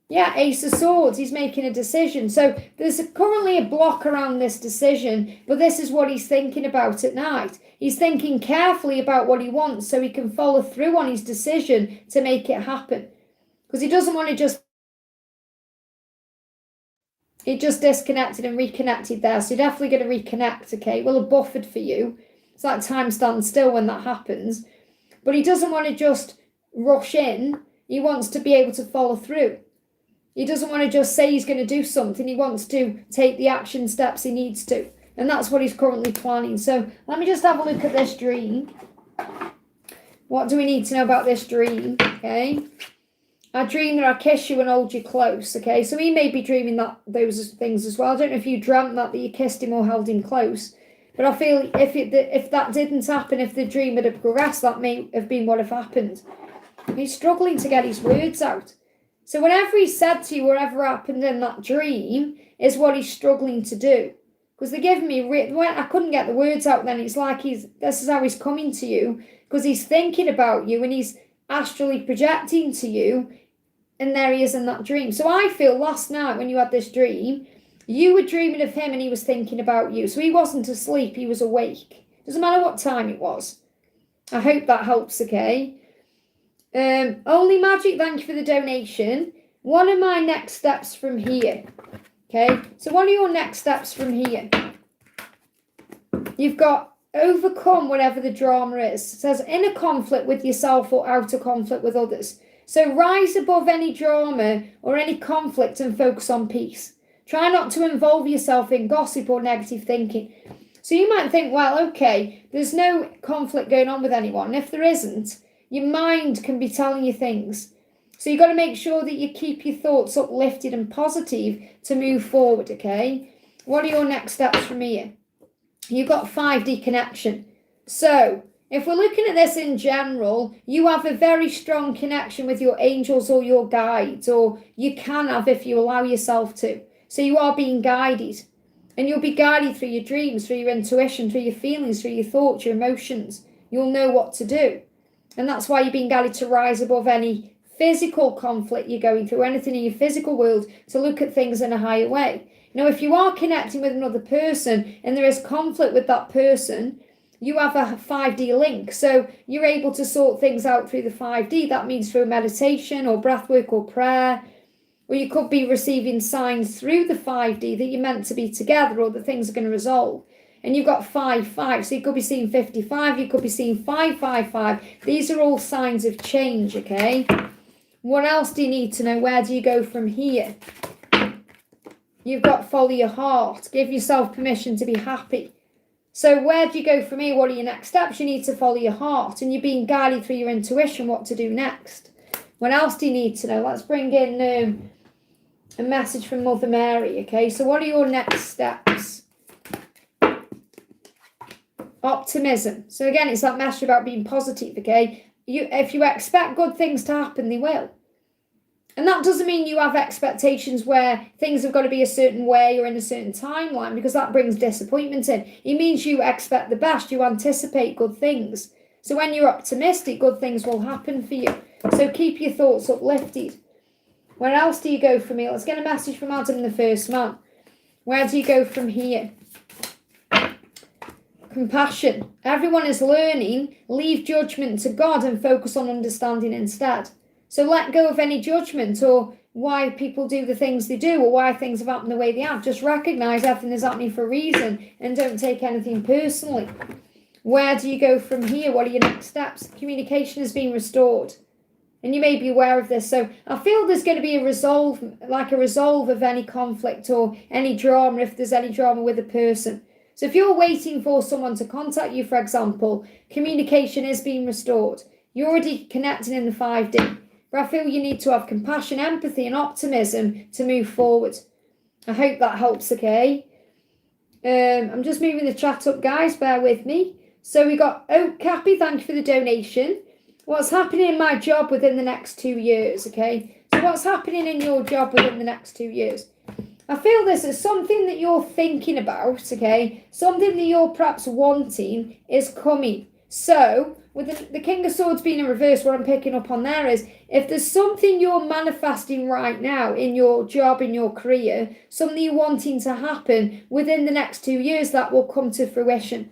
Yeah, Ace of Swords. He's making a decision. So there's currently a block around this decision, but this is what he's thinking about at night. He's thinking carefully about what he wants so he can follow through on his decision to make it happen. Because he doesn't want to just... It just disconnected and reconnected there. So you're definitely going to reconnect, okay? Well, a buffered for you. It's like time stands still when that happens. But he doesn't want to just rush in. He wants to be able to follow through. He doesn't want to just say he's going to do something. He wants to take the action steps he needs to. And that's what he's currently planning. So let me just have a look at this dream. What do we need to know about this dream? Okay. I dream that I kiss you and hold you close, okay? So he may be dreaming those things as well. I don't know if you dreamt that you kissed him or held him close. But I feel if that didn't happen, if the dream had progressed, that may have been what have happened. He's struggling to get his words out. So whatever he said to you, whatever happened in that dream, is what he's struggling to do. Because they're giving me... I couldn't get the words out then. It's like this is how he's coming to you. Because he's thinking about you and he's astrally projecting to you. And there he is in that dream. So I feel last night when you had this dream, you were dreaming of him and he was thinking about you. So he wasn't asleep, he was awake. Doesn't matter what time it was. I hope that helps, okay? Only Magic, thank you for the donation. What are my next steps from here? Okay, so what are your next steps from here? You've got overcome whatever the drama is. It says inner conflict with yourself or outer conflict with others. So rise above any drama or any conflict and focus on peace. Try not to involve yourself in gossip or negative thinking. So you might think, well, okay, there's no conflict going on with anyone. And if there isn't, Your mind can be telling you things. So you've got to make sure that you keep your thoughts uplifted and positive to move forward, okay? What are your next steps from here? You've got 5D connection. So if we're looking at this in general, you have a very strong connection with your angels or your guides, or you can have if you allow yourself to. So you are being guided. And you'll be guided through your dreams, through your intuition, through your feelings, through your thoughts, your emotions. You'll know what to do. And that's why you're being guided to rise above any physical conflict you're going through, anything in your physical world, to look at things in a higher way. Now, if you are connecting with another person and there is conflict with that person, you have a 5D link. So you're able to sort things out through the 5D. That means through meditation or breathwork or prayer. Or you could be receiving signs through the 5D that you're meant to be together or that things are going to resolve. And you've got 5-5, so you could be seeing 55, you could be seeing 5-5-5. These are all signs of change, okay? What else do you need to know? Where do you go from here? You've got follow your heart. Give yourself permission to be happy. So where do you go from here? What are your next steps? You need to follow your heart, and you're being guided through your intuition what to do next. What else do you need to know? Let's bring in a message from Mother Mary, okay? So what are your next steps? Optimism. So again, it's that message about being positive, okay? If you expect good things to happen, they will. And that doesn't mean you have expectations where things have got to be a certain way or in a certain timeline, because that brings disappointment in. It means you expect the best, you anticipate good things. So when you're optimistic, good things will happen for you. So keep your thoughts uplifted. Where else do you go from here? Let's get a message from Adam, the first man. Where do you go from here? Compassion. Everyone is learning. Leave judgment to God and focus on understanding instead. So let go of any judgment or why people do the things they do or why things have happened the way they have. Just recognise everything is happening for a reason and don't take anything personally. Where do you go from here? What are your next steps? Communication is being restored. And you may be aware of this. So I feel there's going to be a resolve of any conflict or any drama, if there's any drama with a person. So if you're waiting for someone to contact you, for example, communication is being restored. You're already connecting in the 5D. But I feel you need to have compassion, empathy and optimism to move forward. I hope that helps, okay? I'm just moving the chat up, guys. Bear with me. So we got Oak Cappy, thank you for the donation. What's happening in my job within the next 2 years, okay? So what's happening in your job within the next 2 years? I feel this is something that you're thinking about, okay? Something that you're perhaps wanting is coming. So, with the King of Swords being in reverse, what I'm picking up on there is, if there's something you're manifesting right now in your job, in your career, something you're wanting to happen within the next 2 years, that will come to fruition.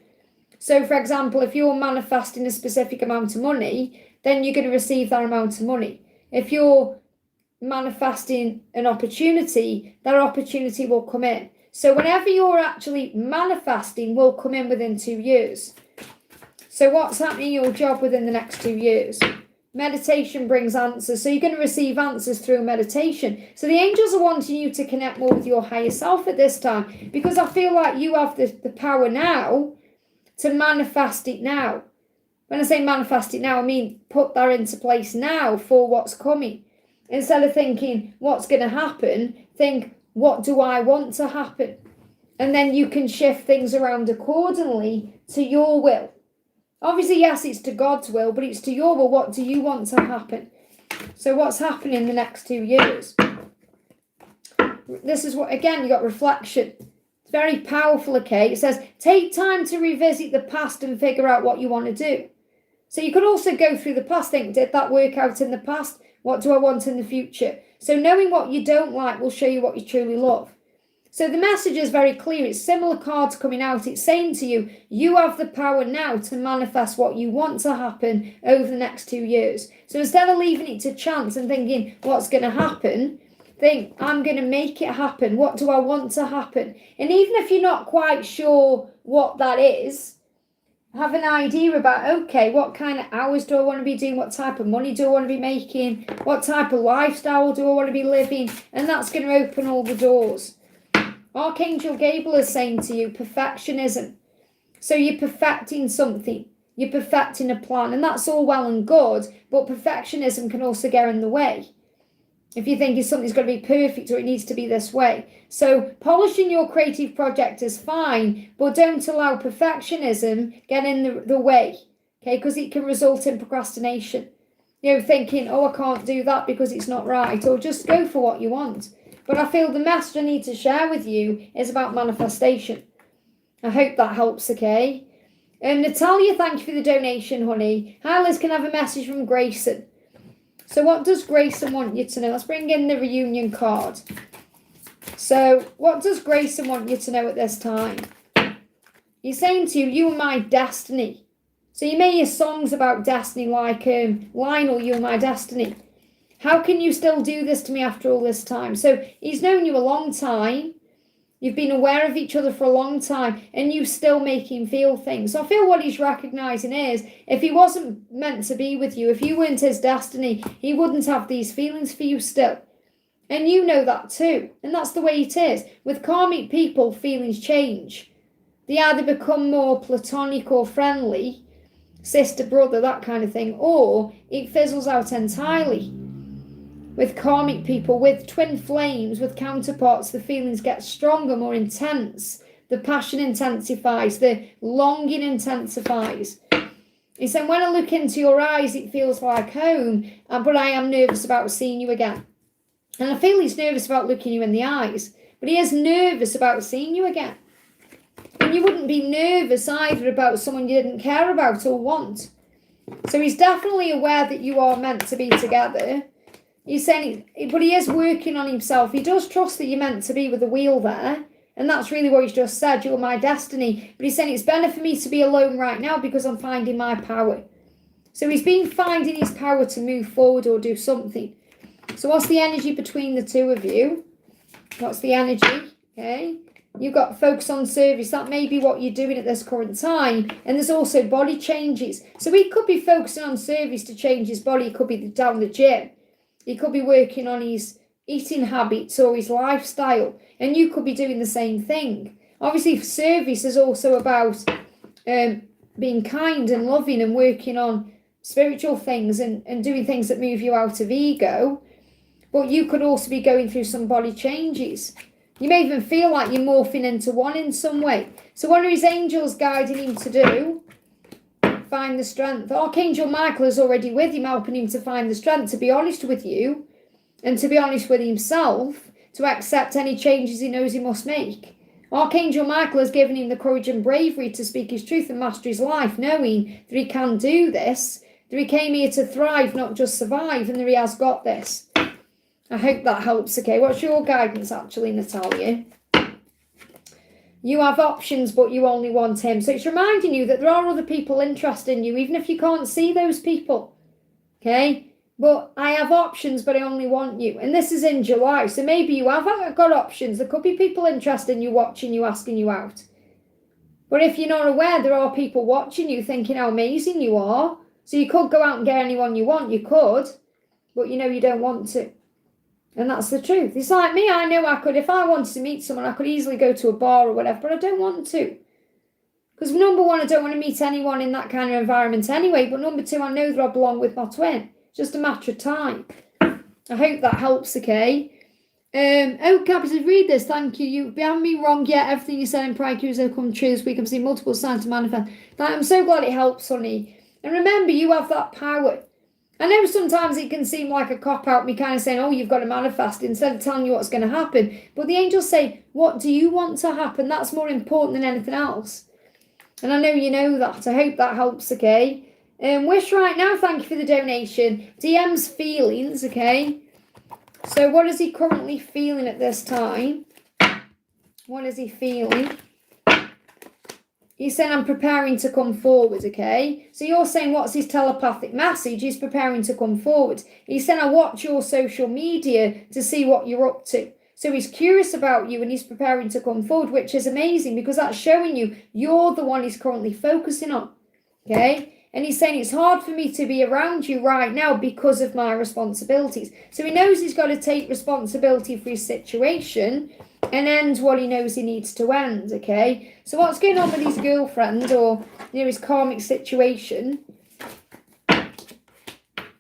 So, for example, if you're manifesting a specific amount of money, then you're going to receive that amount of money. If you're manifesting an opportunity, that opportunity will come in. So whenever you're actually manifesting will come in within 2 years. So what's happening in your job within the next 2 years? Meditation brings answers. So you're going to receive answers through meditation. So the angels are wanting you to connect more with your higher self at this time, because I feel like you have the power now to manifest it now. When I say manifest it now, I mean put that into place now for what's coming. Instead of thinking what's going to happen, think what do I want to happen? And then you can shift things around accordingly to your will. Obviously, yes, it's to God's will, but it's to your will. What do you want to happen? So what's happening in the next 2 years? This is what, again, you got reflection. It's very powerful, okay? It says, take time to revisit the past and figure out what you want to do. So you could also go through the past, think, did that work out in the past? What do I want in the future? So knowing what you don't like will show you what you truly love. So the message is very clear. It's similar cards coming out. It's saying to you, you have the power now to manifest what you want to happen over the next 2 years. So instead of leaving it to chance and thinking what's going to happen, think, I'm going to make it happen. What do I want to happen? And even if you're not quite sure what that is, have an idea about, okay, what kind of hours do I want to be doing? What type of money do I want to be making? What type of lifestyle do I want to be living? And that's going to open all the doors. Archangel Gabriel is saying to you, perfectionism. So you're perfecting something. You're perfecting a plan, and that's all well and good, but perfectionism can also get in the way. If you think something's got to be perfect or it needs to be this way. So polishing your creative project is fine, but don't allow perfectionism get in the way, okay? Because it can result in procrastination. Thinking, oh, I can't do that because it's not right, or just go for what you want. But I feel the message I need to share with you is about manifestation. I hope that helps, okay? Natalia, thank you for the donation, honey. Hi, Liz, can I have a message from Grayson? So what does Grayson want you to know? Let's bring in the reunion card. So what does Grayson want you to know at this time? He's saying to you, you are my destiny. So you may hear songs about destiny like Lionel, you are my destiny. How can you still do this to me after all this time? So he's known you a long time. You've been aware of each other for a long time, and you still make him feel things. So I feel what he's recognising is, if he wasn't meant to be with you, if you weren't his destiny, he wouldn't have these feelings for you still. And you know that too. And that's the way it is. With karmic people, feelings change. They either become more platonic or friendly, sister, brother, that kind of thing, or it fizzles out entirely. With karmic people, with twin flames, with counterparts, the feelings get stronger, more intense. The passion intensifies, the longing intensifies. He said, when I look into your eyes, it feels like home, but I am nervous about seeing you again. And I feel he's nervous about looking you in the eyes, but he is nervous about seeing you again. And you wouldn't be nervous either about someone you didn't care about or want. So he's definitely aware that you are meant to be together. He's saying, but he is working on himself. He does trust that you're meant to be with the wheel there. And that's really what he's just said. You're my destiny. But he's saying it's better for me to be alone right now because I'm finding my power. So he's been finding his power to move forward or do something. So what's the energy between the two of you? What's the energy? Okay. You've got focus on service. That may be what you're doing at this current time. And there's also body changes. So he could be focusing on service to change his body. He could be down the gym. He could be working on his eating habits or his lifestyle, and you could be doing the same thing. Obviously, service is also about being kind and loving and working on spiritual things and doing things that move you out of ego. But you could also be going through some body changes. You may even feel like you're morphing into one in some way. So what are his angels guiding him to do? Find the strength. Archangel Michael is already with him, helping him to find the strength to be honest with you and to be honest with himself, to accept any changes he knows he must make. Archangel Michael has given him the courage and bravery to speak his truth and master his life, knowing that he can do this, that he came here to thrive, not just survive, and that he has got this. I hope that helps, okay? What's your guidance, actually, Natalia? You have options, but you only want him. So it's reminding you that there are other people interested in you, even if you can't see those people. Okay? But I have options, but I only want you. And this is in July. So maybe you have got options. There could be people interested in you, watching you, asking you out. But if you're not aware, there are people watching you, thinking how amazing you are. So you could go out and get anyone you want. You could. But you know you don't want to. And that's the truth. It's like me. I know I could, if I wanted to meet someone, I could easily go to a bar or whatever, but I don't want to. Because number one, I don't want to meet anyone in that kind of environment anyway. But number two, I know that I belong with my twin. It's just a matter of time. I hope that helps, okay? Cappy says, read this. Thank you. You haven't been wrong yet. Everything you said in prior cues have come true this week. I'm seeing multiple signs to manifest. I'm so glad it helps, honey. And remember, you have that power. I know sometimes it can seem like a cop-out, me kind of saying, oh, you've got to manifest instead of telling you what's going to happen. But the angels say, what do you want to happen? That's more important than anything else. And I know you know that. I hope that helps, okay? Wish right now, thank you for the donation. DM's feelings, okay? So what is he currently feeling at this time? What is he feeling? He's saying, I'm preparing to come forward, okay? So you're saying, what's his telepathic message? He's preparing to come forward. He's saying, I watch your social media to see what you're up to. So he's curious about you and he's preparing to come forward, which is amazing because that's showing you you're the one he's currently focusing on, okay? And he's saying, it's hard for me to be around you right now because of my responsibilities. So he knows he's got to take responsibility for his situation and end what he knows he needs to end, okay? So what's going on with his girlfriend or his karmic situation.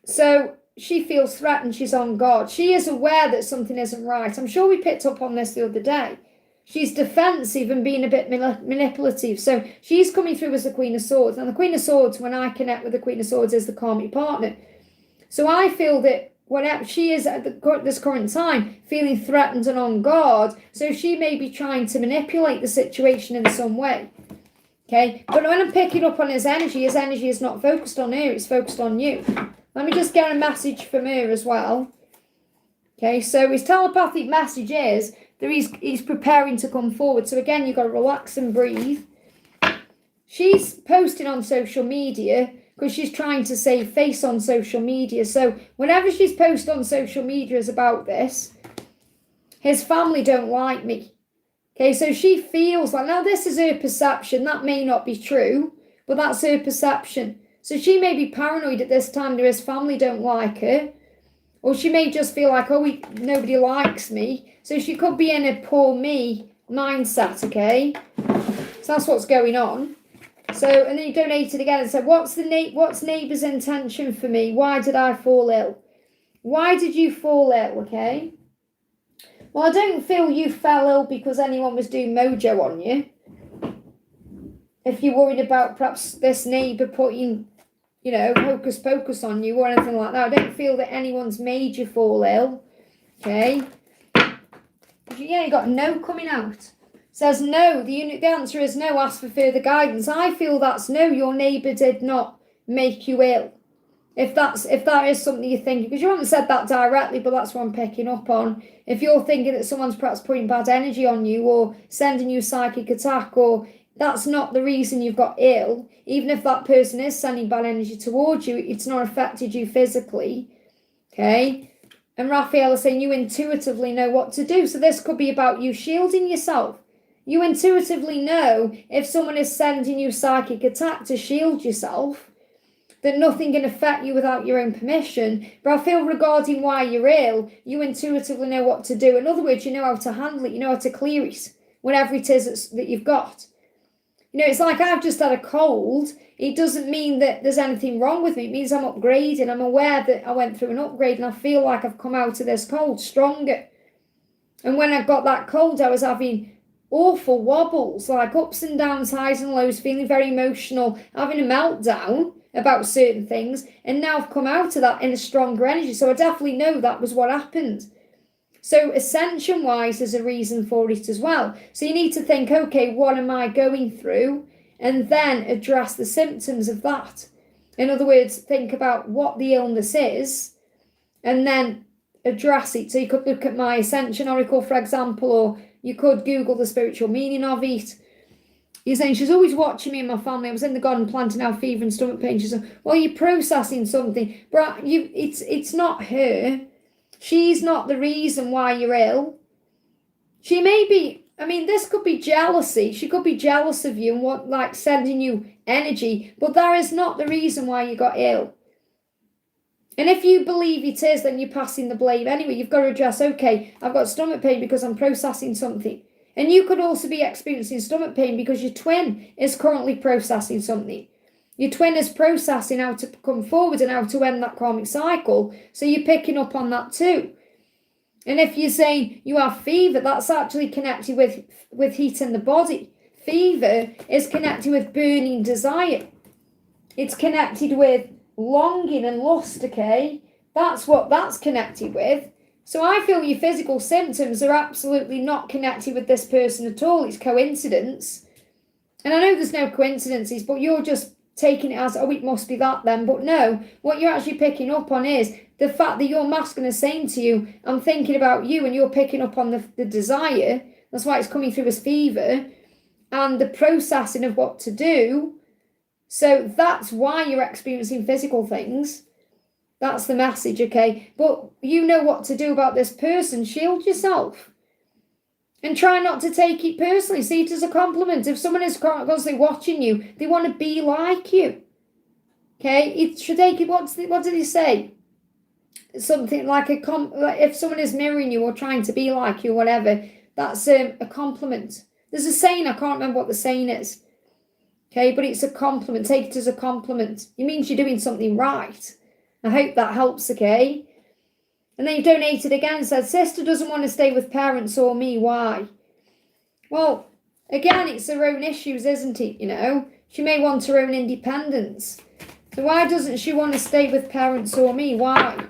So she feels threatened. She's on guard. She is aware that something isn't right. I'm sure we picked up on this the other day. She's defensive and being a bit manipulative. So she's coming through as the Queen of Swords. And the Queen of Swords, when I connect with the Queen of Swords, is the karmic partner. So I feel that whenever she is at this current time feeling threatened and on guard, so she may be trying to manipulate the situation in some way. Okay, but when I'm picking up on his energy is not focused on her, it's focused on you. Let me just get a message from her as well. Okay, so his telepathic message is that he's preparing to come forward. So again, you've got to relax and breathe. She's posting on social media because she's trying to save face on social media. So whenever she's posted on social media is about this, his family don't like me. Okay, so she feels like, now this is her perception. That may not be true, but that's her perception. So she may be paranoid at this time that his family don't like her. Or she may just feel like, oh, nobody likes me. So she could be in a poor me mindset, okay? So that's what's going on. So, and then you donated again and said, what's neighbour's intention for me? Why did I fall ill? Why did you fall ill, okay? Well, I don't feel you fell ill because anyone was doing mojo on you. If you're worried about perhaps this neighbour putting, hocus pocus on you or anything like that, I don't feel that anyone's made you fall ill, okay? Yeah, you got no coming out. Says no, the answer is no, ask for further guidance. I feel that's no, your neighbour did not make you ill. If that is something you're thinking, because you haven't said that directly, but that's what I'm picking up on. If you're thinking that someone's perhaps putting bad energy on you or sending you a psychic attack, or that's not the reason you've got ill, even if that person is sending bad energy towards you, it's not affected you physically, okay? And Raphael is saying you intuitively know what to do. So this could be about you shielding yourself. You intuitively know if someone is sending you psychic attack to shield yourself, that nothing can affect you without your own permission. But I feel regarding why you're ill, you intuitively know what to do. In other words, you know how to handle it, you know how to clear it, whatever it is that you've got. It's like I've just had a cold. It doesn't mean that there's anything wrong with me. It means I'm upgrading. I'm aware that I went through an upgrade and I feel like I've come out of this cold stronger. And when I got that cold, I was having awful wobbles, like ups and downs, highs and lows, feeling very emotional, having a meltdown about certain things. And now I've come out of that in a stronger energy. So I definitely know that was what happened. So ascension-wise, there's a reason for it as well. So you need to think, okay, what am I going through? And then address the symptoms of that. In other words, think about what the illness is and then address it. So you could look at my ascension oracle, for example, or you could Google the spiritual meaning of it. You're saying, she's always watching me and my family. I was in the garden planting out fever and stomach pain. She said, well, you're processing something. But it's not her. She's not the reason why you're ill. She may be, this could be jealousy. She could be jealous of you and sending you energy, but that is not the reason why you got ill. And if you believe it is, then you're passing the blame anyway. You've got to address, okay, I've got stomach pain because I'm processing something. And you could also be experiencing stomach pain because your twin is currently processing something. Your twin is processing how to come forward and how to end that karmic cycle. So you're picking up on that too. And if you're saying you have fever, that's actually connected with heat in the body. Fever is connected with burning desire. It's connected with longing and lust, okay? That's what that's connected with. So I feel your physical symptoms are absolutely not connected with this person at all. It's coincidence. And I know there's no coincidences, but you're just taking it as, oh, it must be that then. But no, what you're actually picking up on is the fact that your masculine is saying to you, I'm thinking about you, and you're picking up on the desire. That's why it's coming through as fever and the processing of what to do. So that's why you're experiencing physical things. That's the message, okay? But you know what to do about this person. Shield yourself. And try not to take it personally. See it as a compliment. If someone is constantly watching you, they want to be like you. Okay? It should take it. What did he say? Something like like if someone is mirroring you or trying to be like you, whatever, that's a compliment. There's a saying, I can't remember what the saying is. Okay, but it's a compliment. Take it as a compliment. It means you're doing something right. I hope that helps, okay? And then you donated again and said, sister doesn't want to stay with parents or me. Why? Well, again, it's her own issues, isn't it? You know, she may want her own independence. So why doesn't she want to stay with parents or me? Why?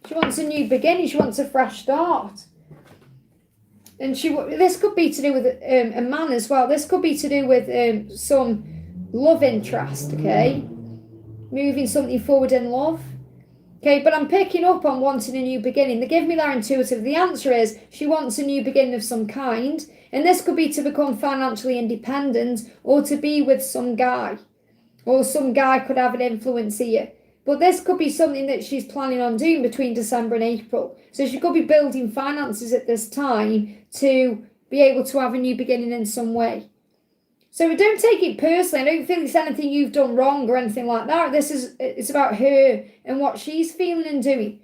She wants a new beginning. She wants a fresh start. And this could be to do with a man as well. This could be to do with some love interest, okay? Moving something forward in love. Okay, but I'm picking up on wanting a new beginning. They give me that intuitive. The answer is she wants a new beginning of some kind. And this could be to become financially independent or to be with some guy. Or some guy could have an influence here. But this could be something that she's planning on doing between December and April. So she could be building finances at this time to be able to have a new beginning in some way. So don't take it personally. I don't feel it's anything you've done wrong or anything like that. It's about her and what she's feeling and doing.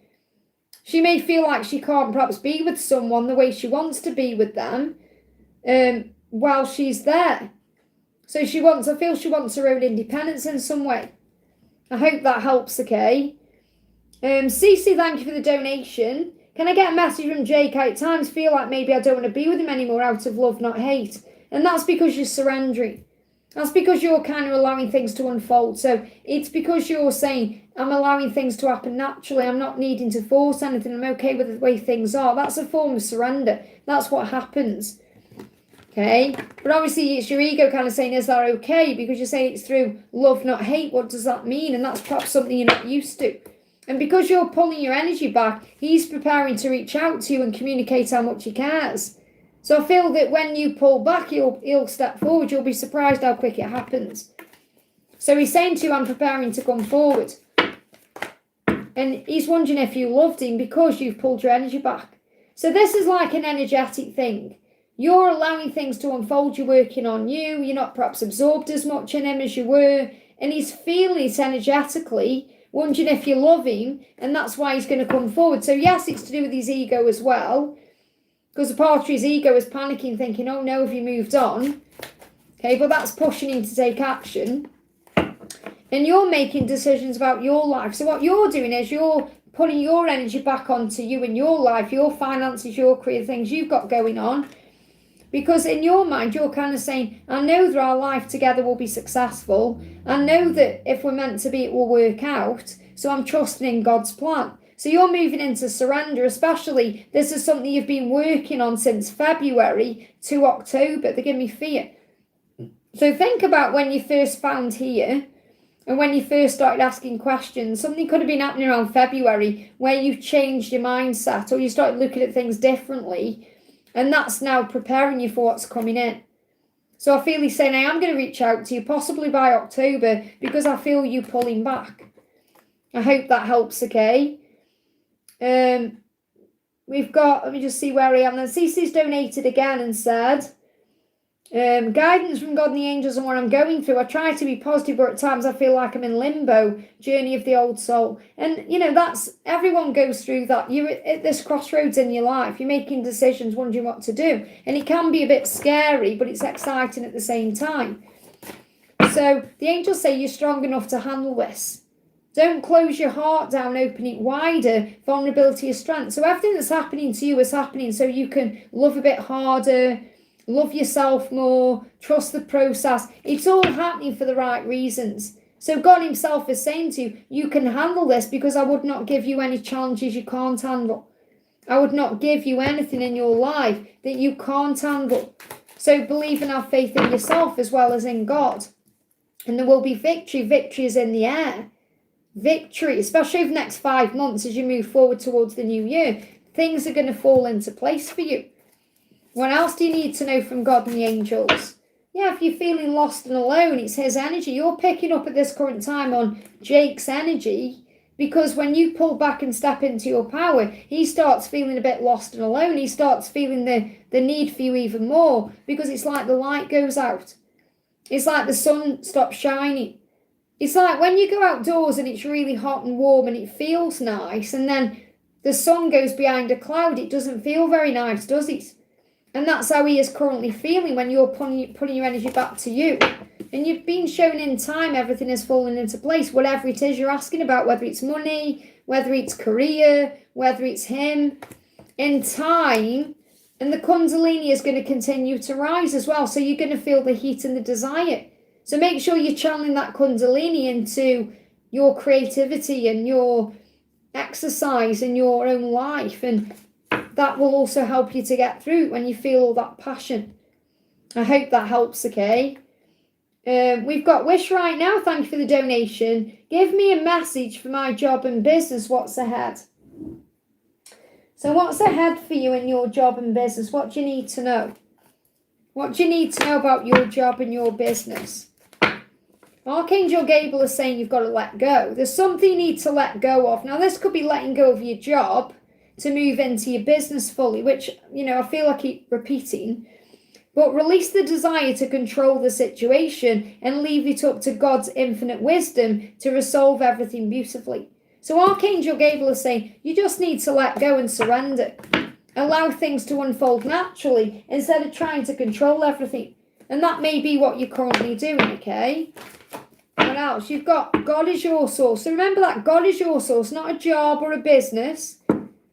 She may feel like she can't perhaps be with someone the way she wants to be with them while she's there. So I feel she wants her own independence in some way. I hope that helps, okay? Cece, thank you for the donation. Can I get a message from Jake? I at times feel like maybe I don't want to be with him anymore out of love, not hate. And that's because you're surrendering. That's because you're kind of allowing things to unfold. So it's because you're saying, I'm allowing things to happen naturally. I'm not needing to force anything. I'm okay with the way things are. That's a form of surrender. That's what happens. Okay? But obviously it's your ego kind of saying, is that okay? Because you're saying it's through love, not hate. What does that mean? And that's perhaps something you're not used to. And because you're pulling your energy back, he's preparing to reach out to you and communicate how much he cares. So I feel that when you pull back, he'll step forward. You'll be surprised how quick it happens. So he's saying to you, I'm preparing to come forward. And he's wondering if you loved him because you've pulled your energy back. So this is like an energetic thing. You're allowing things to unfold. You're working on you. You're not perhaps absorbed as much in him as you were. And he's feeling it energetically, wondering if you love him. And that's why he's going to come forward. So yes, it's to do with his ego as well. Because a part of his ego is panicking, thinking, oh no, have you moved on? Okay, but that's pushing him to take action. And you're making decisions about your life. So what you're doing is you're putting your energy back onto you and your life, your finances, your career, things you've got going on. Because in your mind, you're kind of saying, I know that our life together will be successful. I know that if we're meant to be, it will work out. So I'm trusting in God's plan. So you're moving into surrender, especially this is something you've been working on since February to October. They give me fear. So think about when you first found here and when you first started asking questions. Something could have been happening around February where you changed your mindset or you started looking at things differently. And that's now preparing you for what's coming in. So I feel he's saying, I am going to reach out to you possibly by October because I feel you pulling back. I hope that helps, okay? We've got, let me just see where I am. Then Cece's donated again and said, guidance from God and the angels and what I'm going through. I try to be positive, but at times I feel like I'm in limbo, journey of the old soul. And, you know, that's, everyone goes through that. You're at this crossroads in your life. You're making decisions, wondering what to do. And it can be a bit scary, but it's exciting at the same time. So the angels say you're strong enough to handle this. Don't close your heart down, open it wider. Vulnerability is strength. So everything that's happening to you is happening so you can love a bit harder, love yourself more, trust the process. It's all happening for the right reasons. So God himself is saying to you, you can handle this because I would not give you any challenges you can't handle. I would not give you anything in your life that you can't handle. So believe and have faith in yourself as well as in God. And there will be victory. Victory is in the air. Victory, especially over the next 5 months as you move forward towards the new year. Things are going to fall into place for you. What else do you need to know from God and the angels? Yeah, if you're feeling lost and alone, it's his energy. You're picking up at this current time on Jake's energy because when you pull back and step into your power, he starts feeling a bit lost and alone. He starts feeling the need for you even more because it's like the light goes out. It's like the sun stops shining. It's like when you go outdoors and it's really hot and warm and it feels nice and then the sun goes behind a cloud, it doesn't feel very nice, does it? And that's how he is currently feeling when you're putting your energy back to you. And you've been shown in time everything has fallen into place, whatever it is you're asking about, whether it's money, whether it's career, whether it's him. In time, and the Kundalini is going to continue to rise as well. So you're going to feel the heat and the desire. So make sure you're channeling that Kundalini into your creativity and your exercise in your own life. And that will also help you to get through when you feel all that passion. I hope that helps, okay? We've got Wish right now. Thank you for the donation. Give me a message for my job and business. What's ahead? So what's ahead for you in your job and business? What do you need to know? What do you need to know about your job and your business? Archangel Gabriel is saying you've got to let go. There's something you need to let go of. Now, this could be letting go of your job to move into your business fully, which, I feel I keep repeating. But release the desire to control the situation and leave it up to God's infinite wisdom to resolve everything beautifully. So Archangel Gabriel is saying you just need to let go and surrender. Allow things to unfold naturally instead of trying to control everything. And that may be what you're currently doing, okay? What else? You've got God is your source. So remember that God is your source, not a job or a business.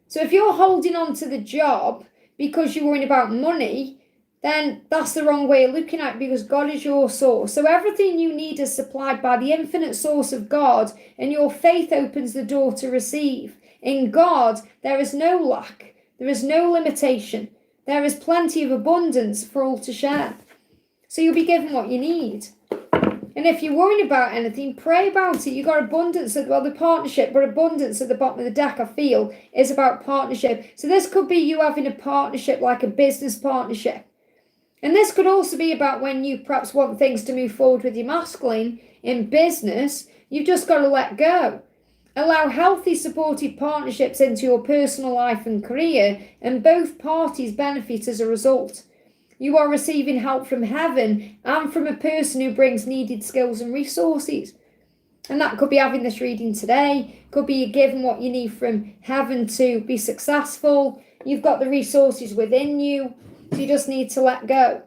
So if you're holding on to the job because you're worrying about money, then that's the wrong way of looking at it, because God is your source. So everything you need is supplied by the infinite source of God, and your faith opens the door to receive. In God, there is no lack. There is no limitation. There is plenty of abundance for all to share. So you'll be given what you need. And if you're worrying about anything, pray about it. You've got abundance, the partnership, but abundance at the bottom of the deck, I feel, is about partnership. So this could be you having a partnership, like a business partnership. And this could also be about when you perhaps want things to move forward with your masculine in business. You've just got to let go. Allow healthy, supportive partnerships into your personal life and career, and both parties benefit as a result. You are receiving help from heaven and from a person who brings needed skills and resources. And that could be having this reading today. Could be you given what you need from heaven to be successful. You've got the resources within you. So you just need to let go.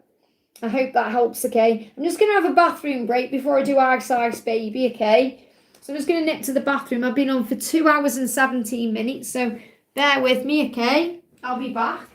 I hope that helps, okay? I'm just going to have a bathroom break before I do Ice Ice Baby, okay? So I'm just going to nip to the bathroom. I've been on for 2 hours and 17 minutes, so bear with me, okay? I'll be back.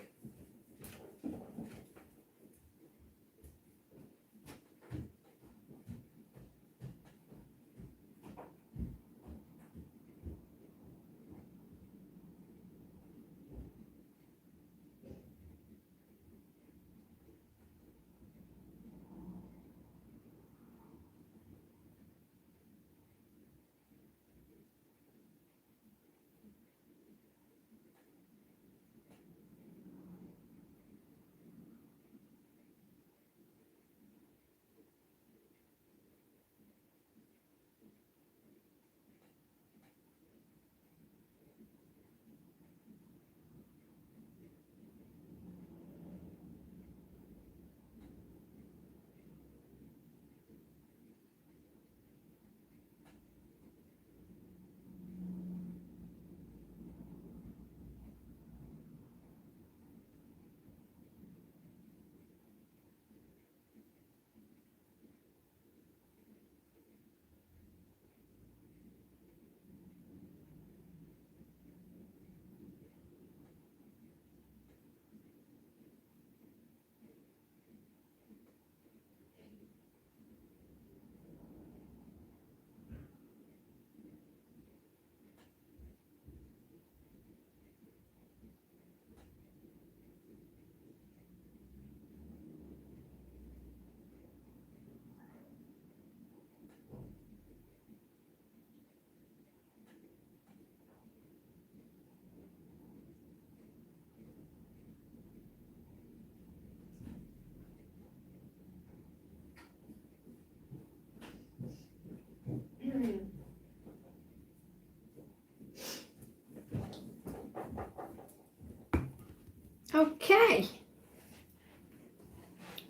Okay.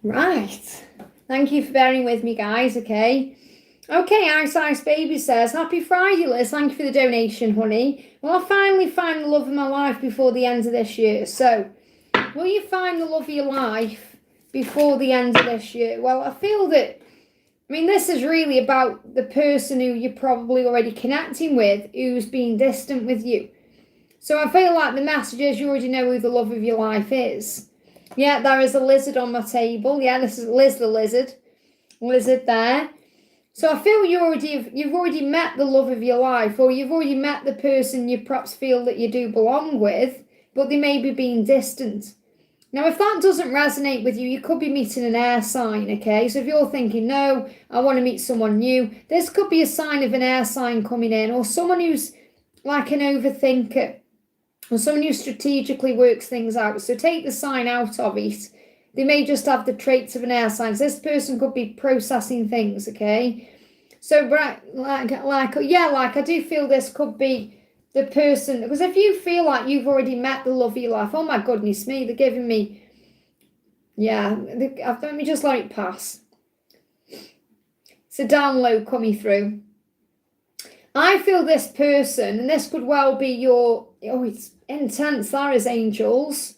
Right. Thank you for bearing with me, guys, okay? Okay, Ice Ice Baby says, Happy Friday, Liz. Thank you for the donation, honey. Well, I'll finally find the love of my life before the end of this year. So, will you find the love of your life before the end of this year? Well, I feel that I mean, this is really about the person who you're probably already connecting with, who's being distant with you. So I feel like the message is you already know who the love of your life is. Yeah, there is a lizard on my table. Yeah, this is Liz the lizard. Lizard there. So I feel you've already met the love of your life, or you've already met the person you perhaps feel that you do belong with, but they may be being distant. Now, if that doesn't resonate with you, you could be meeting an air sign, okay? So if you're thinking, no, I want to meet someone new, this could be a sign of an air sign coming in, or someone who's like an overthinker, or someone who strategically works things out. So take the sign out of it. They may just have the traits of an air sign. So this person could be processing things, okay? So, like I do feel this could be the person, because if you feel like you've already met the love of your life, oh my goodness me, they're giving me, let me just let it pass. It's a download coming through. I feel this person, and this could well be your, it's intense, that is, angels.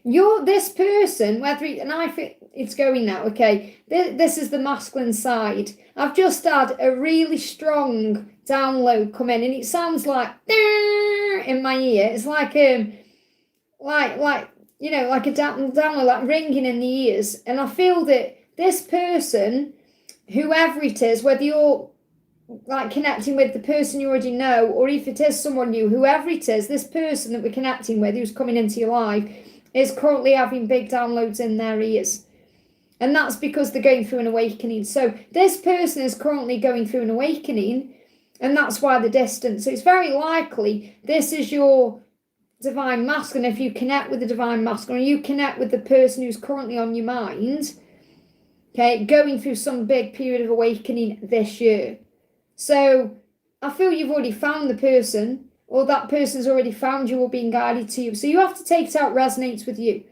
You're this person, and I feel it's going now, okay? This is the masculine side. I've just had a really strong download come in, and it sounds like in my ear. It's like like a download, like ringing in the ears. And I feel that this person, whoever it is, whether you're like connecting with the person you already know, or if it is someone new, whoever it is, this person that we're connecting with who's coming into your life is currently having big downloads in their ears. And that's because they're going through an awakening. So this person is currently going through an awakening, and that's why the distance. So it's very likely this is your divine masculine. If you connect with the divine masculine, or you connect with the person who's currently on your mind, okay, going through some big period of awakening this year. So I feel you've already found the person, or that person's already found you or being guided to you. So you have to take it out resonates with you.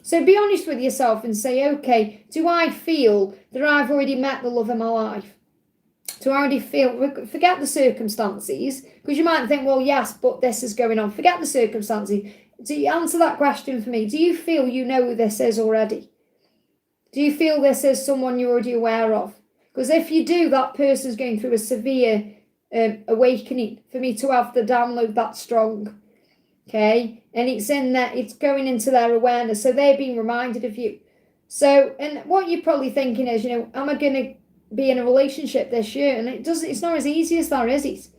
So be honest with yourself and say, okay, do I feel that I've already met the love of my life? Do I already feel, forget the circumstances, because you might think, well, yes, but this is going on. Forget the circumstances. Do you answer that question for me? Do you feel you know who this is already? Do you feel this is someone you're already aware of? Because if you do, that person's going through a severe awakening for me to have the download that strong. Okay, and it's in there, it's going into their awareness, so they're being reminded of you. So, and what you're probably thinking is, am I going to be in a relationship this year? And it's not as easy as that, is it?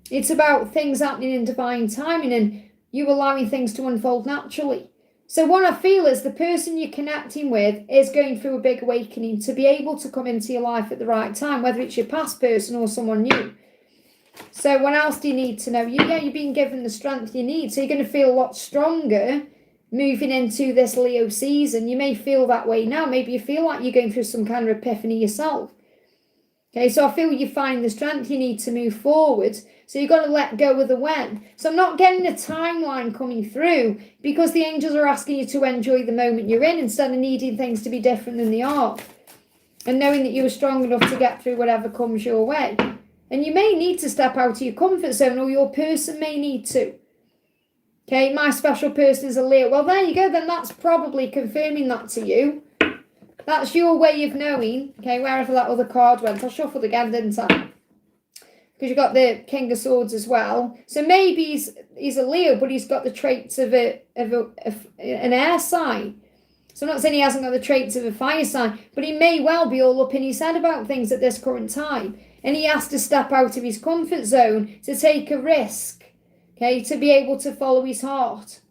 It's about things happening in divine timing and you allowing things to unfold naturally. So what I feel is the person you're connecting with is going through a big awakening to be able to come into your life at the right time, whether it's your past person or someone new. So what else do you need to know? You're being given the strength you need. So you're going to feel a lot stronger moving into this Leo season. You may feel that way now. Maybe you feel like you're going through some kind of epiphany yourself. Okay, so I feel you find the strength you need to move forward. So you've got to let go of the when. So I'm not getting a timeline coming through because the angels are asking you to enjoy the moment you're in instead of needing things to be different than they are. And knowing that you are strong enough to get through whatever comes your way. And you may need to step out of your comfort zone, or your person may need to. Okay, my special person is a Leo. Well, there you go. Then that's probably confirming that to you. That's your way of knowing. Okay, wherever that other card went. I shuffled again, didn't I? Because you've got the King of Swords as well. So maybe he's a Leo, but he's got the traits of an air sign. So I'm not saying he hasn't got the traits of a fire sign, but he may well be all up in his head about things at this current time. And he has to step out of his comfort zone to take a risk, okay, to be able to follow his heart.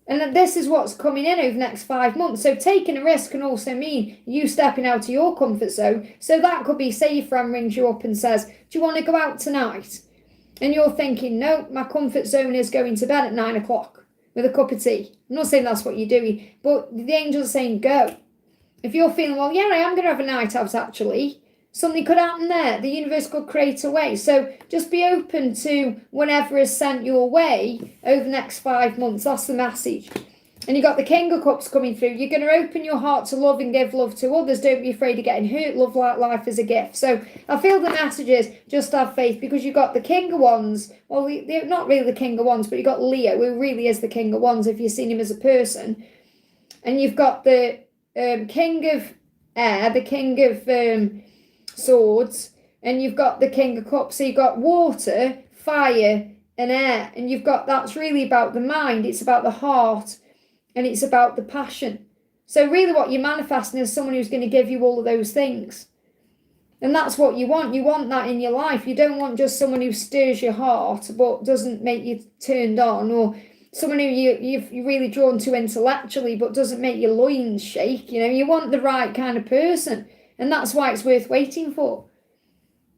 And this is what's coming in over the next 5 months. So taking a risk can also mean you stepping out of your comfort zone. So that could be, say your friend rings you up and says, do you want to go out tonight? And you're thinking, no, my comfort zone is going to bed at 9 o'clock with a cup of tea. I'm not saying that's what you're doing, but the angels are saying go. If you're feeling, well, yeah, I am going to have a night out actually, something could happen there. The universe could create a way. So just be open to whatever is sent your way over the next 5 months. That's the message. And you've got the King of Cups coming through. You're going to open your heart to love and give love to others. Don't be afraid of getting hurt. Love like life is a gift. So I feel the message is just have faith, because you've got the King of Wands. Well, they're not really the King of Wands, but you've got Leo, who really is the King of Wands if you've seen him as a person. And you've got the King of Air, the King of Swords, and you've got the King of Cups. So you've got water, fire, and air. And you've got, that's really about the mind. It's about the heart, and it's about the passion. So really what you're manifesting is someone who's going to give you all of those things. And that's what you want. You want that in your life. You don't want just someone who stirs your heart but doesn't make you turned on, or someone who you're really drawn to intellectually but doesn't make your loins shake. You know, you want the right kind of person. And that's why it's worth waiting for.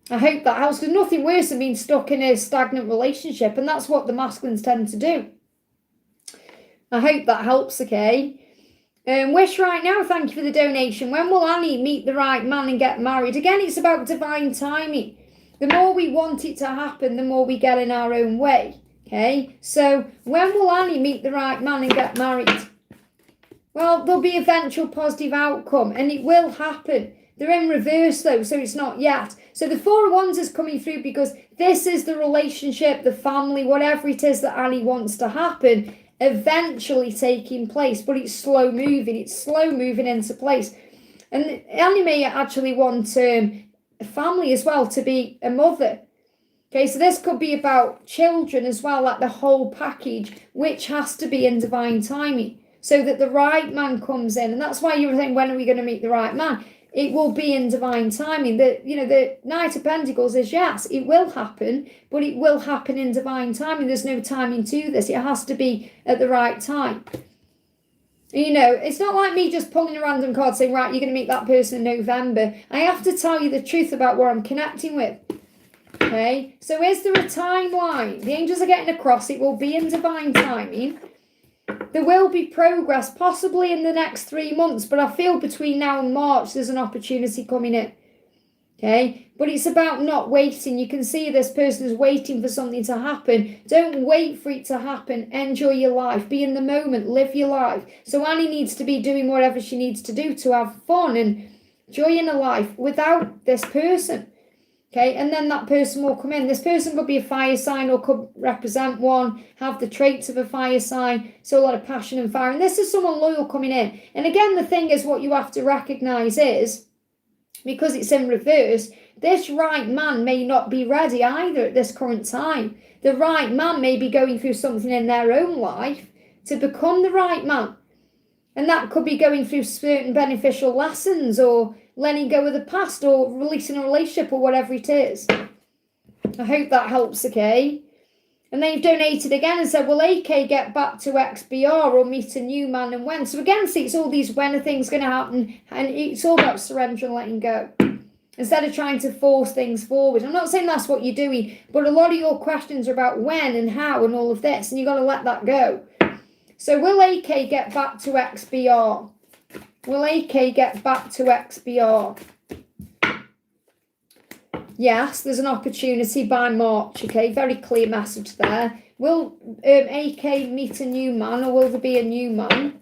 I hope that helps. There's nothing worse than being stuck in a stagnant relationship. And that's what the masculines tend to do. I hope that helps, okay? Wish right now, thank you for the donation. When will Annie meet the right man and get married? Again, it's about divine timing. The more we want it to happen, the more we get in our own way. Okay, so when will Annie meet the right man and get married? Well, there'll be eventual positive outcome, and it will happen. They're in reverse though, so it's not yet. So the Four of Wands is coming through because this is the relationship, the family, whatever it is that Annie wants to happen, eventually taking place, but it's slow moving. It's slow moving into place. And Annie may actually want a family as well, to be a mother. Okay, so this could be about children as well, like the whole package, which has to be in divine timing so that the right man comes in. And that's why you were saying, when are we going to meet the right man? It will be in divine timing. The Knight of Pentacles is, yes, it will happen, but it will happen in divine timing. There's no timing to this. It has to be at the right time. You know, it's not like me just pulling a random card saying, right, you're going to meet that person in November. I have to tell you the truth about what I'm connecting with. Okay, so is there a timeline? The angels are getting across. It will be in divine timing. There will be progress, possibly in the next 3 months, but I feel between now and March, there's an opportunity coming in. Okay, but it's about not waiting. You can see this person is waiting for something to happen. Don't wait for it to happen. Enjoy your life. Be in the moment. Live your life. So Annie needs to be doing whatever she needs to do to have fun and joy in her life without this person. Okay, and then that person will come in. This person could be a fire sign or could represent one, have the traits of a fire sign, so a lot of passion and fire. And this is someone loyal coming in. And again, the thing is, what you have to recognize is, because it's in reverse, this right man may not be ready either at this current time. The right man may be going through something in their own life to become the right man. And that could be going through certain beneficial lessons, or letting go of the past, or releasing a relationship, or whatever it is. I hope that helps, okay? And then you've donated again and said, will AK get back to XBR or meet a new man, and when? So again, see, it's all these when are things going to happen, and it's all about surrender and letting go. Instead of trying to force things forward. I'm not saying that's what you're doing, but a lot of your questions are about when and how and all of this, and you've got to let that go. So will AK get back to XBR? Will AK get back to XBR? Yes, there's an opportunity by March, okay? Very clear message there. Will AK meet a new man, or will there be a new man?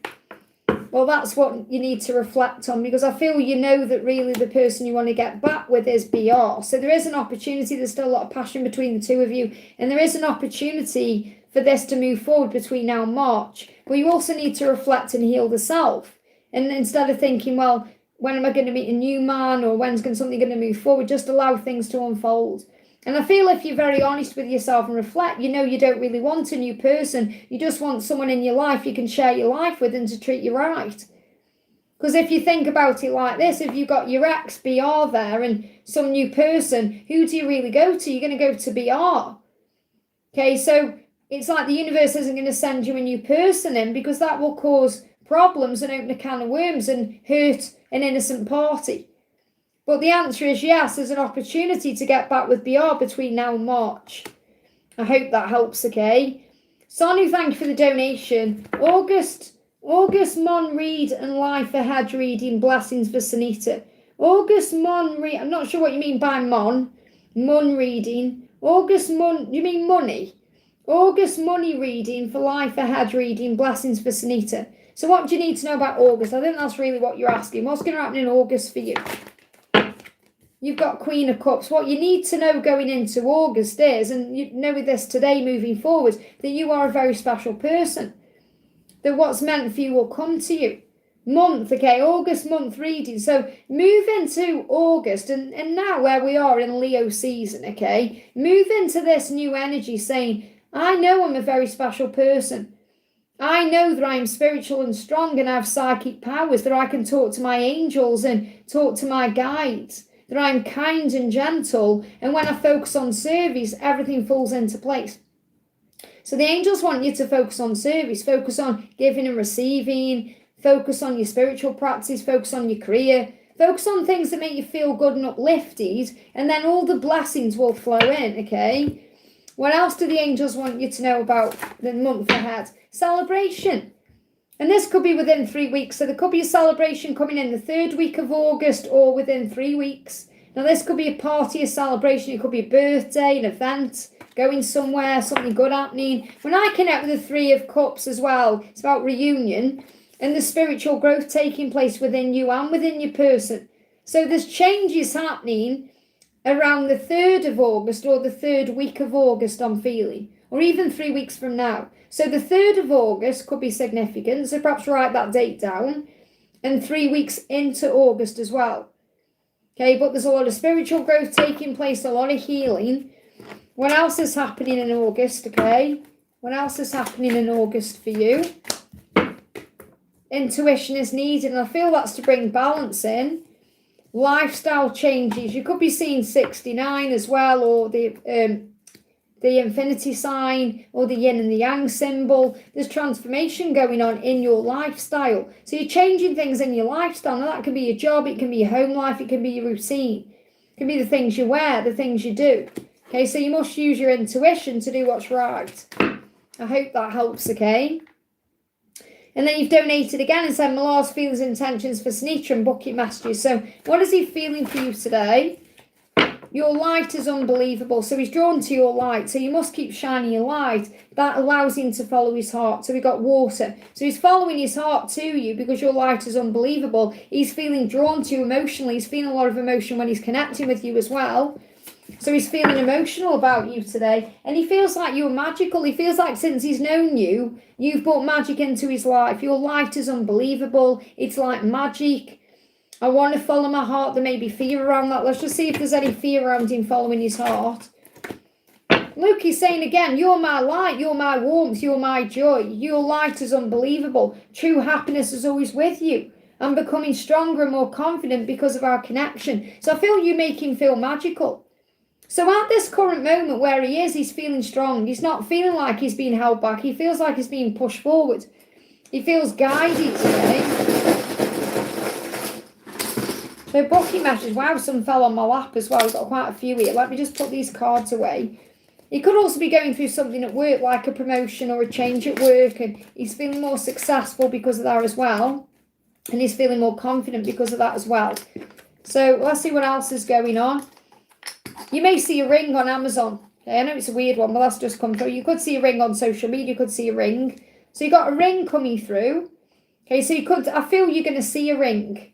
Well, that's what you need to reflect on, because I feel you know that really the person you want to get back with is BR. So there is an opportunity. There's still a lot of passion between the two of you, and there is an opportunity for this to move forward between now and March. But you also need to reflect and heal the self. And instead of thinking, well, when am I going to meet a new man, or when's something going to move forward, just allow things to unfold. And I feel if you're very honest with yourself and reflect, you know you don't really want a new person. You just want someone in your life you can share your life with and to treat you right. Because if you think about it like this, if you've got your ex BR there and some new person, who do you really go to? You're going to go to BR. Okay, so it's like the universe isn't going to send you a new person in, because that will cause problems and open a can of worms and hurt an innocent party. But the answer is yes, there's an opportunity to get back with BR between now and March. I hope that helps, okay? Sonu, thank you for the donation. August Mon read and life ahead reading, blessings for Sunita. August Mon read, I'm not sure what you mean by Mon reading. August Mon, you mean money? August money reading for life ahead reading, blessings for Sunita. So what do you need to know about August? I think that's really what you're asking. What's going to happen in August for you? You've got Queen of Cups. What you need to know going into August is, and you know with this today moving forward, that you are a very special person. That what's meant for you will come to you. month, okay, August month reading. So move into August and now where we are in Leo season, okay, move into this new energy saying, I know I'm a very special person. I know that I'm spiritual and strong and have psychic powers, that I can talk to my angels and talk to my guides, that I'm kind and gentle, and when I focus on service, everything falls into place. So the angels want you to focus on service, focus on giving and receiving, focus on your spiritual practice, focus on your career, focus on things that make you feel good and uplifted, and then all the blessings will flow in, okay? What else do the angels want you to know about the month ahead? Celebration. And this could be within 3 weeks. So there could be a celebration coming in the 3rd week of August or within 3 weeks. Now this could be a party, a celebration. It could be a birthday, an event, going somewhere, something good happening. When I connect with the 3 of Cups as well, it's about reunion and the spiritual growth taking place within you and within your person. So there's changes happening around the 3rd of August or the 3rd week of August, I'm feeling, or even 3 weeks from now. So the 3rd of August could be significant, so perhaps write that date down, and 3 weeks into August as well. Okay, but there's a lot of spiritual growth taking place, a lot of healing. What else is happening in August, okay? What else is happening in August for you? Intuition is needed, and I feel that's to bring balance in. Lifestyle changes. You could be seeing 69 as well, or the infinity sign, or the yin and the yang symbol. There's transformation going on in your lifestyle. So you're changing things in your lifestyle. Now that can be your job, it can be your home life, it can be your routine. It can be the things you wear, the things you do. Okay, so you must use your intuition to do what's right. I hope that helps, okay? And then you've donated again and said, Malar's feelings and intentions for Snitra and bucket messages. So what is he feeling for you today? Your light is unbelievable. So he's drawn to your light. So you must keep shining your light. That allows him to follow his heart. So we've got water. So he's following his heart to you because your light is unbelievable. He's feeling drawn to you emotionally. He's feeling a lot of emotion when he's connecting with you as well. So he's feeling emotional about you today. And he feels like you're magical. He feels like since he's known you, you've brought magic into his life. Your light is unbelievable. It's like magic. I want to follow my heart. There may be fear around that. Let's just see if there's any fear around him following his heart. Luke is saying again, you're my light, you're my warmth, you're my joy. Your light is unbelievable. True happiness is always with you. I'm becoming stronger and more confident because of our connection. So I feel you make him feel magical. So at this current moment where he is, he's feeling strong. He's not feeling like he's being held back. He feels like he's being pushed forward. He feels guided today. So booking messages, wow, some fell on my lap as well. I've got quite a few here. Let me just put these cards away. He could also be going through something at work, like a promotion or a change at work, and he's feeling more successful because of that as well. And he's feeling more confident because of that as well. So let's see what else is going on. You may see a ring on Amazon. Okay, I know it's a weird one, but that's just come through. You could see a ring on social media. You could see a ring. So you got a ring coming through. Okay, so you could, I feel you're going to see a ring.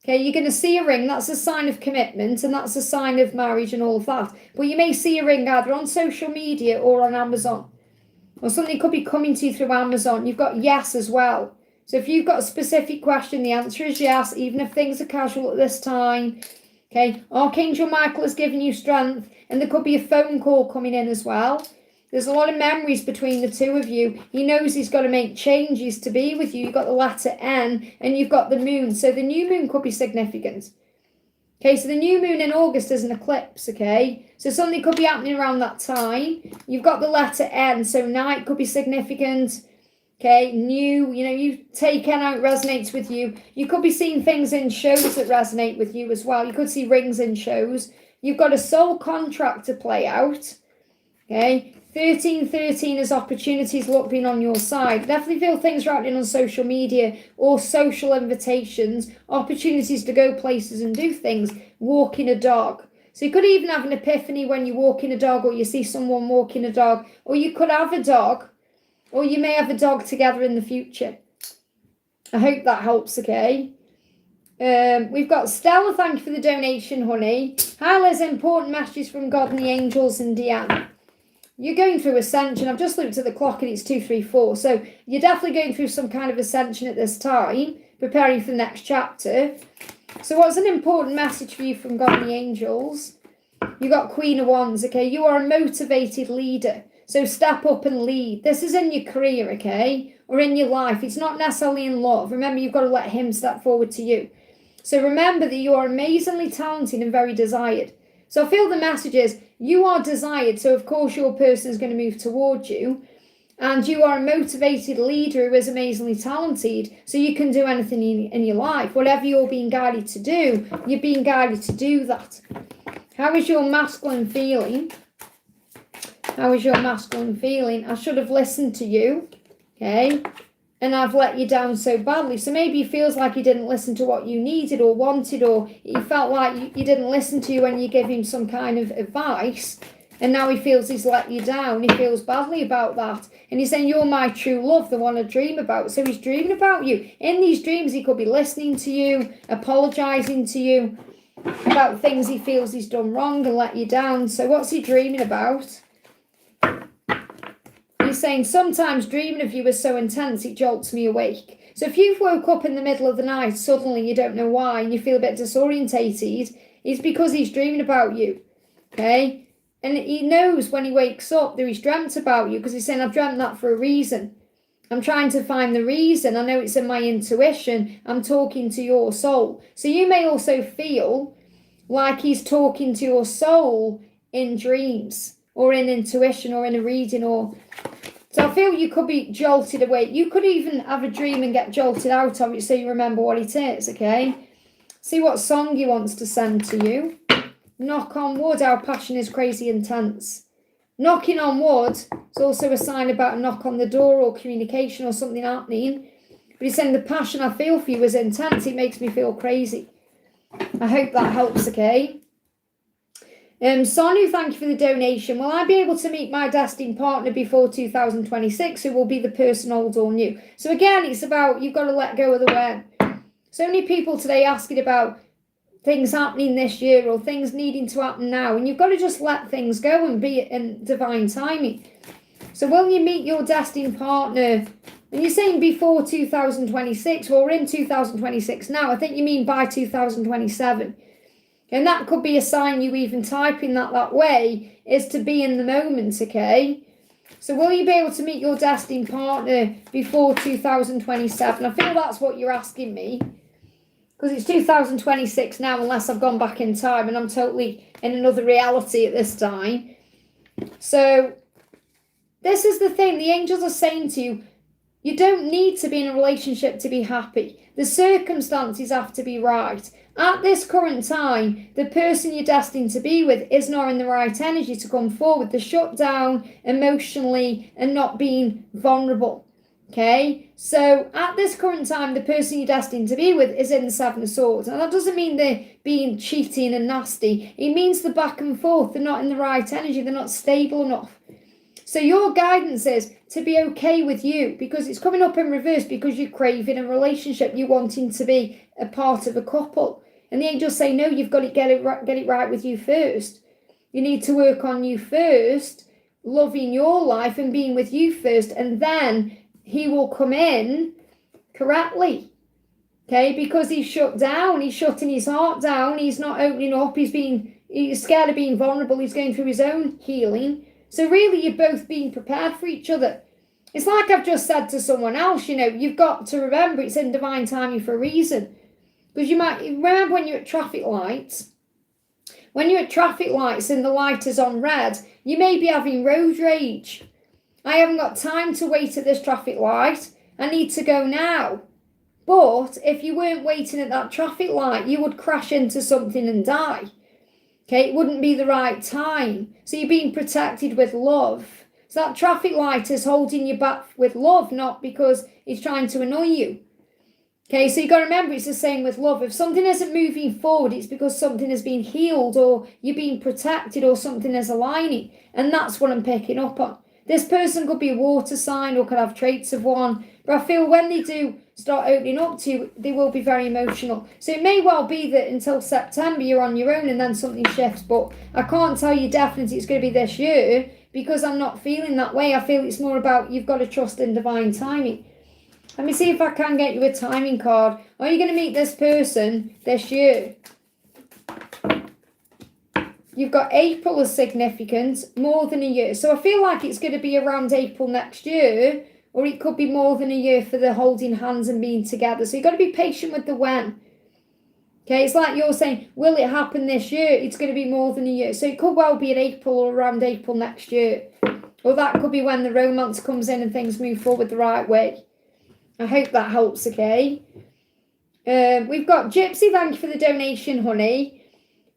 Okay, you're going to see a ring. That's a sign of commitment and that's a sign of marriage and all of that. But you may see a ring either on social media or on Amazon. Or something could be coming to you through Amazon. You've got yes as well. So if you've got a specific question, the answer is yes, even if things are casual at this time. Okay, Archangel Michael has given you strength, and there could be a phone call coming in as well. There's a lot of memories between the two of you. He knows he's got to make changes to be with you. You've got the letter N and you've got the moon. So the new moon could be significant. Okay, so the new moon in August is an eclipse, okay? So something could be happening around that time. You've got the letter N, so night could be significant. Okay, new, you take N out, resonates with you. You could be seeing things in shows that resonate with you as well. You could see rings in shows. You've got a soul contract to play out. Okay, 1313 as opportunities look being on your side. Definitely feel things are happening on social media or social invitations, opportunities to go places and do things, walking a dog. So you could even have an epiphany when you're walking a dog or you see someone walking a dog, or you could have a dog, or you may have a dog together in the future. I hope that helps, okay? We've got Stella, thank you for the donation, honey. Hi Liz, important messages from God and the angels and Deanne. You're going through ascension. I've just looked at the clock and it's 2:34. So you're definitely going through some kind of ascension at this time. preparing for the next chapter. So what's an important message for you from God and the angels? You got Queen of Wands, okay? You are a motivated leader. So step up and lead. This is in your career, okay? Or in your life. It's not necessarily in love. Remember, you've got to let him step forward to you. So remember that you are amazingly talented and very desired. So I feel the message is you are desired. So of course your person is going to move towards you. And you are a motivated leader who is amazingly talented. So you can do anything in your life. Whatever you're being guided to do, you're being guided to do that. How is your masculine feeling? How is your masculine feeling? I should have listened to you, okay? And I've let you down so badly. So maybe he feels like he didn't listen to what you needed or wanted, or he felt like you didn't listen to you when you gave him some kind of advice. And now he feels he's let you down. He feels badly about that. And he's saying, you're my true love, the one I dream about. So he's dreaming about you. In these dreams, he could be listening to you, apologising to you about things he feels he's done wrong and let you down. So what's he dreaming about? He's saying, sometimes dreaming of you is so intense, it jolts me awake. So if you've woke up in the middle of the night, suddenly you don't know why, and you feel a bit disorientated, it's because he's dreaming about you, okay? And he knows when he wakes up that he's dreamt about you, because he's saying, I've dreamt that for a reason. I'm trying to find the reason. I know it's in my intuition. I'm talking to your soul. So you may also feel like he's talking to your soul in dreams or in intuition or in a reading. Or so I feel you could be jolted away. You could even have a dream and get jolted out of it so you remember what it is, okay? See what song he wants to send to you. Knock on wood, our passion is crazy intense. Knocking on wood is also a sign about a knock on the door or communication or something happening. But he's saying the passion I feel for you is intense. It makes me feel crazy. I hope that helps, okay? Sonu, thank you for the donation. Will I be able to meet my destined partner before 2026, who will be the person old or new? So again, it's about you've got to let go of the when. So many people today asking about things happening this year or things needing to happen now, and you've got to just let things go and be in divine timing. So will you meet your destined partner? And you're saying before 2026, well, we're in 2026 now. I think you mean by 2027. And that could be a sign you even typing that way is to be in the moment, okay? So will you be able to meet your destined partner before 2027? I feel that's what you're asking me. Because it's 2026 now, unless I've gone back in time and I'm totally in another reality at this time. So this is the thing. The angels are saying to you, you don't need to be in a relationship to be happy. The circumstances have to be right. At this current time, the person you're destined to be with is not in the right energy to come forward. They're shut down emotionally and not being vulnerable. Okay, so at this current time, the person you're destined to be with is in the Seven of Swords. And that doesn't mean they're being cheating and nasty. It means the back and forth. They're not in the right energy. They're not stable enough. So your guidance is to be okay with you, because it's coming up in reverse because you're craving a relationship. You're wanting to be a part of a couple. And the angels say, no, you've got to get it right with you first. You need to work on you first, loving your life and being with you first. And then he will come in correctly, okay? Because he's shut down. He's shutting his heart down. He's not opening up. He's scared of being vulnerable. He's going through his own healing. So really, you're both being prepared for each other. It's like I've just said to someone else, you've got to remember it's in divine timing for a reason. Because you might remember when you're at traffic lights. When you're at traffic lights and the light is on red, you may be having road rage. I haven't got time to wait at this traffic light. I need to go now. But if you weren't waiting at that traffic light, you would crash into something and die. Okay, it wouldn't be the right time. So you're being protected with love. So that traffic light is holding you back with love, not because it's trying to annoy you. Okay, so you've got to remember it's the same with love. If something isn't moving forward, it's because something has been healed or you're being protected or something is aligning. And that's what I'm picking up on. This person could be a water sign or could have traits of one. But I feel when they do start opening up to you, they will be very emotional. So it may well be that until September you're on your own and then something shifts. But I can't tell you definitely it's going to be this year because I'm not feeling that way. I feel it's more about you've got to trust in divine timing. Let me see if I can get you a timing card. Are you going to meet this person this year? You've got April as significant, more than a year. So I feel like it's going to be around April next year, or it could be more than a year for the holding hands and being together. So you've got to be patient with the when. Okay, it's like you're saying, will it happen this year? It's going to be more than a year. So it could well be in April or around April next year. Or that could be when the romance comes in and things move forward the right way. I hope that helps, okay? We've got Gypsy, thank you for the donation, honey.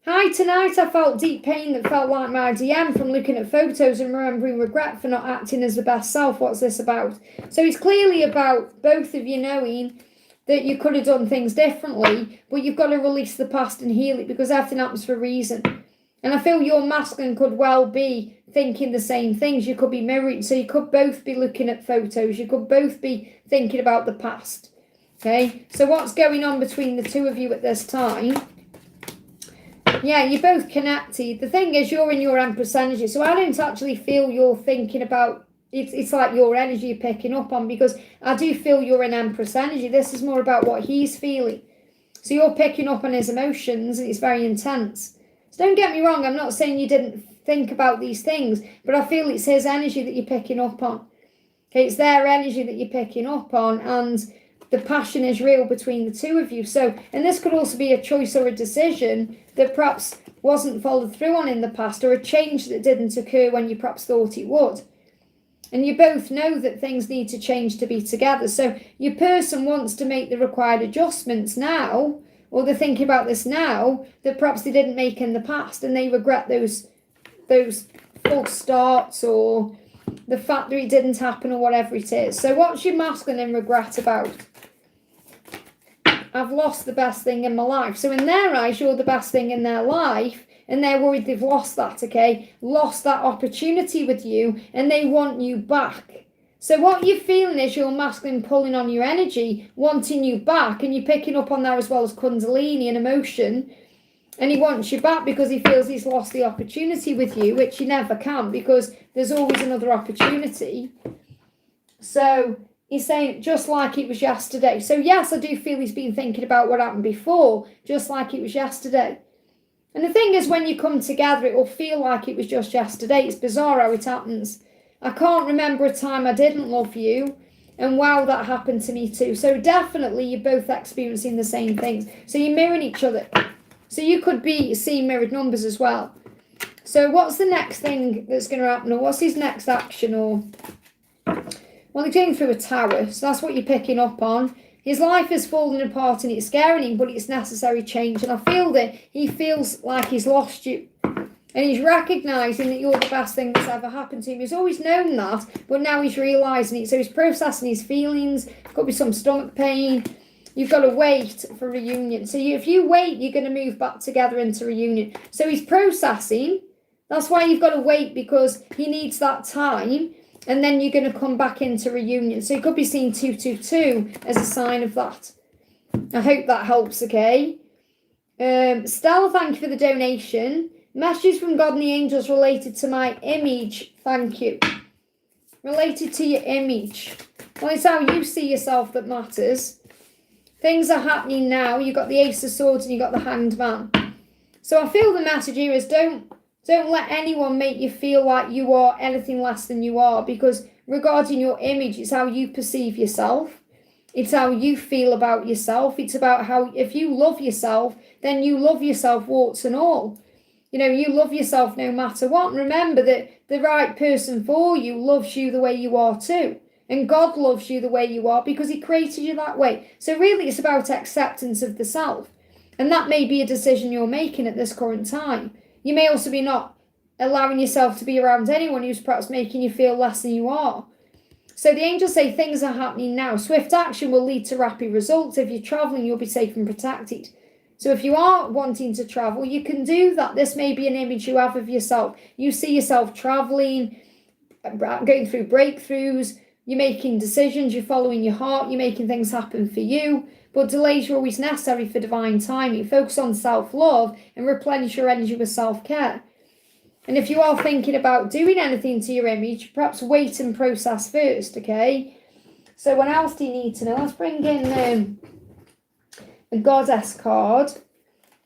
Hi, tonight I felt deep pain that felt like my DM from looking at photos and remembering regret for not acting as the best self. What's this about? So it's clearly about both of you knowing that you could have done things differently, but you've got to release the past and heal it because everything happens for a reason. And I feel your masculine could well be thinking the same things. You could be mirroring. So you could both be looking at photos. You could both be thinking about the past. Okay, so what's going on between the two of you at this time? Yeah, you're both connected. The thing is, you're in your Empress energy. So I don't actually feel you're thinking about, it's like your energy you're picking up on, because I do feel you're in Empress energy. This is more about what he's feeling. So you're picking up on his emotions and it's very intense. So don't get me wrong, I'm not saying you didn't think about these things, but I feel it's his energy that you're picking up on. Okay, it's their energy that you're picking up on, and the passion is real between the two of you. So, and this could also be a choice or a decision that perhaps wasn't followed through on in the past, or a change that didn't occur when you perhaps thought it would. And you both know that things need to change to be together. So your person wants to make the required adjustments now, or they're thinking about this now, that perhaps they didn't make in the past, and they regret those false starts or the fact that it didn't happen or whatever it is. So what's your masculine in regret about? I've lost the best thing in my life. So in their eyes, you're the best thing in their life, and they're worried they've lost that, okay? Lost that opportunity with you, and they want you back. So what you're feeling is your masculine pulling on your energy, wanting you back, and you're picking up on that as well as Kundalini and emotion. And he wants you back because he feels he's lost the opportunity with you, which you never can, because there's always another opportunity. So he's saying just like it was yesterday. So yes, I do feel he's been thinking about what happened before, just like it was yesterday. And the thing is, when you come together, it will feel like it was just yesterday. It's bizarre how it happens. I can't remember a time I didn't love you. And wow, that happened to me too. So definitely you're both experiencing the same things. So you're mirroring each other. So you could be seeing mirrored numbers as well. So what's the next thing that's going to happen? Or what's his next action? Or, well, he's going through a tower. So that's what you're picking up on. His life is falling apart and it's scaring him, but it's necessary change. And I feel that he feels like he's lost you. And he's recognising that you're the best thing that's ever happened to him. He's always known that, but now he's realising it. So he's processing his feelings. Could be some stomach pain. You've got to wait for reunion. So if you wait, you're going to move back together into reunion. So he's processing. That's why you've got to wait, because he needs that time. And then you're going to come back into reunion. So you could be seeing 222 as a sign of that. I hope that helps, okay? Stella, thank you for the donation. Messages from God and the angels related to my image. Thank you. Related to your image. Well, it's how you see yourself that matters. Things are happening now. You've got the Ace of Swords and you've got the Hanged Man. So I feel the message here is don't let anyone make you feel like you are anything less than you are, because regarding your image, it's how you perceive yourself. It's how you feel about yourself. It's about how, if you love yourself, then you love yourself warts and all. You know, you love yourself no matter what. And remember that the right person for you loves you the way you are too. And God loves you the way you are because he created you that way. So really it's about acceptance of the self. And that may be a decision you're making at this current time. You may also be not allowing yourself to be around anyone who's perhaps making you feel less than you are. So the angels say things are happening now. Swift action will lead to rapid results. If you're traveling, you'll be safe and protected. So if you are wanting to travel, you can do that. This may be an image you have of yourself. You see yourself traveling, going through breakthroughs, you're making decisions, you're following your heart, you're making things happen for you. But delays are always necessary for divine timing. Focus on self-love and replenish your energy with self-care. And if you are thinking about doing anything to your image, perhaps wait and process first, okay? So what else do you need to know? Let's bring in the Goddess card.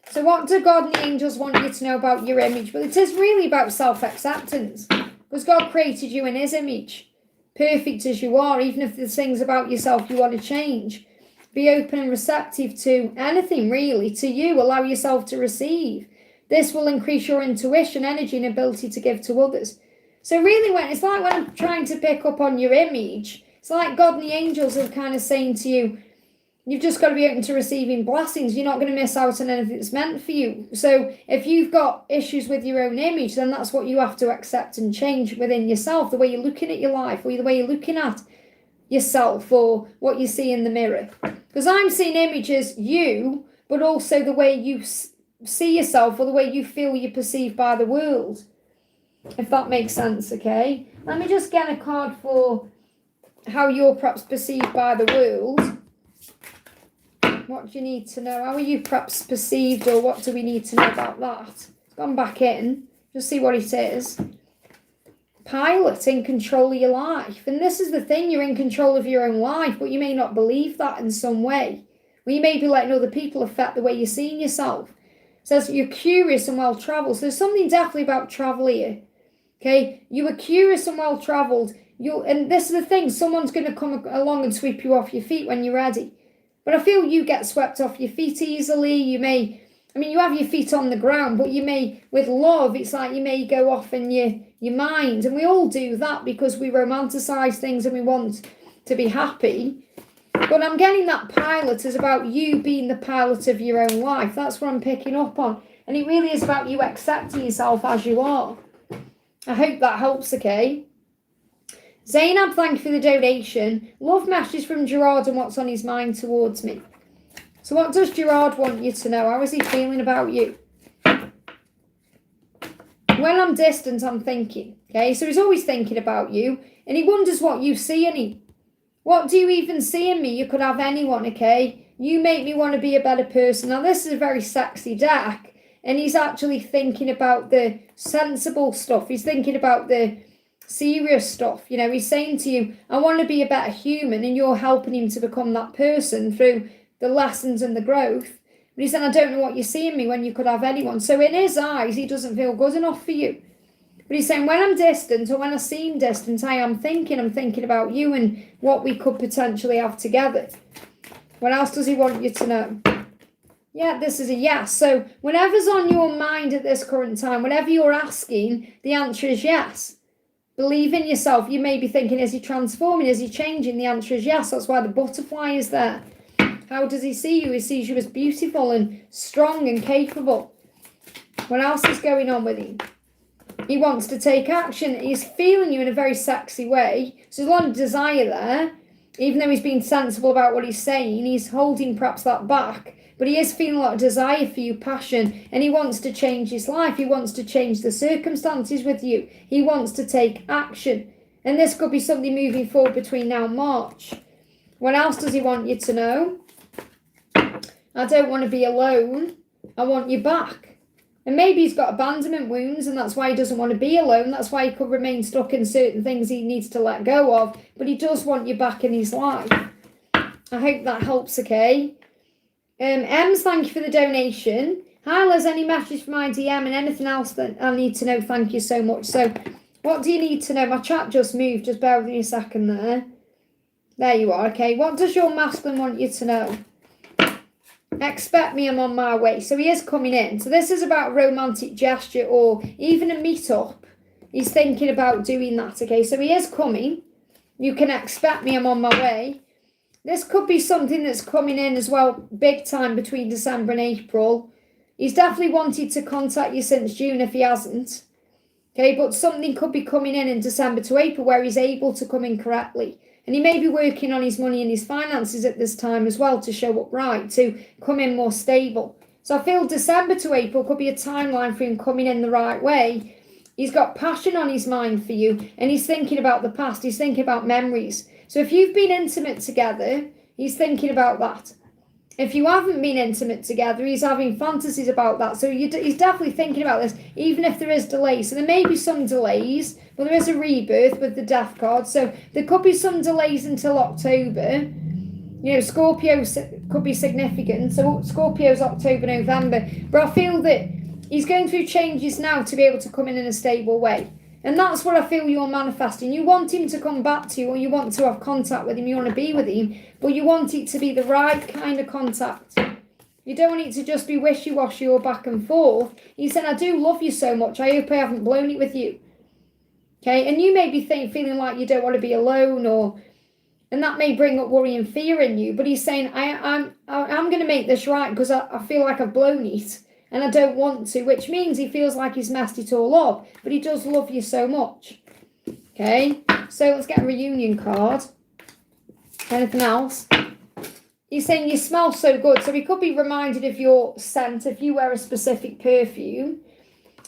So what do God and the angels want you to know about your image? Well, it is really about self-acceptance, because God created you in his image, perfect as you are. Even if there's things about yourself you want to change, be open and receptive to anything, really, to you. Allow yourself to receive. This will increase your intuition, energy, and ability to give to others. So really, it's like when I'm trying to pick up on your image, it's like God and the angels are kind of saying to you, you've just got to be open to receiving blessings. You're not going to miss out on anything that's meant for you. So if you've got issues with your own image, then that's what you have to accept and change within yourself, the way you're looking at your life, or the way you're looking at yourself, or what you see in the mirror. Because I'm seeing images, you, but also the way you see yourself, or the way you feel you're perceived by the world, if that makes sense. Okay, let me just get a card for how you're perhaps perceived by the world. What do you need to know? How are you perhaps perceived, or what do we need to know about that? It's gone back in, just see what it is. Pilot, in control of your life. And this is the thing, you're in control of your own life, but you may not believe that in some way. Well, you may be letting other people affect the way you're seeing yourself. It says you're curious and well-travelled. So there's something definitely about travel here. Okay, you were curious and well-travelled. And this is the thing, someone's going to come along and sweep you off your feet when you're ready. But I feel you get swept off your feet easily. You have your feet on the ground, but you may, with love, it's like you may go off in your mind. And we all do that because we romanticize things and we want to be happy. But I'm getting that pilot is about you being the pilot of your own life. That's what I'm picking up on. And it really is about you accepting yourself as you are. I hope that helps, okay? Zainab, thank you for the donation. Love messages from Gerard and what's on his mind towards me. So what does Gerard want you to know? How is he feeling about you? When I'm distant, I'm thinking. Okay, so he's always thinking about you. And he wonders what you see in him. What do you even see in me? You could have anyone, okay? You make me want to be a better person. Now, this is a very sexy deck. And he's actually thinking about the sensible stuff. He's thinking about the serious stuff. He's saying to you, I want to be a better human, and you're helping him to become that person through the lessons and the growth. But he said, I don't know what you see in me when you could have anyone. So in his eyes, he doesn't feel good enough for you. But he's saying, when I'm distant, or when I seem distant, I'm thinking about you and what we could potentially have together. What else does he want you to know? Yeah, this is a yes. So whatever's on your mind at this current time, whatever you're asking, the answer is yes. Believe in yourself. You may be thinking, is he transforming? Is he changing? The answer is yes. That's why the butterfly is there. How does he see you? He sees you as beautiful and strong and capable. What else is going on with him? He wants to take action. He's feeling you in a very sexy way. So there's a lot of desire there. Even though he's being sensible about what he's saying, he's holding perhaps that back. But he is feeling a lot of desire for you, passion, and he wants to change his life. He wants to change the circumstances with you. He wants to take action. And this could be something moving forward between now and March. What else does he want you to know? I don't want to be alone. I want you back. And maybe he's got abandonment wounds, and that's why he doesn't want to be alone. That's why he could remain stuck in certain things he needs to let go of. But he does want you back in his life. I hope that helps, okay? Ems, thank you for the donation. Hi, Liz, any messages from my DM and anything else that I need to know? Thank you so much. So, what do you need to know? My chat just moved. Just bear with me a second there. There you are, okay. What does your masculine want you to know? Expect me, I'm on my way. So he is coming in. So this is about a romantic gesture or even a meet-up. He's thinking about doing that, okay. So he is coming. You can expect me, I'm on my way. This could be something that's coming in as well, big time between December and April. He's definitely wanted to contact you since June if he hasn't. Okay, but something could be coming in December to April where he's able to come in correctly. And he may be working on his money and his finances at this time as well to show up right, to come in more stable. So I feel December to April could be a timeline for him coming in the right way. He's got passion on his mind for you, and he's thinking about the past. He's thinking about memories. So if you've been intimate together, he's thinking about that. If you haven't been intimate together, he's having fantasies about that. So he's definitely thinking about this, even if there is delays. So there may be some delays, but there is a rebirth with the death card. So there could be some delays until October. You know, Scorpio could be significant. So Scorpio's October, November. But I feel that he's going through changes now to be able to come in a stable way. And that's what I feel you're manifesting. You want him to come back to you, or you want to have contact with him, you want to be with him, but you want it to be the right kind of contact. You don't want it to just be wishy-washy or back and forth. He said, I do love you so much. I hope I haven't blown it with you. Okay, and you may be feeling like you don't want to be alone, and that may bring up worry and fear in you. But he's saying, I'm going to make this right because I feel like I've blown it. And I don't want to, which means he feels like he's messed it all up. But he does love you so much. Okay, so let's get a reunion card. Anything else? He's saying you smell so good. So he could be reminded of your scent if you wear a specific perfume.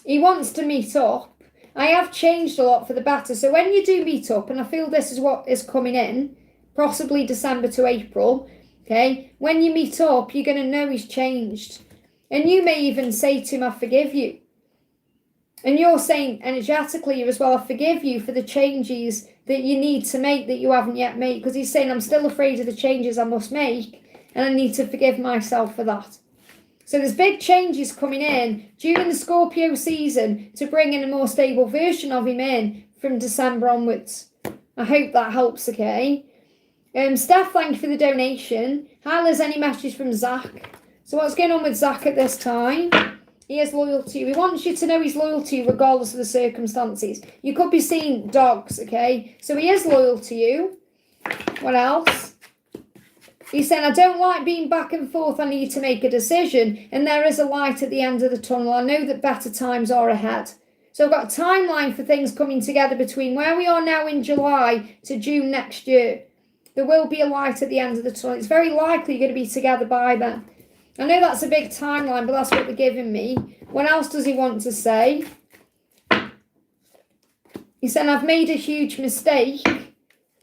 He wants to meet up. I have changed a lot for the better. So when you do meet up, and I feel this is what is coming in, possibly December to April, okay, when you meet up, you're going to know he's changed. And you may even say to him, I forgive you. And you're saying energetically as well, I forgive you for the changes that you need to make that you haven't yet made. Because he's saying, I'm still afraid of the changes I must make. And I need to forgive myself for that. So there's big changes coming in during the Scorpio season to bring in a more stable version of him in from December onwards. I hope that helps, okay? Steph, thank you for the donation. Hi, Liz, any message from Zach? So what's going on with Zach at this time? He is loyal to you. He wants you to know he's loyal to you regardless of the circumstances. You could be seeing dogs, okay? So he is loyal to you. What else? He's saying, I don't like being back and forth. I need to make a decision. And there is a light at the end of the tunnel. I know that better times are ahead. So I've got a timeline for things coming together between where we are now in July to June next year. There will be a light at the end of the tunnel. It's very likely you're going to be together by then. I know that's a big timeline, but that's what they're giving me. What else does he want to say? He said, I've made a huge mistake.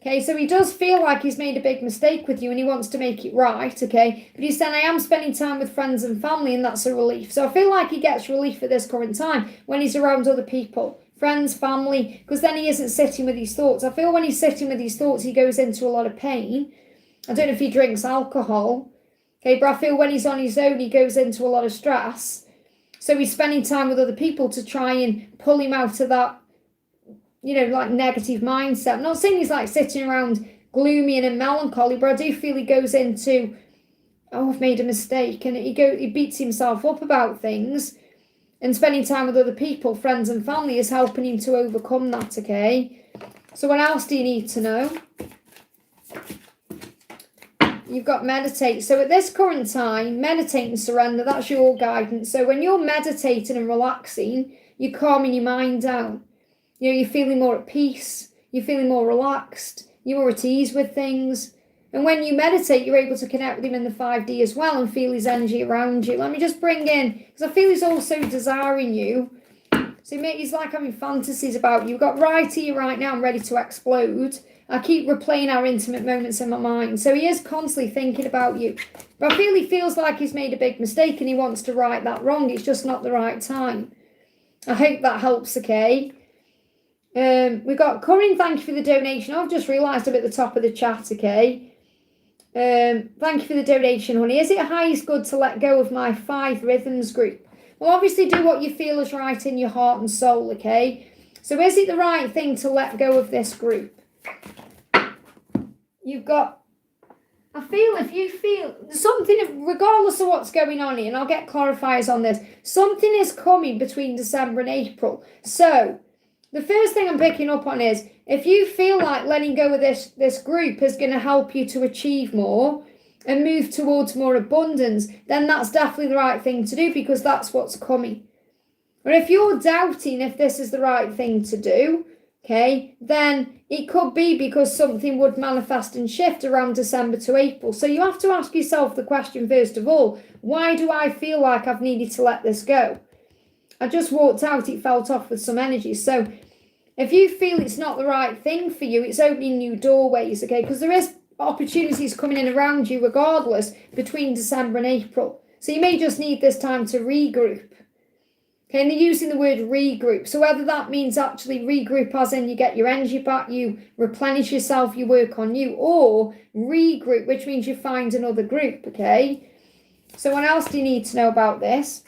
Okay, so he does feel like he's made a big mistake with you and he wants to make it right, okay? But he's saying, I am spending time with friends and family and that's a relief. So I feel like he gets relief at this current time when he's around other people. Friends, family, because then he isn't sitting with his thoughts. I feel when he's sitting with his thoughts, he goes into a lot of pain. I don't know if he drinks alcohol. Okay, but I feel when he's on his own, he goes into a lot of stress. So he's spending time with other people to try and pull him out of that, you know, like negative mindset. I'm not saying he's like sitting around gloomy and in melancholy, but I do feel he goes into, oh, I've made a mistake. And he beats himself up about things. And spending time with other people, friends and family, is helping him to overcome that, okay? So what else do you need to know? You've got meditate. So at this current time, meditate and surrender, that's your guidance. So when you're meditating and relaxing, you're calming your mind down. You know, you're feeling more at peace. You're feeling more relaxed. You're more at ease with things. And when you meditate, you're able to connect with him in the 5D as well and feel his energy around you. Let me just bring in, because I feel he's also desiring you. So he's like having fantasies about you. You've got right here, right now, I'm ready to explode. I keep replaying our intimate moments in my mind. So he is constantly thinking about you. But I feel he feels like he's made a big mistake and he wants to right that wrong. It's just not the right time. I hope that helps, okay? We've got Corinne, thank you for the donation. I've just realised I'm at the top of the chat, okay? Thank you for the donation, honey. Is it highest good to let go of my 5 rhythms group? Well, obviously do what you feel is right in your heart and soul, okay? So is it the right thing to let go of this group? You've got, I feel if you feel something, regardless of what's going on here, and I'll get clarifiers on this, something is coming between December and April. So the first thing I'm picking up on is, if you feel like letting go of this group is going to help you to achieve more and move towards more abundance, then that's definitely the right thing to do because that's what's coming. But if you're doubting if this is the right thing to do, okay, then it could be because something would manifest and shift around December to April. So you have to ask yourself the question, first of all, why do I feel like I've needed to let this go? I just walked out, it felt off with some energy. So if you feel it's not the right thing for you, it's opening new doorways, okay? Because there is opportunities coming in around you regardless between December and April. So you may just need this time to regroup. Okay, and they're using the word regroup. So whether that means actually regroup as in you get your energy back, you replenish yourself, you work on you, or regroup, which means you find another group, okay? So what else do you need to know about this?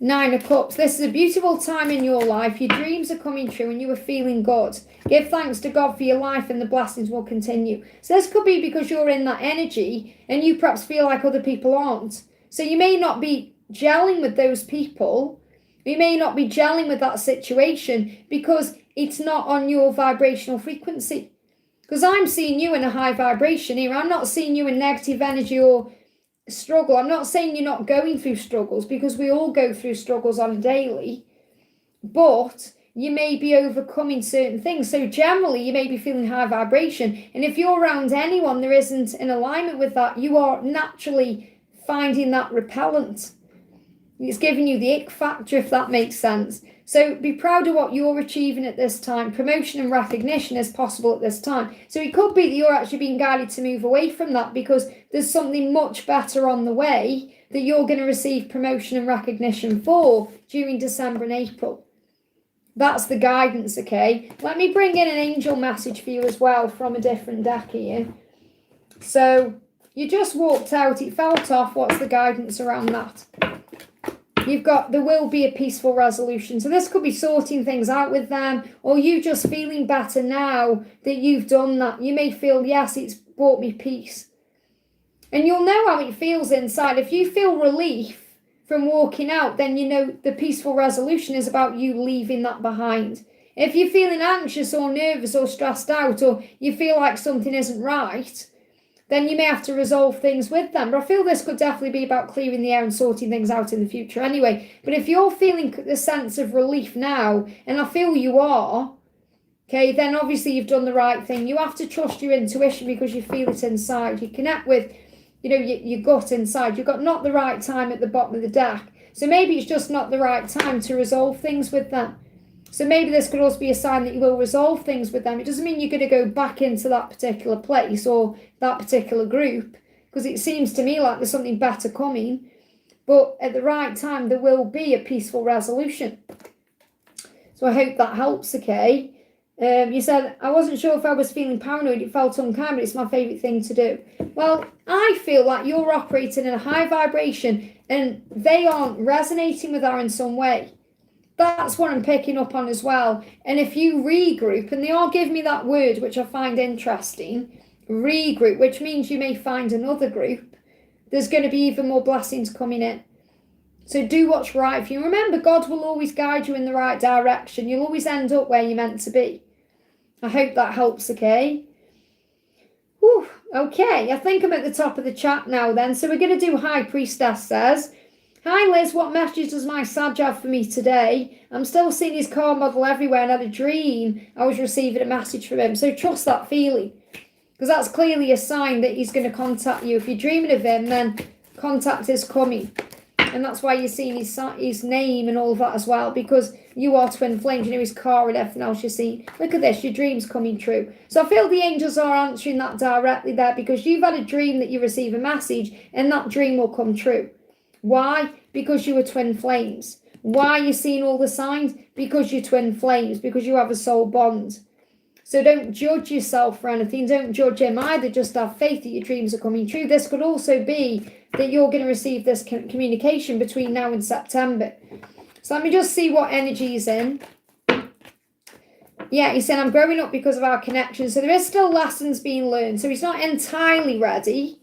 9 of Cups. This is a beautiful time in your life. Your dreams are coming true and you are feeling good. Give thanks to God for your life and the blessings will continue. So this could be because you're in that energy and you perhaps feel like other people aren't. So you may not be gelling with those people. You may not be gelling with that situation because it's not on your vibrational frequency. Because I'm seeing you in a high vibration here. I'm not seeing you in negative energy or struggle. I'm not saying you're not going through struggles because we all go through struggles on a daily. But you may be overcoming certain things. So generally, you may be feeling high vibration. And if you're around anyone there isn't in alignment with that, you are naturally finding that repellent. It's giving you the ick factor, if that makes sense. So be proud of what you're achieving at this time. Promotion and recognition is possible at this time. So it could be that you're actually being guided to move away from that because there's something much better on the way that you're going to receive promotion and recognition for during December and April. That's the guidance, okay? Let me bring in an angel message for you as well from a different deck here. So you just walked out, it felt off. What's the guidance around that? You've got, there will be a peaceful resolution. So this could be sorting things out with them, or you just feeling better now that you've done that. You may feel, yes, it's brought me peace. And you'll know how it feels inside. If you feel relief from walking out, then you know the peaceful resolution is about you leaving that behind. If you're feeling anxious or nervous or stressed out, or you feel like something isn't right, then you may have to resolve things with them. But I feel this could definitely be about clearing the air and sorting things out in the future anyway. But if you're feeling the sense of relief now, and I feel you are, okay, then obviously you've done the right thing. You have to trust your intuition because you feel it inside. You connect with, you know, your gut inside. You've got not the right time at the bottom of the deck. So maybe it's just not the right time to resolve things with them. So maybe this could also be a sign that you will resolve things with them. It doesn't mean you're going to go back into that particular place or that particular group, because it seems to me like there's something better coming. But at the right time, there will be a peaceful resolution. So I hope that helps, okay? You said, I wasn't sure if I was feeling paranoid. It felt unkind, but it's my favourite thing to do. Well, I feel like you're operating in a high vibration and they aren't resonating with her in some way. That's what I'm picking up on as well. And if you regroup, and they are giving me that word, which I find interesting, regroup, which means you may find another group, there's going to be even more blessings coming in. So do what's right for you. Remember, God will always guide you in the right direction. You'll always end up where you're meant to be. I hope that helps, okay? Whew, okay, I think I'm at the top of the chat now then. So we're going to do High Priestess says, hi Liz, what message does my Sag have for me today? I'm still seeing his car model everywhere and had a dream I was receiving a message from him. So trust that feeling, because that's clearly a sign that he's going to contact you. If you're dreaming of him, then contact is coming. And that's why you're seeing his name and all of that as well, because you are twin flames. You know, his car and everything else you're seeing. Look at this, your dream's coming true. So I feel the angels are answering that directly there, because you've had a dream that you receive a message and that dream will come true. Why? Because you are twin flames. Why are you seeing all the signs? Because you're twin flames, because you have a soul bond. So don't judge yourself for anything. Don't judge him either. Just have faith that your dreams are coming true. This could also be that you're going to receive this communication between now and September. So let me just see what energy is in. Yeah, he said, I'm growing up because of our connection. So there is still lessons being learned. So he's not entirely ready,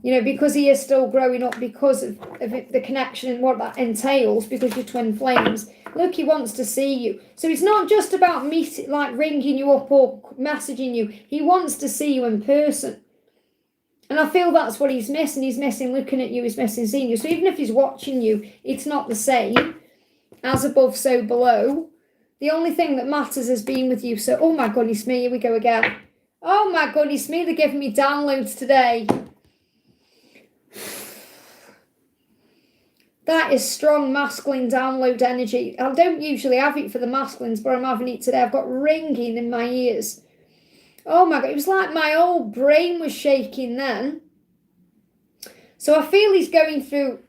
you know, because he is still growing up because of the connection and what that entails, because you're twin flames. Look, he wants to see you. So it's not just about like ringing you up or messaging you. He wants to see you in person. And I feel that's what he's missing. He's missing looking at you. He's missing seeing you. So even if he's watching you, it's not the same. As above, so below. The only thing that matters is being with you. So, oh my goodness me, here we go again. Oh my goodness me, they're giving me downloads today. That is strong masculine download energy. I don't usually have it for the masculines, but I'm having it today. I've got ringing in my ears. Oh my God, it was like my whole brain was shaking then. So I feel he's going through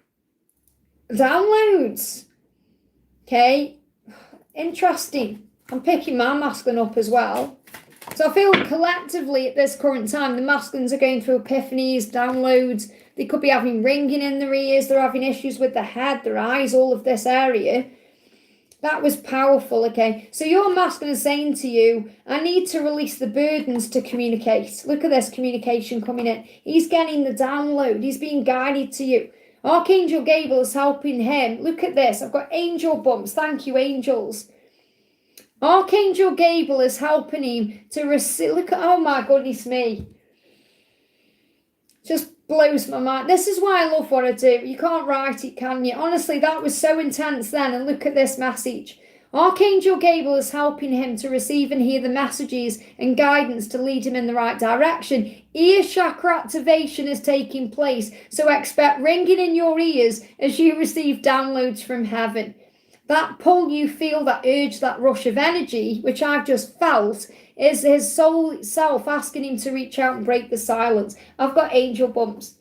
downloads. Okay, interesting. I'm picking my masculine up as well. So I feel collectively at this current time, the masculines are going through epiphanies, downloads. They could be having ringing in their ears. They're having issues with their head, their eyes, all of this area. That was powerful, okay? So your masculine is saying to you, I need to release the burdens to communicate. Look at this communication coming in. He's getting the download. He's being guided to you. Archangel Gabriel is helping him. Look at this. I've got angel bumps. Thank you, angels. Archangel Gabriel is helping him to receive. Look at, oh my goodness me. Just blows my mind. This is why I love what I do. You can't write it, can you? Honestly, that was so intense then. And look at this message. Archangel Gabriel is helping him to receive and hear the messages and guidance to lead him in the right direction. Ear chakra activation is taking place. So expect ringing in your ears as you receive downloads from heaven. That pull you feel, that urge, that rush of energy, which I've just felt, is his soul itself asking him to reach out and break the silence. I've got angel bumps.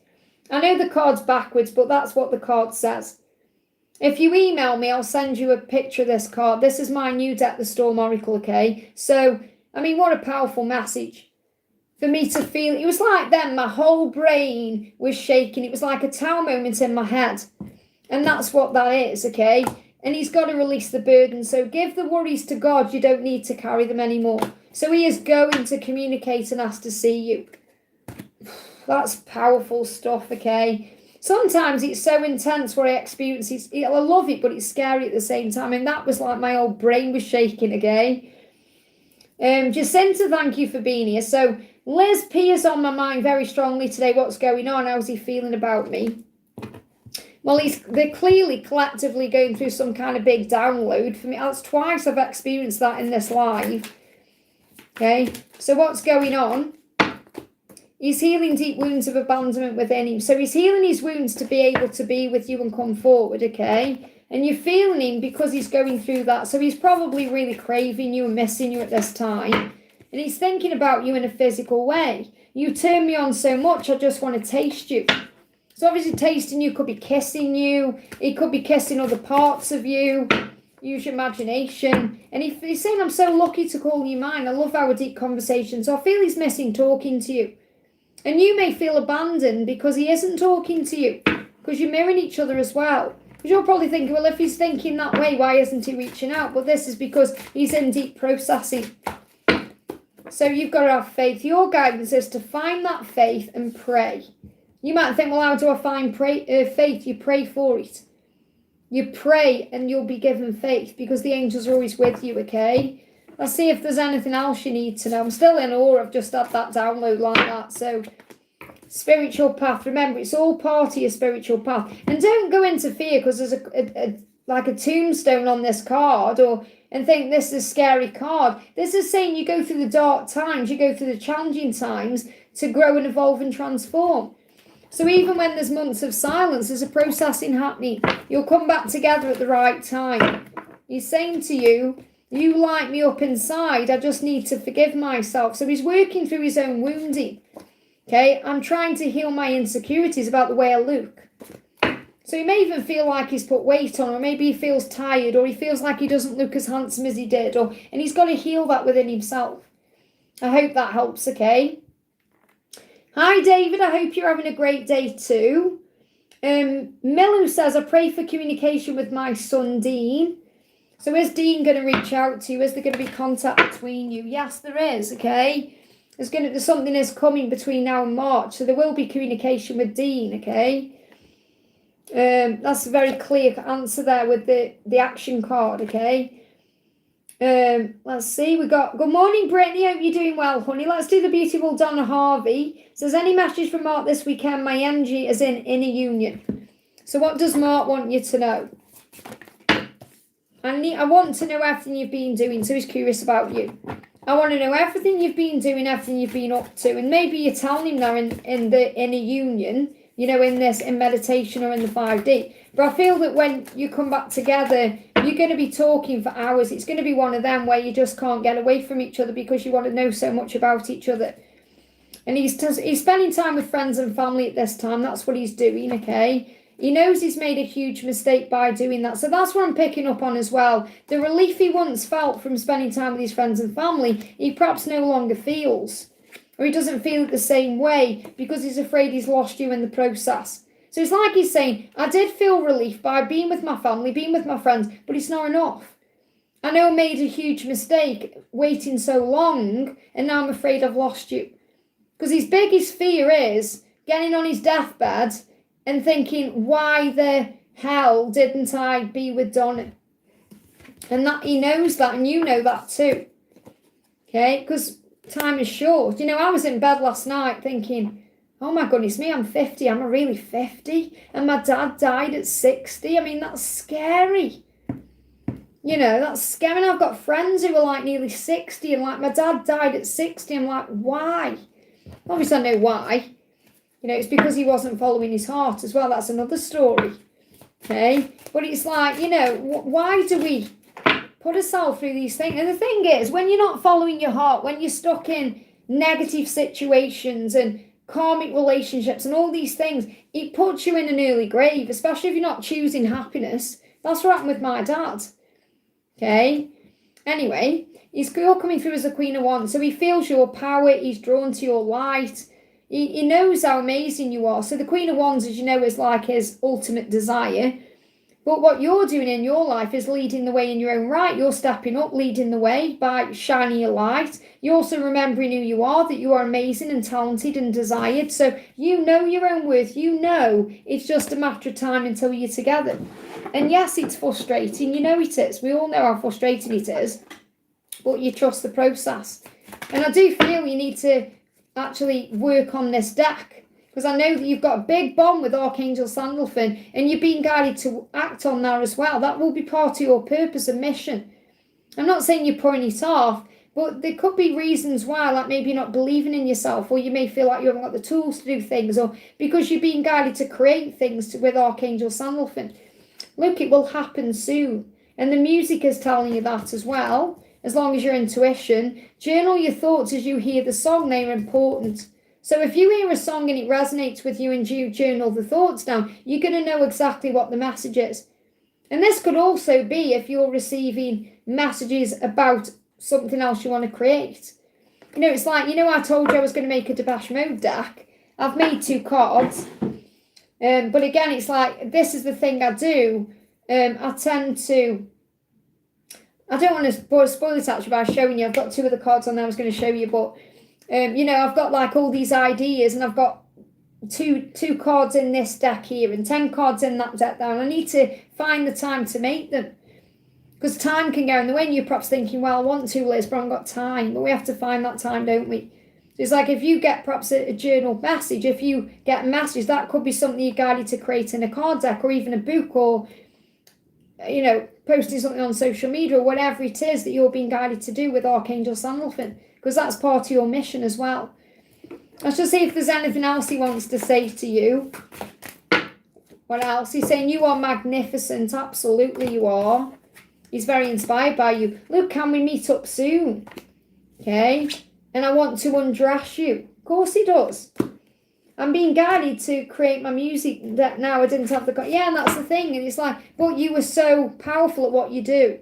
I know the card's backwards, but that's what the card says. If you email me, I'll send you a picture of this card. This is my new Deck the Storm Oracle, okay? So, I mean, what a powerful message. For me to feel, it was like then my whole brain was shaking. It was like a tower moment in my head. And that's what that is, okay? And he's got to release the burden. So give the worries to God. You don't need to carry them anymore. So he is going to communicate and ask to see you. That's powerful stuff, okay? Sometimes it's so intense what I experience. I love it, but it's scary at the same time. And that was like my old brain was shaking, okay? Jacinta, thank you for being here. So Liz P is on my mind very strongly today. What's going on? How's he feeling about me? Well, they're clearly collectively going through some kind of big download. For me, that's twice I've experienced that in this live. Okay, so what's going on? He's healing deep wounds of abandonment within him. So he's healing his wounds to be able to be with you and come forward, okay? And you're feeling him because he's going through that. So he's probably really craving you and missing you at this time. And he's thinking about you in a physical way. You turn me on so much, I just want to taste you. So obviously tasting you could be kissing you. He could be kissing other parts of you. Use your imagination. And he's saying, I'm so lucky to call you mine. I love our deep conversations. So I feel he's missing talking to you. And you may feel abandoned because he isn't talking to you. Because you're mirroring each other as well. Because you're probably thinking, well, if he's thinking that way, why isn't he reaching out? But this is because he's in deep processing. So you've got to have faith. Your guidance is to find that faith and pray. You might think, well, how do I find faith? You pray for it. You pray and you'll be given faith because the angels are always with you, okay? Let's see if there's anything else you need to know. I'm still in awe. I've just had that download like that. So, spiritual path. Remember, it's all part of your spiritual path. And don't go into fear because there's like a tombstone on this card and think this is a scary card. This is saying you go through the dark times, you go through the challenging times to grow and evolve and transform. So even when there's months of silence, there's a processing happening. You'll come back together at the right time. He's saying to you, you light me up inside. I just need to forgive myself. So he's working through his own wounding. Okay, I'm trying to heal my insecurities about the way I look. So he may even feel like he's put weight on, or maybe he feels tired, or he feels like he doesn't look as handsome as he did, and he's got to heal that within himself. I hope that helps, okay? Hi, David. I hope you're having a great day too. Milu says, I pray for communication with my son, Dean. So is Dean going to reach out to you? Is there going to be contact between you? Yes, there is, okay? There's something is coming between now and March. So there will be communication with Dean, okay? That's a very clear answer there with the action card, okay? Let's see, we got, good morning, Brittany, hope you're doing well, honey. Let's do the beautiful Donna Harvey. Says, any message from Mark this weekend? My energy is in inner union. So what does Mark want you to know? I want to know everything you've been doing, so he's curious about you. I want to know everything you've been doing, everything you've been up to, and maybe you're telling him now in the inner union, in meditation or in the 5D. But I feel that when you come back together, you're going to be talking for hours. It's going to be one of them where you just can't get away from each other because you want to know so much about each other. And he's spending time with friends and family at this time. That's what he's doing, okay? He knows he's made a huge mistake by doing that. So that's what I'm picking up on as well. The relief he once felt from spending time with his friends and family, he perhaps no longer feels. Or he doesn't feel it the same way because he's afraid he's lost you in the process. So it's like he's saying, I did feel relief by being with my family, being with my friends, but it's not enough. I know I made a huge mistake waiting so long, and now I'm afraid I've lost you. Because his biggest fear is getting on his deathbed and thinking, why the hell didn't I be with Donna? And that he knows that, and you know that too. Okay, because time is short. I was in bed last night thinking, oh my goodness me, I'm 50. Am I really 50? And my dad died at 60. I mean, that's scary. That's scary. I've got friends who are like nearly 60 and like my dad died at 60. I'm like, why? Obviously, I know why. It's because he wasn't following his heart as well. That's another story. Okay? But it's like, why do we put ourselves through these things? And the thing is, when you're not following your heart, when you're stuck in negative situations and karmic relationships and all these things, it puts you in an early grave, especially if you're not choosing happiness. That's what happened with my dad. Okay? Anyway, you're coming through as the Queen of Wands, so he feels your power, he's drawn to your light, he knows how amazing you are. So the Queen of Wands, as you know, is like his ultimate desire. But what you're doing in your life is leading the way in your own right. You're stepping up, leading the way by shining your light. You're also remembering who you are, that you are amazing and talented and desired. So you know your own worth. You know it's just a matter of time until you're together. And yes, it's frustrating. It is. We all know how frustrating it is. But you trust the process. And I do feel you need to actually work on this deck. Because I know that you've got a big bond with Archangel Sandalphon and you're being guided to act on that as well. That will be part of your purpose and mission. I'm not saying you're putting it off, but there could be reasons why, like maybe you're not believing in yourself, or you may feel like you haven't got the tools to do things, or because you're being guided to create things with Archangel Sandalphon. Look, it will happen soon. And the music is telling you that as well, as long as your intuition. Journal your thoughts as you hear the song. They are important. So if you hear a song and it resonates with you and you journal the thoughts down, you're going to know exactly what the message is. And this could also be if you're receiving messages about something else you want to create. It's like, I told you I was going to make a Depeche Mode deck. I've made 2 cards. But again, it's like, this is the thing I do. I tend to... I don't want to spoil it actually by showing you. I've got 2 of the cards on there I was going to show you, but... I've got like all these ideas and I've got two cards in this deck here and 10 cards in that deck there. And I need to find the time to make them. Because time can go in the way and you're perhaps thinking, well, I want to, Liz, but I haven't got time. But we have to find that time, don't we? So it's like if you get perhaps a journal message, if you get a message, that could be something you're guided to create in a card deck or even a book or, posting something on social media or whatever it is that you're being guided to do with Archangel Sandalphon. Because that's part of your mission as well. Let's just see if there's anything else he wants to say to you. What else? He's saying you are magnificent. Absolutely you are. He's very inspired by you. Look, can we meet up soon? Okay. And I want to undress you. Of course he does. I'm being guided to create my music that now I didn't have the... Yeah, and that's the thing. And it's like, but you were so powerful at what you do.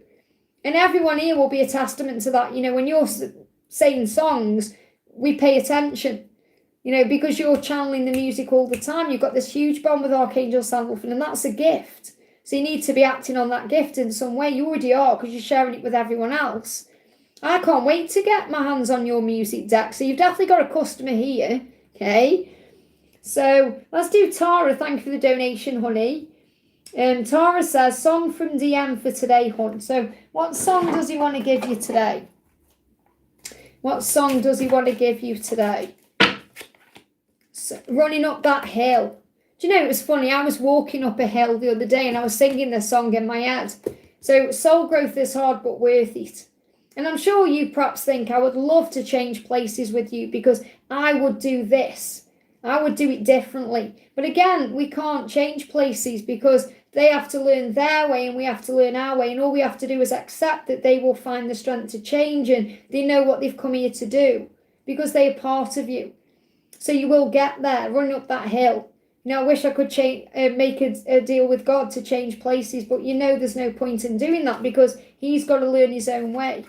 And everyone here will be a testament to that. When you're... saying songs, we pay attention, because you're channeling the music all the time. You've got this huge bond with Archangel Sandalphon, and that's a gift. So you need to be acting on that gift in some way. You already are, because you're sharing it with everyone else. I can't wait to get my hands on your music deck. So you've definitely got a customer here, okay? So let's do Tara. Thank you for the donation, honey. Tara says, song from DM for today, hon. So what song does he want to give you today? What song does he want to give you today? So, running up that hill. Do you know, it was funny. I was walking up a hill the other day and I was singing this song in my head. So, soul growth is hard but worth it. And I'm sure you perhaps think I would love to change places with you because I would do this. I would do it differently. But again, we can't change places because they have to learn their way and we have to learn our way. And all we have to do is accept that they will find the strength to change and they know what they've come here to do because they are part of you. So you will get there, running up that hill. I wish I could make a deal with God to change places, but there's no point in doing that because he's got to learn his own way.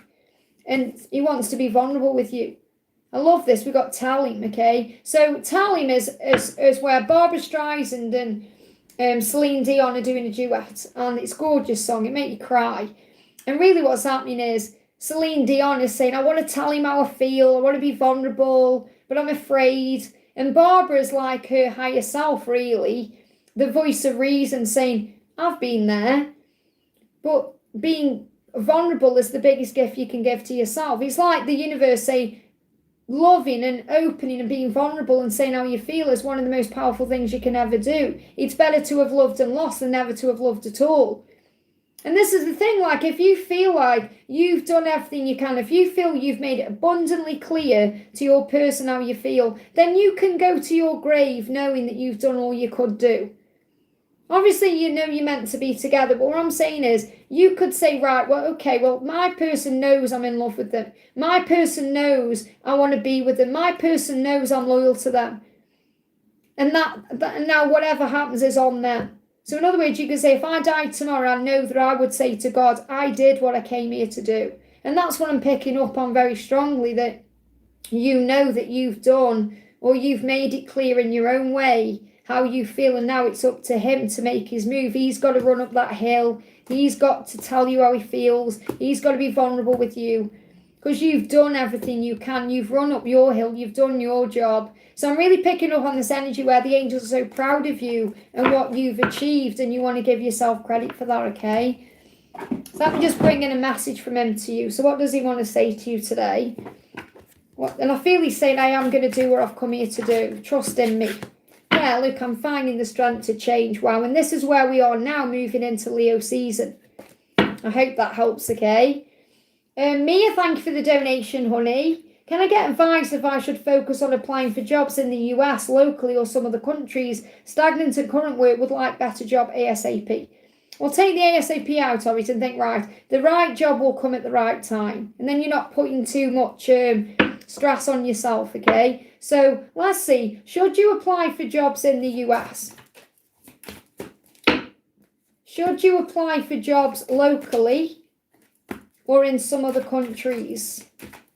And he wants to be vulnerable with you. I love this. We've got Talim, okay? So Talim is where Barbara Streisand and Celine Dion are doing a duet. And it's a gorgeous song. It makes you cry. And really what's happening is Celine Dion is saying, I want to tell him how I feel. I want to be vulnerable, but I'm afraid. And Barbara's like her higher self, really, the voice of reason saying, I've been there. But being vulnerable is the biggest gift you can give to yourself. It's like the universe saying, loving and opening and being vulnerable and saying how you feel is one of the most powerful things you can ever do. It's better to have loved and lost than never to have loved at all. And this is the thing, like if you feel like you've done everything you can, if you feel you've made it abundantly clear to your person how you feel, then you can go to your grave knowing that you've done all you could do. Obviously, you're meant to be together, but what I'm saying is you could say, right, well, okay, well, my person knows I'm in love with them. My person knows I want to be with them. My person knows I'm loyal to them. And that now whatever happens is on them. So in other words, you can say, if I died tomorrow, I know that I would say to God, I did what I came here to do. And that's what I'm picking up on very strongly, that you know that you've done or you've made it clear in your own way how you feel, and now it's up to him to make his move. He's got to run up that hill. He's got to tell you how he feels. He's got to be vulnerable with you because you've done everything you can. You've run up your hill. You've done your job. So I'm really picking up on this energy where the angels are so proud of you and what you've achieved, and you want to give yourself credit for that, okay? So let me just bring in a message from him to you. So what does he want to say to you today? And I feel he's saying, I am going to do what I've come here to do. Trust in me. Yeah, look, I'm finding the strength to change. Wow, and this is where we are now, moving into Leo season. I hope that helps, okay? Mia, thank you for the donation, honey. Can I get advice if I should focus on applying for jobs in the US, locally, or some other countries? Stagnant and current work, would like better job ASAP. Well, take the ASAP out of it and think, right, the right job will come at the right time. And then you're not putting too much stress on yourself, okay? So let's see, should you apply for jobs in the US? Should you apply for jobs locally or in some other countries?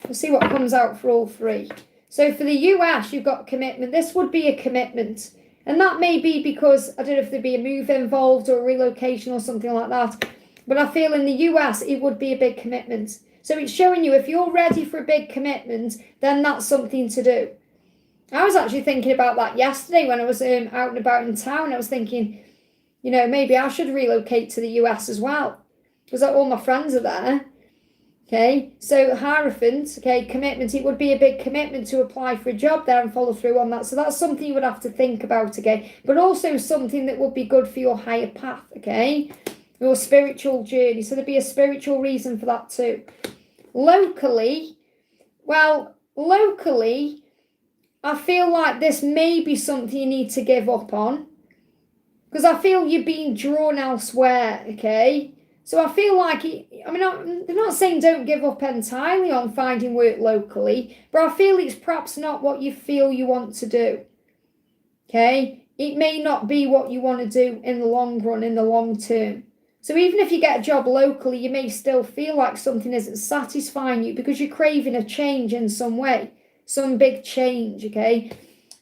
We'll see what comes out for all three. So for the US, you've got commitment. This would be a commitment. And that may be because, I don't know if there'd be a move involved or a relocation or something like that. But I feel in the US, it would be a big commitment. So it's showing you if you're ready for a big commitment, then that's something to do. I was actually thinking about that yesterday when I was out and about in town. I was thinking, maybe I should relocate to the US as well. Because all my friends are there. Okay, so Hierophant, okay, commitment. It would be a big commitment to apply for a job there and follow through on that. So that's something you would have to think about, okay? But also something that would be good for your higher path, okay? Your spiritual journey. So there'd be a spiritual reason for that too. Locally, I feel like this may be something you need to give up on. Because I feel you're being drawn elsewhere, okay? So I feel like, they're not saying don't give up entirely on finding work locally, but I feel it's perhaps not what you feel you want to do, okay? It may not be what you want to do in the long run, in the long term. So even if you get a job locally, you may still feel like something isn't satisfying you because you're craving a change in some way, some big change, okay?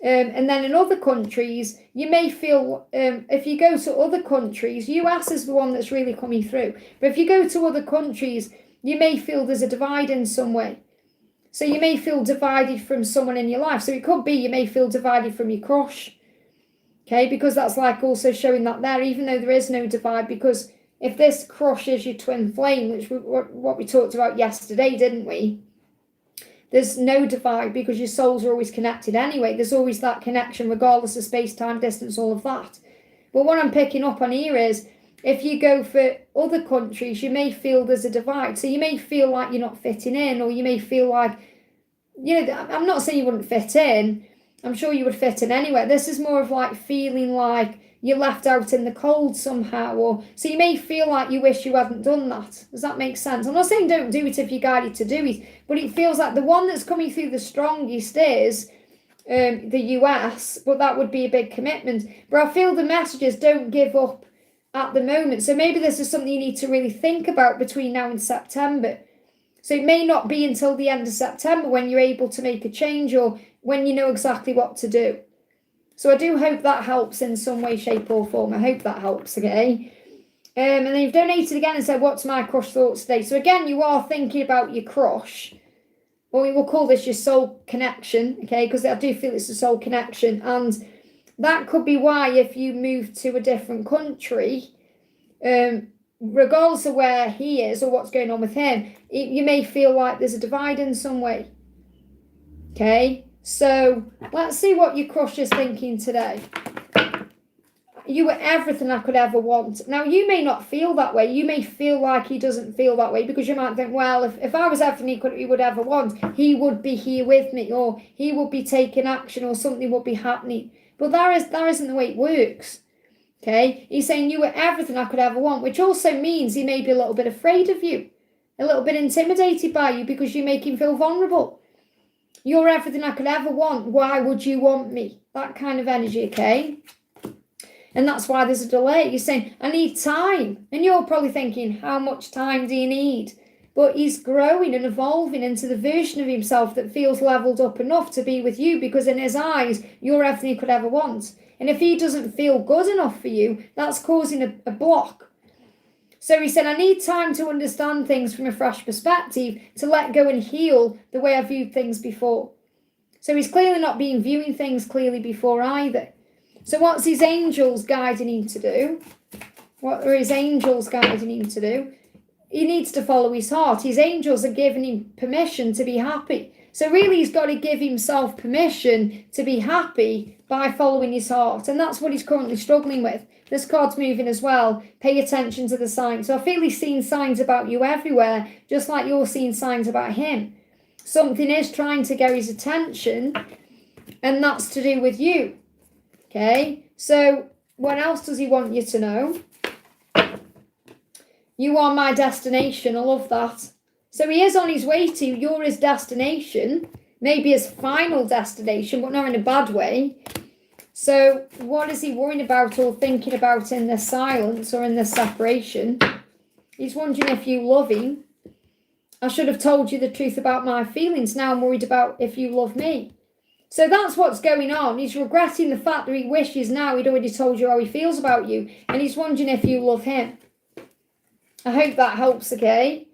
And then in other countries, you may feel, if you go to other countries, US is the one that's really coming through. But if you go to other countries, you may feel there's a divide in some way. So you may feel divided from someone in your life. So it could be you may feel divided from your crush. Okay, because that's like also showing that there, even though there is no divide, because if this crush is your twin flame, which what we talked about yesterday, didn't we? There's no divide because your souls are always connected anyway. There's always that connection regardless of space, time, distance, all of that. But what I'm picking up on here is if you go for other countries, you may feel there's a divide. So you may feel like you're not fitting in, or you may feel like, I'm not saying you wouldn't fit in. I'm sure you would fit in anywhere. This is more of like feeling like you're left out in the cold somehow, or so you may feel like you wish you hadn't done that. Does that make sense? I'm not saying don't do it if you're guided to do it, but it feels like the one that's coming through the strongest is the US, but that would be a big commitment. But I feel the messages don't give up at the moment. So maybe this is something you need to really think about between now and September. So it may not be until the end of September when you're able to make a change or when you know exactly what to do. So I do hope that helps in some way, shape or form. I hope that helps, okay? And then you've donated again and said, what's my crush thoughts today? So again, you are thinking about your crush. Well, we will call this your soul connection, okay? Because I do feel it's a soul connection. And that could be why if you move to a different country, regardless of where he is or what's going on with him, you may feel like there's a divide in some way. Okay? So let's see what your crush is thinking today. You were everything I could ever want. Now, you may not feel that way. You may feel like he doesn't feel that way because you might think, well, if I was everything he would ever want, he would be here with me or he would be taking action or something would be happening. But that isn't the way it works. Okay? He's saying you were everything I could ever want, which also means he may be a little bit afraid of you, a little bit intimidated by you because you make him feel vulnerable. You're everything I could ever want. Why would you want me? That kind of energy, okay? And that's why there's a delay. You're saying, I need time. And you're probably thinking, how much time do you need? But he's growing and evolving into the version of himself that feels leveled up enough to be with you because in his eyes, you're everything he could ever want. And if he doesn't feel good enough for you, that's causing a block. So he said, I need time to understand things from a fresh perspective, to let go and heal the way I viewed things before. So he's clearly not been viewing things clearly before either. So what's his angels guiding him to do? What are his angels guiding him to do? He needs to follow his heart. His angels are giving him permission to be happy. So really he's got to give himself permission to be happy by following his heart. And that's what he's currently struggling with. This card's moving as well. Pay attention to the signs. So I feel he's seeing signs about you everywhere, just like you're seeing signs about him. Something is trying to get his attention, and that's to do with you. Okay? So what else does he want you to know? You are my destination. I love that. So he is on his way to you. You're his destination. Maybe his final destination, but not in a bad way. So what is he worrying about or thinking about in this silence or in this separation? He's wondering if you love him. I should have told you the truth about my feelings. Now I'm worried about if you love me. So that's what's going on. He's regretting the fact that he wishes now he'd already told you how he feels about you. And he's wondering if you love him. I hope that helps, okay?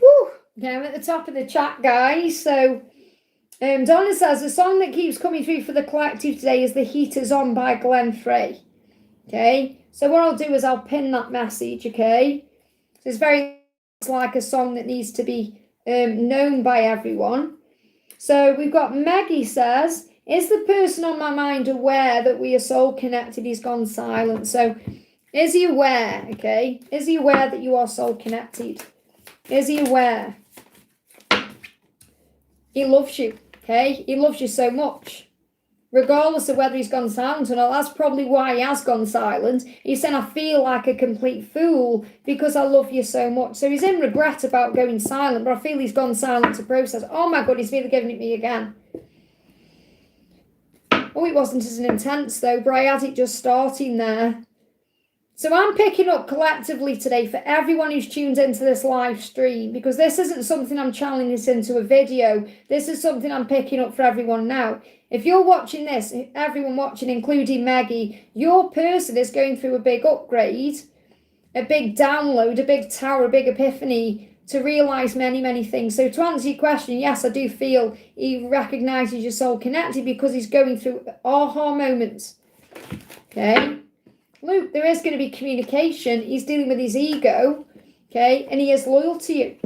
Woo! Okay, I'm at the top of the chat, guys. So Donna says, the song that keeps coming through for the collective today is The Heat Is On by Glenn Frey. Okay? So what I'll do is I'll pin that message, okay? So it's like a song that needs to be known by everyone. So we've got Maggie says, is the person on my mind aware that we are soul connected? He's gone silent. So is he aware, okay? Is he aware that you are soul connected? Is he aware? He loves you, okay? He loves you so much. Regardless of whether he's gone silent or not, that's probably why he has gone silent. He's saying, I feel like a complete fool because I love you so much. So he's in regret about going silent, but I feel he's gone silent to process. Oh my God, he's really giving it me again. Oh, it wasn't as intense though, but I had it just starting there. So I'm picking up collectively today for everyone who's tuned into this live stream, because this isn't something I'm channeling this into a video. This is something I'm picking up for everyone now. If you're watching this, everyone watching, including Maggie, your person is going through a big upgrade, a big download, a big tower, a big epiphany to realise many, many things. So to answer your question, yes, I do feel he recognises your soul connected because he's going through aha moments. Okay? Luke, there is going to be communication. He's dealing with his ego, okay? And he is loyal to you.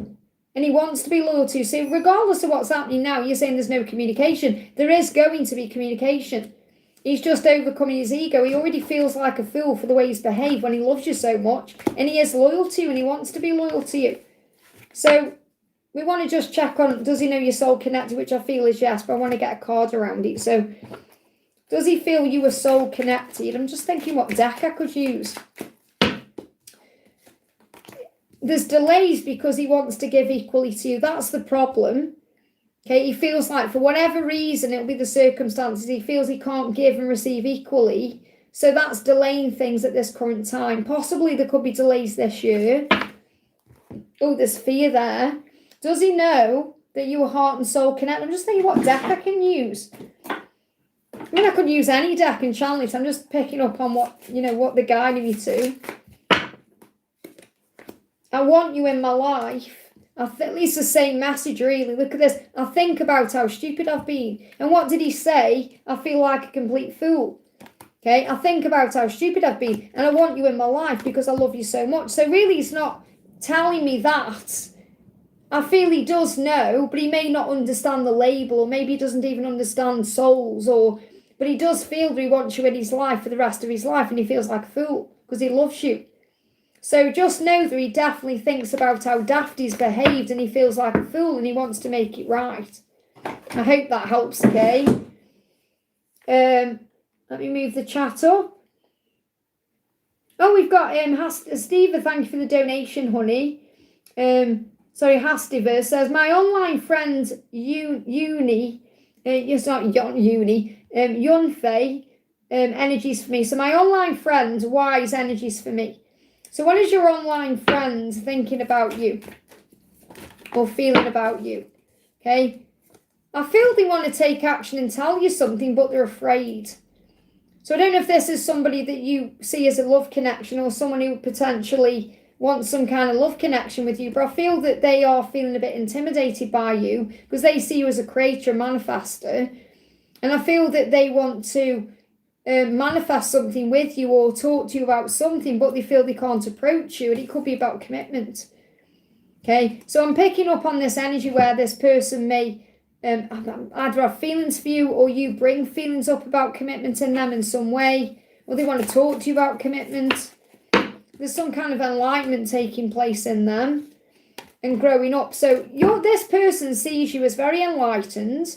And he wants to be loyal to you. So regardless of what's happening now, you're saying there's no communication. There is going to be communication. He's just overcoming his ego. He already feels like a fool for the way he's behaved when he loves you so much. And he is loyal to you and he wants to be loyal to you. So we want to just check on, does he know your soul connected, which I feel is yes, but I want to get a card around it. So does he feel you were soul connected? I'm just thinking what deck I could use. There's delays because he wants to give equally to you. That's the problem. Okay, he feels like for whatever reason, it'll be the circumstances, he feels he can't give and receive equally. So that's delaying things at this current time. Possibly there could be delays this year. Oh, there's fear there. Does he know that you are heart and soul connected? I'm just thinking what deck I can use. I mean, I could use any deck and channel it. I'm just picking up on what, what they're guiding me to. I want you in my life. At least the same message, really. Look at this. I think about how stupid I've been. And what did he say? I feel like a complete fool. Okay, I think about how stupid I've been. And I want you in my life because I love you so much. So really, he's not telling me that. I feel he does know, but he may not understand the label. Or maybe he doesn't even understand souls. But he does feel that he wants you in his life for the rest of his life. And he feels like a fool because he loves you. So just know that he definitely thinks about how daft he's behaved and he feels like a fool and he wants to make it right. I hope that helps, okay? Let me move the chat up. Oh, we've got Steva, thank you for the donation, honey. Hastiva says, my online friend Uni, it's not Uni, Yunfei, energies for me. So my online friend, wise energies for me. So what is your online friend thinking about you or feeling about you? Okay. I feel they want to take action and tell you something, but they're afraid. So I don't know if this is somebody that you see as a love connection or someone who potentially wants some kind of love connection with you, but I feel that they are feeling a bit intimidated by you because they see you as a creator, a manifester. And I feel that they want to manifest something with you or talk to you about something, but they feel they can't approach you, and it could be about commitment. Okay, so I'm picking up on this energy where this person may either have feelings for you or you bring feelings up about commitment in them in some way, or they want to talk to you about commitment. There's some kind of enlightenment taking place in them and growing up. So this person sees you as very enlightened,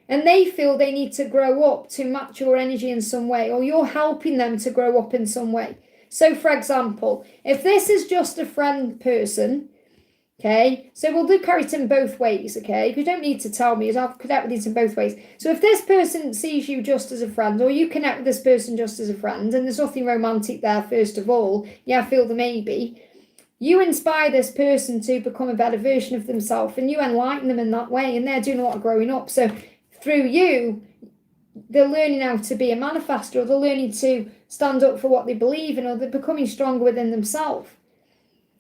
and they feel they need to grow up to match your energy in some way, or you're helping them to grow up in some way. So, for example, if this is just a friend person, okay, so we'll do it in both ways, okay? Because you don't need to tell me, I'll connect with it in both ways. So if this person sees you just as a friend, or you connect with this person just as a friend, and there's nothing romantic there, first of all, yeah, I feel the maybe, you inspire this person to become a better version of themselves, and you enlighten them in that way, and they're doing a lot of growing up. So through you, they're learning how to be a manifestor, or they're learning to stand up for what they believe in, or they're becoming stronger within themselves.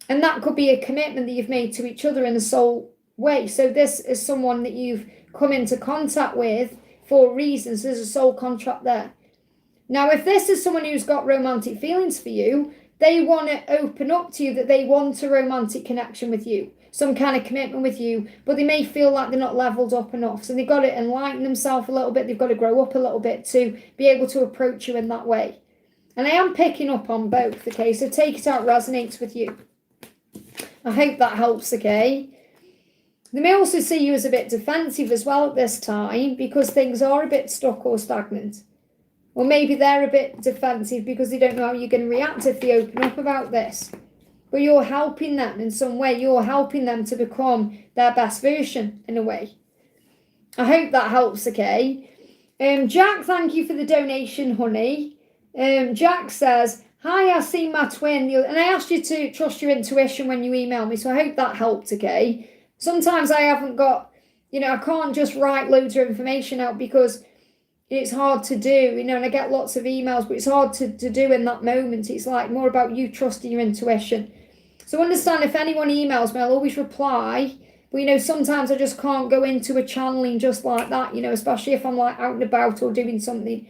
And that could be a commitment that you've made to each other in a soul way. So this is someone that you've come into contact with for reasons. There's a soul contract there. Now, if this is someone who's got romantic feelings for you, they want to open up to you that they want a romantic connection with you, some kind of commitment with you, but they may feel like they're not leveled up enough. So they've got to enlighten themselves a little bit. They've got to grow up a little bit to be able to approach you in that way. And I am picking up on both, okay? So take it out, resonates with you. I hope that helps, okay? They may also see you as a bit defensive as well at this time because things are a bit stuck or stagnant. Or maybe they're a bit defensive because they don't know how you're going to react if they open up about this. But you're helping them in some way. You're helping them to become their best version in a way. I hope that helps, okay? Jack, thank you for the donation, honey. Jack says, hi, I've seen my twin. And I asked you to trust your intuition when you email me. So I hope that helped, okay? Sometimes I haven't got, I can't just write loads of information out because it's hard to do, and I get lots of emails, but it's hard to do in that moment. It's like more about you trusting your intuition. So understand if anyone emails me, I'll always reply. But, sometimes I just can't go into a channeling just like that, especially if I'm like out and about or doing something.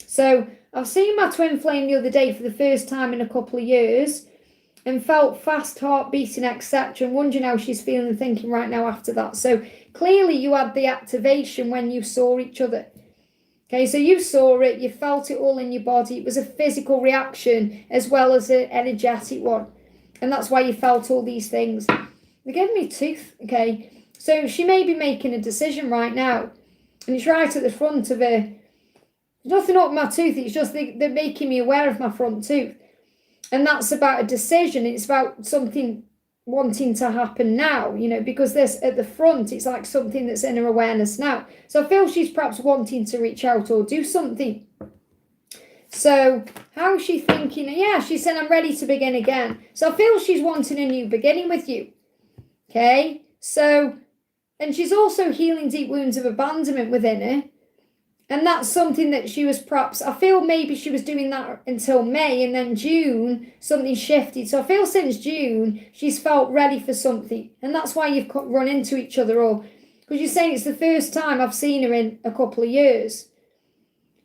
So I've seen my twin flame the other day for the first time in a couple of years and felt fast heart beating, etc. and wondering how she's feeling and thinking right now after that. So clearly you had the activation when you saw each other. Okay, so you saw it, you felt it all in your body. It was a physical reaction as well as an energetic one. And that's why you felt all these things. They're giving me tooth, okay? So she may be making a decision right now, and it's right at the front of her. There's nothing up my tooth, it's just they're making me aware of my front tooth. And that's about a decision. It's about something wanting to happen now, because this at the front, it's like something that's in her awareness now. So I feel she's perhaps wanting to reach out or do something. So how is she thinking? Yeah, she said, I'm ready to begin again. So I feel she's wanting a new beginning with you. Okay, so, and she's also healing deep wounds of abandonment within her. And that's something that she was perhaps, I feel maybe she was doing that until May, and then June, something shifted. So I feel since June, she's felt ready for something. And that's why you've run into each other, or because you're saying it's the first time I've seen her in a couple of years.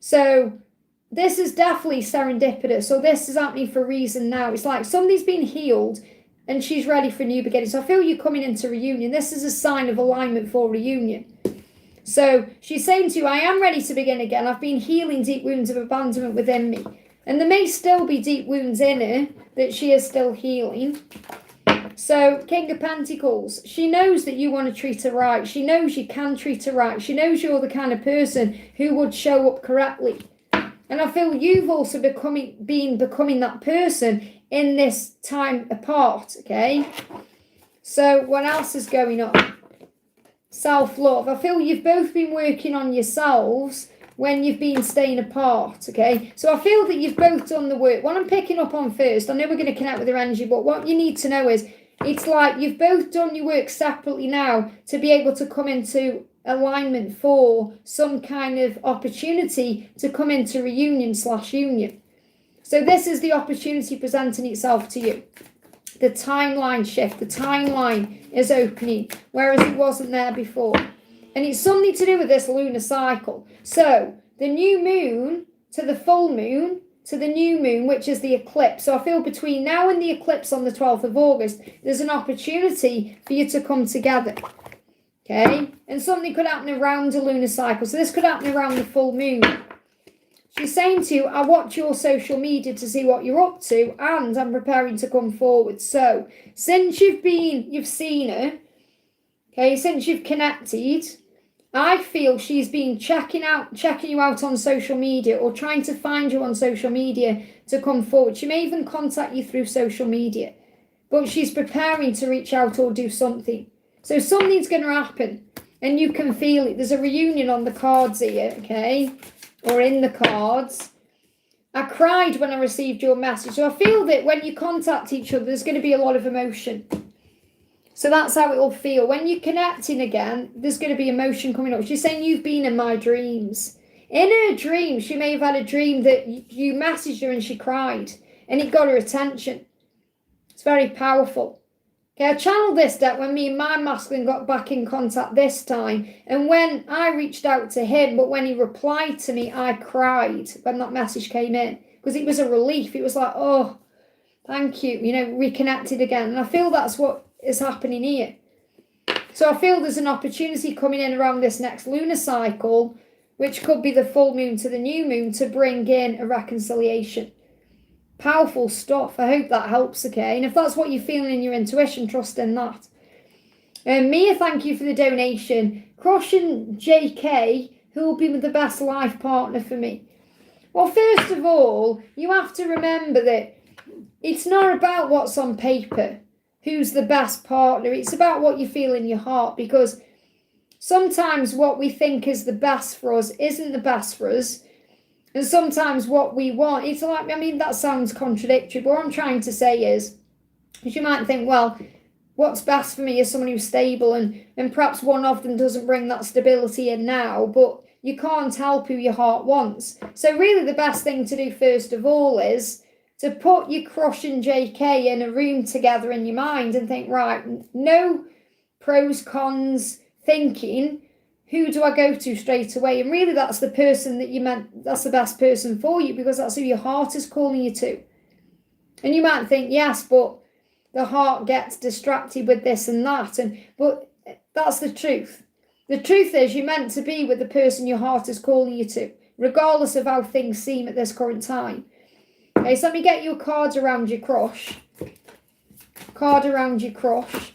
So this is definitely serendipitous. So this is happening for a reason now. It's like somebody's been healed and she's ready for a new beginning. So I feel you coming into reunion. This is a sign of alignment for reunion. So she's saying to you, I am ready to begin again. I've been healing deep wounds of abandonment within me. And there may still be deep wounds in her that she is still healing. So King of Pentacles, she knows that you want to treat her right. She knows you can treat her right. She knows you're the kind of person who would show up correctly. And I feel you've also becoming that person in this time apart, okay? So what else is going on? Self-love. I feel you've both been working on yourselves when you've been staying apart, okay? So I feel that you've both done the work. What I'm picking up on first, I know we're going to connect with your energy, but what you need to know is it's like you've both done your work separately now to be able to come into alignment for some kind of opportunity to come into reunion/union. So this is the opportunity presenting itself to you. The timeline shift, the timeline is opening, whereas it wasn't there before. And it's something to do with this lunar cycle. So the new moon to the full moon to the new moon, which is the eclipse. So I feel between now and the eclipse on the 12th of August, there's an opportunity for you to come together. Okay? And something could happen around the lunar cycle. So this could happen around the full moon. She's saying to you, I watch your social media to see what you're up to, and I'm preparing to come forward. So since you've seen her, okay, since you've connected, I feel she's been checking you out on social media or trying to find you on social media to come forward. She may even contact you through social media, but she's preparing to reach out or do something. So something's going to happen and you can feel it. There's a reunion on the cards here, okay? Or in the cards. I cried when I received your message. So I feel that when you contact each other, there's going to be a lot of emotion. So that's how it will feel. When you're connecting again, there's going to be emotion coming up. She's saying you've been in my dreams. In her dream, she may have had a dream that you messaged her and she cried. And it got her attention. It's very powerful. Okay, I channeled this deck when me and my masculine got back in contact this time. And when I reached out to him, but when he replied to me, I cried when that message came in. Because it was a relief. It was like, oh, thank you. Reconnected again. And I feel that's what is happening here. So I feel there's an opportunity coming in around this next lunar cycle, which could be the full moon to the new moon, to bring in a reconciliation. Powerful stuff. I hope that helps, okay? And if that's what you're feeling in your intuition, trust in that. Mia, thank you for the donation. Crushing JK, who will be the best life partner for me? Well, first of all, you have to remember that it's not about what's on paper, who's the best partner. It's about what you feel in your heart, because sometimes what we think is the best for us isn't the best for us. And sometimes what we want, it's like, that sounds contradictory, but what I'm trying to say is, because you might think, well, what's best for me is someone who's stable, and perhaps one of them doesn't bring that stability in now, but you can't help who your heart wants. So really the best thing to do first of all is to put your crush and JK in a room together in your mind and think, right, no pros, cons, thinking, who do I go to straight away? And really that's the person that you meant, that's the best person for you, because that's who your heart is calling you to. And you might think, yes, but the heart gets distracted with this and that. But that's the truth. The truth is you're meant to be with the person your heart is calling you to, regardless of how things seem at this current time. Okay, so let me get you a card around your crush. Card around your crush.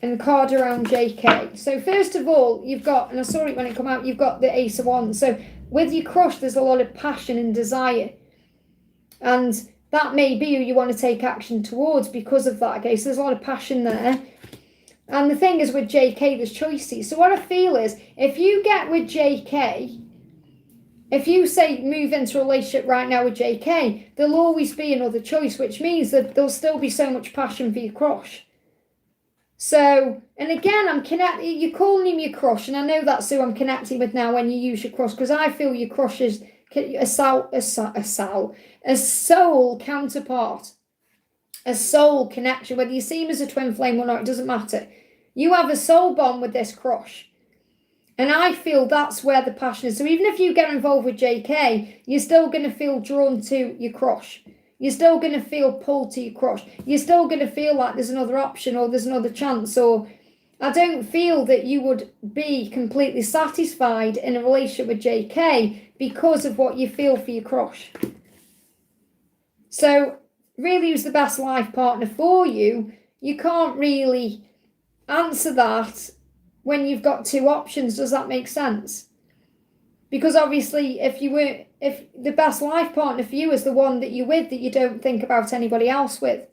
and the card around JK. So first of all, you've got, and I saw it when it came out, you've got the Ace of Wands. So with your crush, there's a lot of passion and desire. And that may be who you want to take action towards because of that, okay? So there's a lot of passion there. And the thing is with JK, there's choices. So what I feel is, if you get with JK, if you say move into a relationship right now with JK, there'll always be another choice, which means that there'll still be so much passion for your crush. So, and again, I'm connecting, you're calling him your crush, and I know that's who I'm connecting with now when you use your crush, because I feel your crush is a soul counterpart, a soul connection. Whether you see him as a twin flame or not, it doesn't matter. You have a soul bond with this crush. And I feel that's where the passion is. So even if you get involved with JK, you're still going to feel drawn to your crush. You're still going to feel pulled to your crush. You're still going to feel like there's another option or there's another chance. Or I don't feel that you would be completely satisfied in a relationship with JK because of what you feel for your crush. So really, who's the best life partner for you? You can't really answer that when you've got two options. Does that make sense? Because obviously, if the best life partner for you is the one that you're with, that you don't think about anybody else with.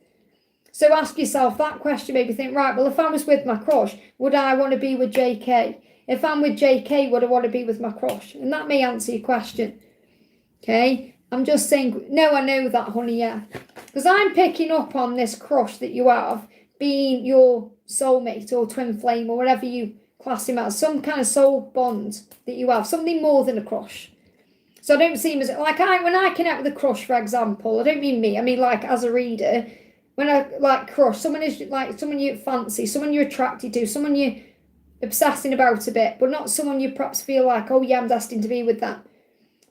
So ask yourself that question. Maybe think, right, well, if I was with my crush, would I want to be with JK? If I'm with JK, would I want to be with my crush? And that may answer your question. Okay? I'm just saying, no, I know that, honey, yeah. Because I'm picking up on this crush that you have being your soulmate or twin flame or whatever you class him as, some kind of soul bond that you have, something more than a crush. So I don't see him as, like, when I connect with a crush, for example, I don't mean me, I mean like as a reader, when I like crush, someone is like someone you fancy, someone you're attracted to, someone you're obsessing about a bit, but not someone you perhaps feel like, oh yeah, I'm destined to be with them.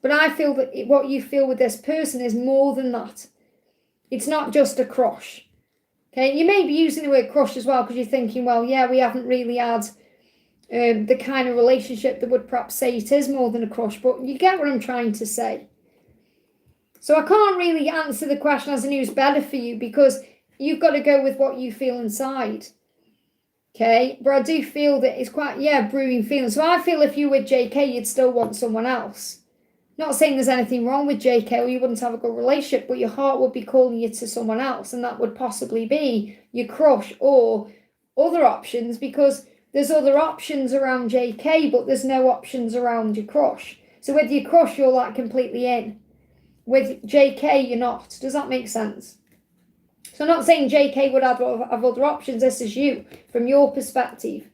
But I feel that what you feel with this person is more than that. It's not just a crush. Okay, you may be using the word crush as well because you're thinking, well, yeah, we haven't really had the kind of relationship that would perhaps say it is more than a crush, but you get what I'm trying to say. So I can't really answer the question as in who's better for you because you've got to go with what you feel inside. Okay, but I do feel that it's quite, brewing feeling. So I feel if you were with JK, you'd still want someone else. Not saying there's anything wrong with JK or you wouldn't have a good relationship, but your heart would be calling you to someone else, and that would possibly be your crush or other options, because there's other options around JK, but there's no options around your crush. So with your crush, you're like completely in. With JK, you're not. Does that make sense? So I'm not saying JK would have other options. This is you, from your perspective.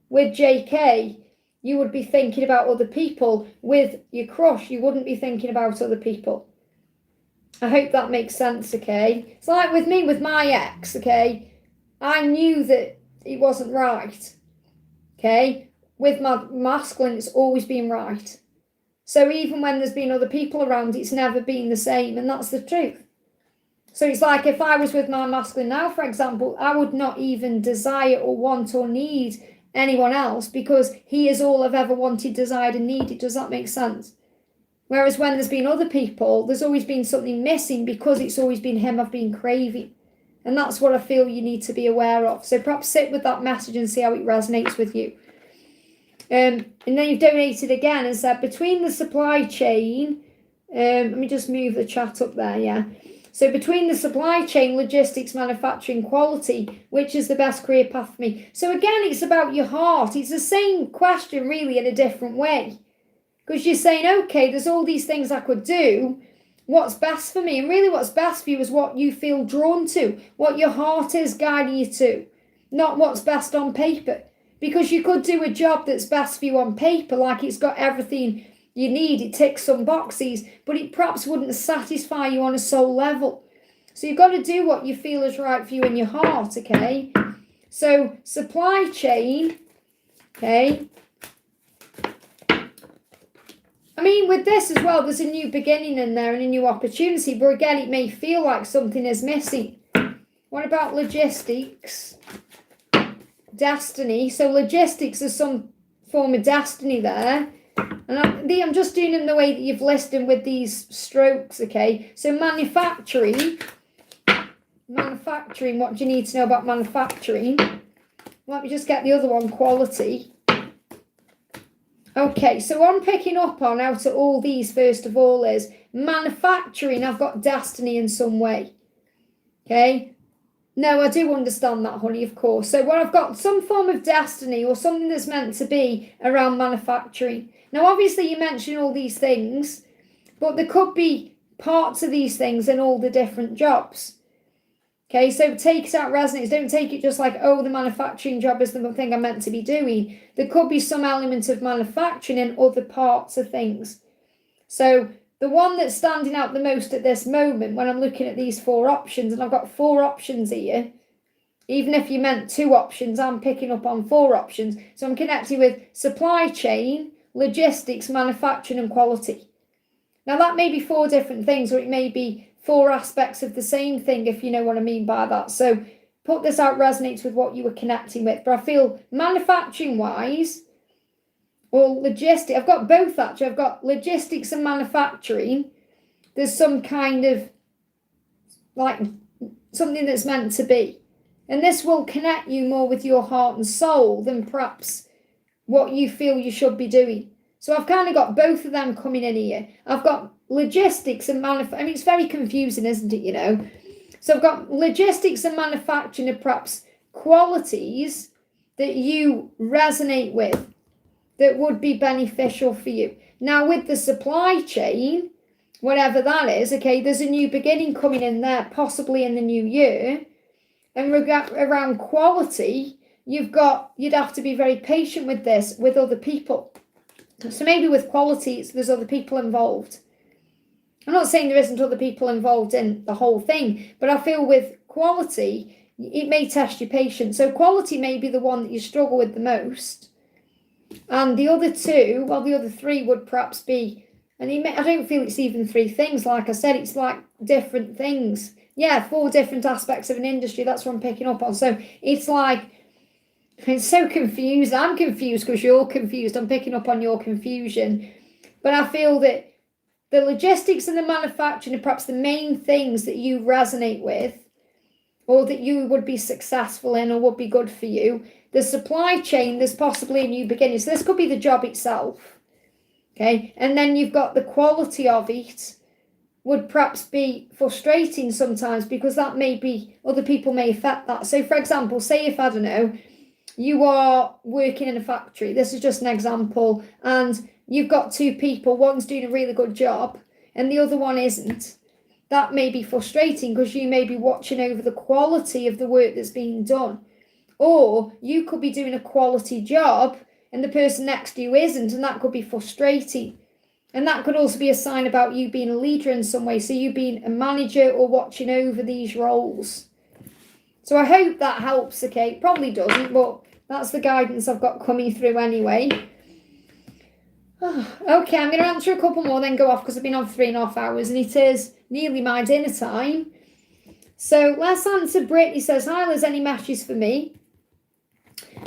With JK, you would be thinking about other people. With your crush, you wouldn't be thinking about other people. I hope that makes sense, okay? It's like with me, with my ex, okay? I knew that it wasn't right, okay? With my masculine, it's always been right. So even when there's been other people around, it's never been the same, and that's the truth. So it's like if I was with my masculine now, for example, I would not even desire or want or need anyone else because he is all I've ever wanted, desired and needed. Does that make sense? Whereas when there's been other people, there's always been something missing because it's always been him I've been craving. And that's what I feel you need to be aware of. So perhaps sit with that message and see how it resonates with you. And then you've donated again and said, between the supply chain, let me just move the chat up there, yeah. So between the supply chain, logistics, manufacturing, quality, which is the best career path for me? So again, it's about your heart. It's the same question really in a different way. Because you're saying, okay, there's all these things I could do. What's best for me? And really what's best for you is what you feel drawn to, what your heart is guiding you to, not what's best on paper. Because you could do a job that's best for you on paper, like it's got everything you need, it ticks some boxes, but it perhaps wouldn't satisfy you on a soul level. So you've got to do what you feel is right for you in your heart, okay? So supply chain, okay? I mean, with this as well, there's a new beginning in there and a new opportunity, but again, it may feel like something is missing. What about logistics? Destiny. So logistics is some form of destiny there. And I'm just doing them the way that you've listed with these strokes, okay? So manufacturing, what do you need to know about manufacturing? Let me just get the other one, quality. Okay, so what I'm picking up on out of all these, first of all, is manufacturing. I've got destiny in some way. Okay. No, I do understand that, honey, of course. So what I've got some form of destiny or something that's meant to be around manufacturing. Now, obviously, you mentioned all these things, but there could be parts of these things in all the different jobs. Okay, so take it out resonates. Don't take it just like, oh, the manufacturing job is the thing I'm meant to be doing. There could be some element of manufacturing in other parts of things. So the one that's standing out the most at this moment when I'm looking at these 4 options, and I've got 4 options here, even if you meant 2 options, I'm picking up on 4 options. So I'm connecting with supply chain, logistics, manufacturing, and quality. Now that may be 4 different things, or it may be 4 aspects of the same thing, if you know what I mean by that. So put this out resonates with what you were connecting with. But I feel manufacturing-wise, or logistic, I've got both actually. I've got logistics and manufacturing. There's some kind of like something that's meant to be. And this will connect you more with your heart and soul than perhaps what you feel you should be doing. So I've kind of got both of them coming in here. I've got logistics and manufacturing. I mean, it's very confusing, isn't it, you know? So I've got logistics and manufacturing are perhaps qualities that you resonate with that would be beneficial for you. Now, with the supply chain, whatever that is, okay, there's a new beginning coming in there, possibly in the new year. And around quality, you'd have to be very patient with this, with other people. So maybe with quality, there's other people involved. I'm not saying there isn't other people involved in the whole thing, but I feel with quality, it may test your patience. So quality may be the one that you struggle with the most. And the other 2, well, the other 3 would perhaps be, and I don't feel it's even 3 things. Like I said, it's like different things. Yeah, 4 different aspects of an industry. That's what I'm picking up on. So it's like, it's so confused. I'm confused because you're confused. I'm picking up on your confusion. But I feel that the logistics and the manufacturing are perhaps the main things that you resonate with, or that you would be successful in, or would be good for you. The supply chain, there's possibly a new beginning. So this could be the job itself. Okay. And then you've got the quality of it would perhaps be frustrating sometimes, because that may be, other people may affect that. So for example, say if, I don't know, you are working in a factory. This is just an example. And you've got 2 people. One's doing a really good job and the other one isn't. That may be frustrating because you may be watching over the quality of the work that's being done. Or you could be doing a quality job and the person next to you isn't, and that could be frustrating. And that could also be a sign about you being a leader in some way. So you being a manager or watching over these roles. So I hope that helps, okay? It probably doesn't, but that's the guidance I've got coming through anyway. Okay, I'm going to answer a couple more, then go off because I've been on 3.5 hours and it is nearly my dinner time. So let's answer. Brittany says, hi Liz, any messages for me?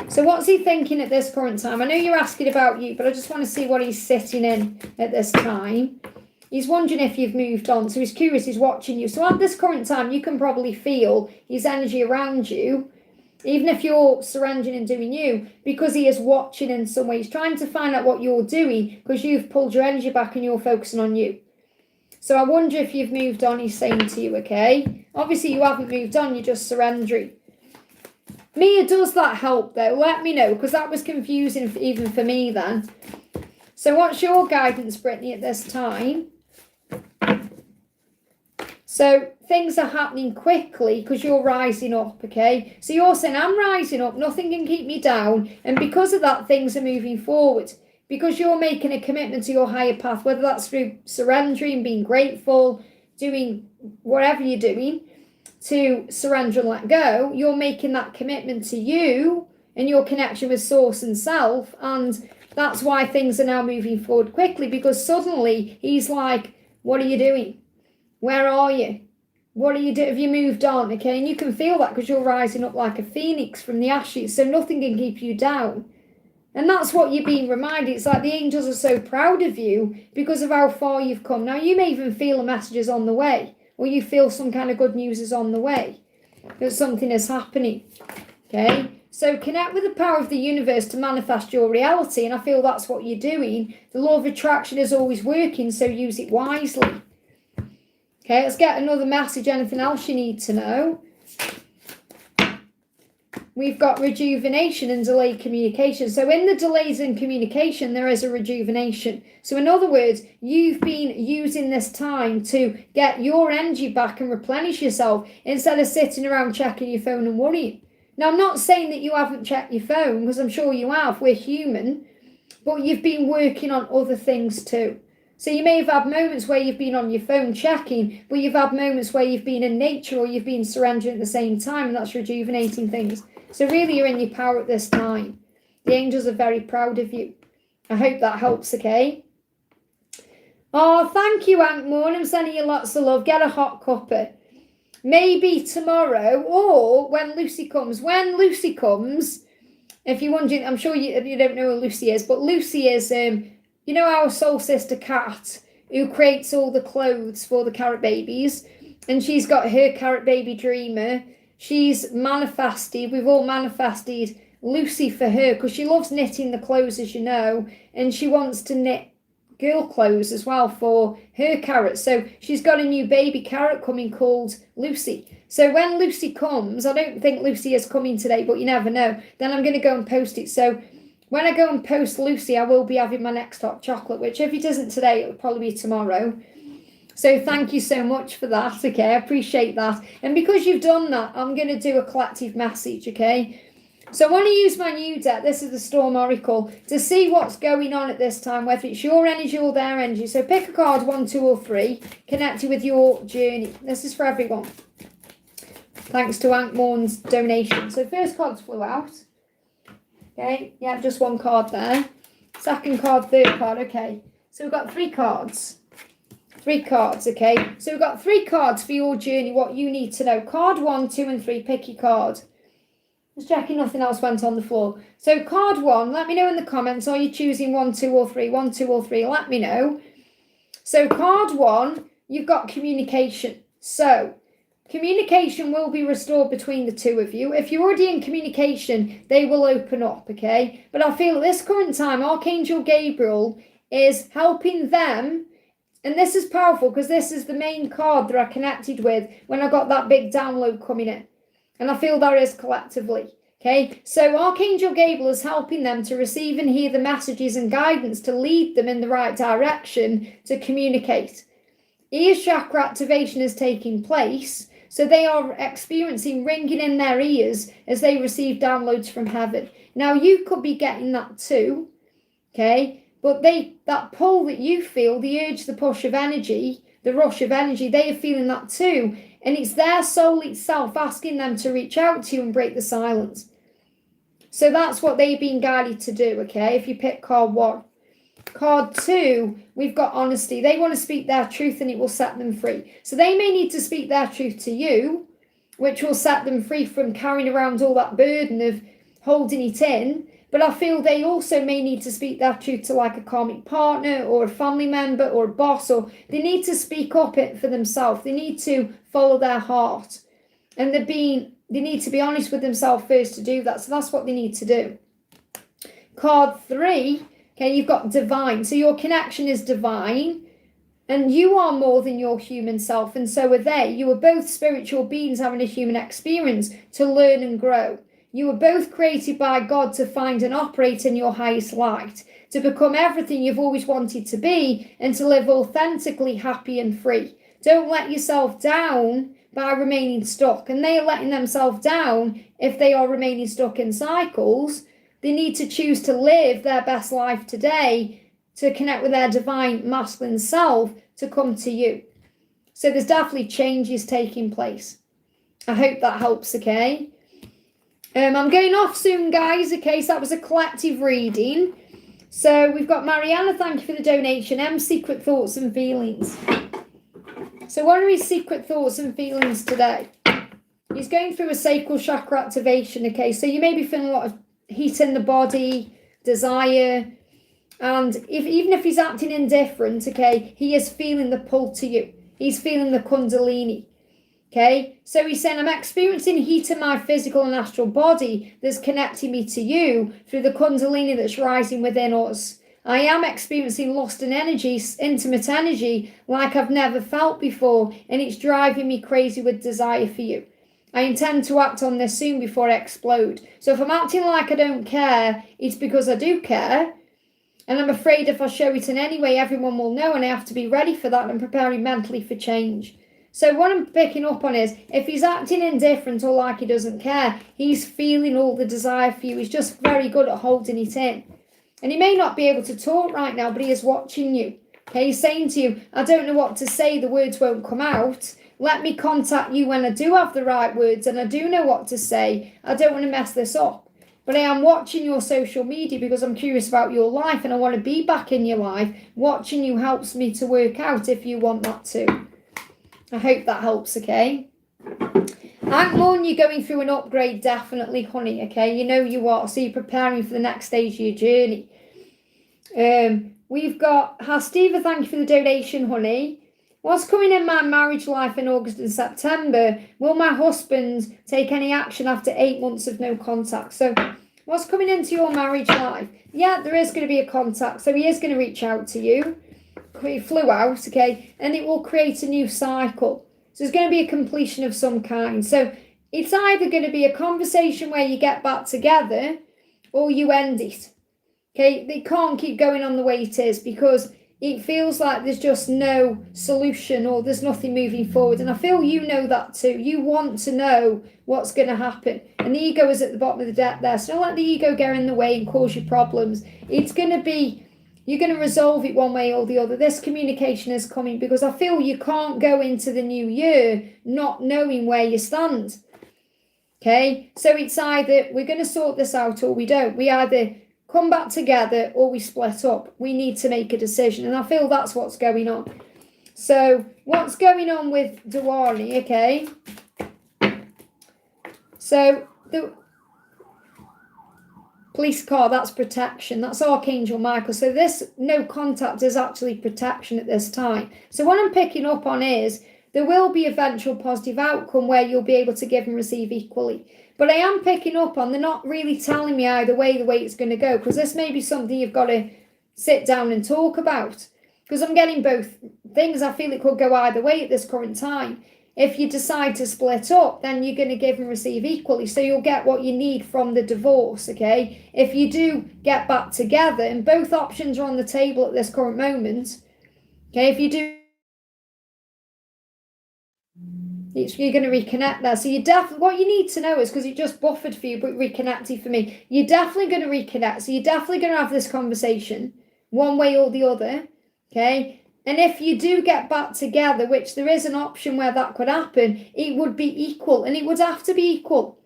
So what's he thinking at this current time? I know you're asking about you, but I just want to see what he's sitting in at this time. He's wondering if you've moved on. So he's curious, he's watching you. So at this current time, you can probably feel his energy around you, even if you're surrendering and doing you, because he is watching in some way. He's trying to find out what you're doing because you've pulled your energy back and you're focusing on you. So I wonder if you've moved on, he's saying to you, okay? Obviously, you haven't moved on, you're just surrendering. Mia, does that help, though? Let me know, because that was confusing even for me then. So what's your guidance, Brittany, at this time? So things are happening quickly because you're rising up, okay? So you're saying, I'm rising up, nothing can keep me down. And because of that, things are moving forward. Because you're making a commitment to your higher path, whether that's through surrendering, being grateful, doing whatever you're doing, to surrender and let go, you're making that commitment to you and your connection with source and self. And that's why things are now moving forward quickly, because suddenly he's like, what are you doing? Where are you? What are you doing? Have you moved on? Okay. And you can feel that because you're rising up like a phoenix from the ashes. So nothing can keep you down. And that's what you're being reminded. It's like the angels are so proud of you because of how far you've come. Now, you may even feel a message is on the way, or you feel some kind of good news is on the way, that something is happening, okay? So connect with the power of the universe to manifest your reality. And I feel that's what you're doing. The law of attraction is always working, so use it wisely. Okay, let's get another message. Anything else you need to know? We've got rejuvenation and delayed communication. So in the delays in communication, there is a rejuvenation. So in other words, you've been using this time to get your energy back and replenish yourself instead of sitting around checking your phone and worrying. Now, I'm not saying that you haven't checked your phone, because I'm sure you have. We're human. But you've been working on other things too. So you may have had moments where you've been on your phone checking, but you've had moments where you've been in nature or you've been surrendering at the same time, and that's rejuvenating things. So really, you're in your power at this time. The angels are very proud of you. I hope that helps, okay? Oh, thank you, Aunt Morn. I'm sending you lots of love. Get a hot cuppa. Maybe tomorrow or when Lucy comes. When Lucy comes, if you're wondering, I'm sure you don't know who Lucy is, but Lucy is, you know, our soul sister Cat, who creates all the clothes for the carrot babies. And she's got her carrot baby dreamer. She's manifested, we've all manifested Lucy for her because she loves knitting the clothes, as you know, and she wants to knit girl clothes as well for her carrots. So she's got a new baby carrot coming called Lucy. So when Lucy comes, I don't think Lucy is coming today, but you never know, then I'm going to go and post it. So when I go and post Lucy, I will be having my next hot chocolate, which if it isn't today, it will probably be tomorrow. So thank you so much for that, okay? I appreciate that. And because you've done that, I'm going to do a collective message, okay? So I want to use my new deck, this is the Storm Oracle, to see what's going on at this time, whether it's your energy or their energy. So pick a card, 1, 2 or 3, connected with your journey. This is for everyone. Thanks to Aunt Morn's donation. So first cards flew out. Okay, yeah, just one card there. Second card, third card, okay. So we've got 3 cards. 3 cards, okay. So we've got 3 cards for your journey, what you need to know. Card 1, 2 and 3, pick your card. Just checking nothing else went on the floor. So card 1, let me know in the comments. Are you choosing 1, 2 or 3? 1, 2 or 3, let me know. So card 1, you've got communication. So communication will be restored between the two of you. If you're already in communication, they will open up, okay? But I feel at this current time, Archangel Gabriel is helping them. And this is powerful because this is the main card that I connected with when I got that big download coming in. And I feel there is collectively. Okay, so Archangel Gabriel is helping them to receive and hear the messages and guidance to lead them in the right direction to communicate. Ear chakra activation is taking place. So they are experiencing ringing in their ears as they receive downloads from heaven. Now you could be getting that too. Okay, but that pull that you feel, the urge, the push of energy, the rush of energy, they are feeling that too. And it's their soul itself asking them to reach out to you and break the silence. So that's what they've been guided to do, okay? If you pick card 1. Card 2, we've got honesty. They want to speak their truth and it will set them free. So they may need to speak their truth to you, which will set them free from carrying around all that burden of holding it in. But I feel they also may need to speak their truth to like a karmic partner or a family member or a boss, or they need to speak up it for themselves. They need to follow their heart. And they need to be honest with themselves first to do that. So that's what they need to do. Card 3, okay, you've got divine. So your connection is divine. And you are more than your human self. And so are they. You are both spiritual beings having a human experience to learn and grow. You were both created by God to find and operate in your highest light, to become everything you've always wanted to be, and to live authentically happy and free. Don't let yourself down by remaining stuck. And they are letting themselves down if they are remaining stuck in cycles. They need to choose to live their best life today, to connect with their divine masculine self, to come to you. So there's definitely changes taking place. I hope that helps, okay? I'm going off soon, guys. Okay, so that was a collective reading. So we've got Mariana, thank you for the donation. Secret thoughts and feelings. So what are his secret thoughts and feelings today? He's going through a sacral chakra activation, okay? So you may be feeling a lot of heat in the body, desire. And even if he's acting indifferent, okay, he is feeling the pull to you. He's feeling the kundalini. Okay, so he's saying, I'm experiencing heat in my physical and astral body that's connecting me to you through the kundalini that's rising within us. I am experiencing lust and energy, intimate energy, like I've never felt before, and it's driving me crazy with desire for you. I intend to act on this soon before I explode. So if I'm acting like I don't care, it's because I do care. And I'm afraid if I show it in any way, everyone will know, and I have to be ready for that and preparing mentally for change. So what I'm picking up on is, if he's acting indifferent or like he doesn't care, he's feeling all the desire for you. He's just very good at holding it in. And he may not be able to talk right now, but he is watching you. Okay, he's saying to you, I don't know what to say, the words won't come out. Let me contact you when I do have the right words and I do know what to say. I don't want to mess this up. But I am watching your social media because I'm curious about your life and I want to be back in your life. Watching you helps me to work out if you want that too. I hope that helps, okay? I'm warning you going through an upgrade, definitely, honey, okay? You know you are, so you're preparing for the next stage of your journey. We've got Hastiva, thank you for the donation, honey. What's coming in my marriage life in August and September? Will my husband take any action after 8 months of no contact? So what's coming into your marriage life? Yeah, there is going to be a contact, so he is going to reach out to you. He flew out, okay, and it will create a new cycle. So there's going to be a completion of some kind. So it's either going to be a conversation where you get back together or you end it. Okay, they can't keep going on the way it is because it feels like there's just no solution or there's nothing moving forward. And I feel you know that too. You want to know what's going to happen. And the ego is at the bottom of the deck there. So don't let the ego get in the way and cause you problems. It's going to be... You're going to resolve it one way or the other. This communication is coming because I feel you can't go into the new year not knowing where you stand. Okay, so it's either we're going to sort this out or we don't. We either come back together or we split up. We need to make a decision, and I feel that's what's going on. So what's going on with Dwani, okay? So the police car, that's protection. That's Archangel Michael. So this no contact is actually protection at this time. So what I'm picking up on is there will be eventual positive outcome where you'll be able to give and receive equally. But I am picking up on they're not really telling me either way the way it's going to go, because this may be something you've got to sit down and talk about. Because I'm getting both things. I feel it could go either way at this current time. If you decide to split up, then you're going to give and receive equally. So you'll get what you need from the divorce, okay? If you do get back together, and both options are on the table at this current moment, okay? If you do, you're going to reconnect there. So you definitely, what you need to know is, because it just buffered for you, but reconnected for me, you're definitely going to reconnect. So you're definitely going to have this conversation one way or the other, okay? And if you do get back together, which there is an option where that could happen, it would be equal. And it would have to be equal.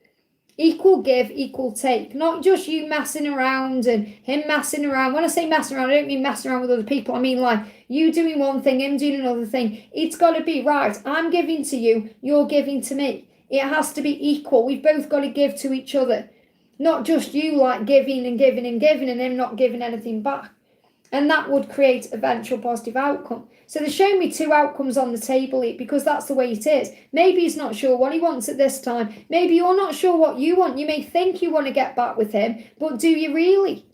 Equal give, equal take. Not just you messing around and him messing around. When I say messing around, I don't mean messing around with other people. I mean like you doing one thing, him doing another thing. It's got to be right. I'm giving to you, you're giving to me. It has to be equal. We've both got to give to each other. Not just you like giving and giving and giving and him not giving anything back. And that would create eventual positive outcome. So they're showing me two outcomes on the table because that's the way it is. Maybe he's not sure what he wants at this time. Maybe you're not sure what you want. You may think you want to get back with him, but do you really?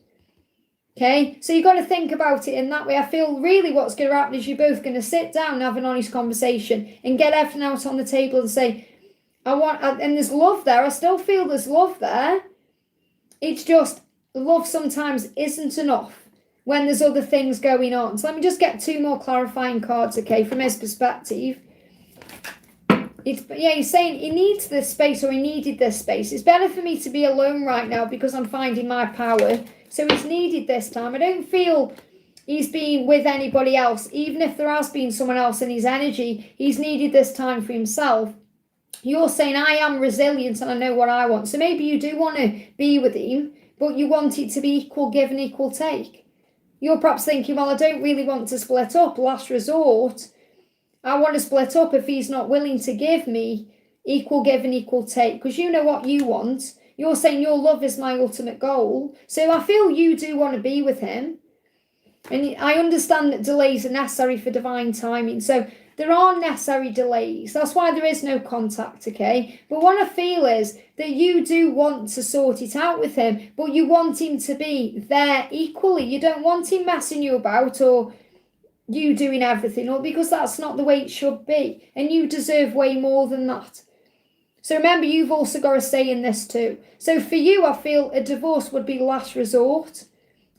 Okay, so you've got to think about it in that way. I feel really what's going to happen is you're both going to sit down and have an honest conversation and get everything out on the table and say, and there's love there. I still feel there's love there. It's just love sometimes isn't enough when there's other things going on. So let me just get two more clarifying cards, okay, from his perspective. He's saying he needs this space, or he needed this space. It's better for me to be alone right now because I'm finding my power. So he's needed this time. I don't feel he's been with anybody else. Even if there has been someone else in his energy, he's needed this time for himself. You're saying, I am resilient and I know what I want. So maybe you do want to be with him, but you want it to be equal give and equal take. You're perhaps thinking, well, I don't really want to split up. Last resort, I want to split up if he's not willing to give me equal give and equal take. Because you know what you want. You're saying your love is my ultimate goal. So I feel you do want to be with him. And I understand that delays are necessary for divine timing. So there are necessary delays. That's why there is no contact, okay? But what I feel is that you do want to sort it out with him, but you want him to be there equally. You don't want him messing you about or you doing everything, or because that's not the way it should be. And you deserve way more than that. So remember, you've also got a say in this too. So for you, I feel a divorce would be last resort.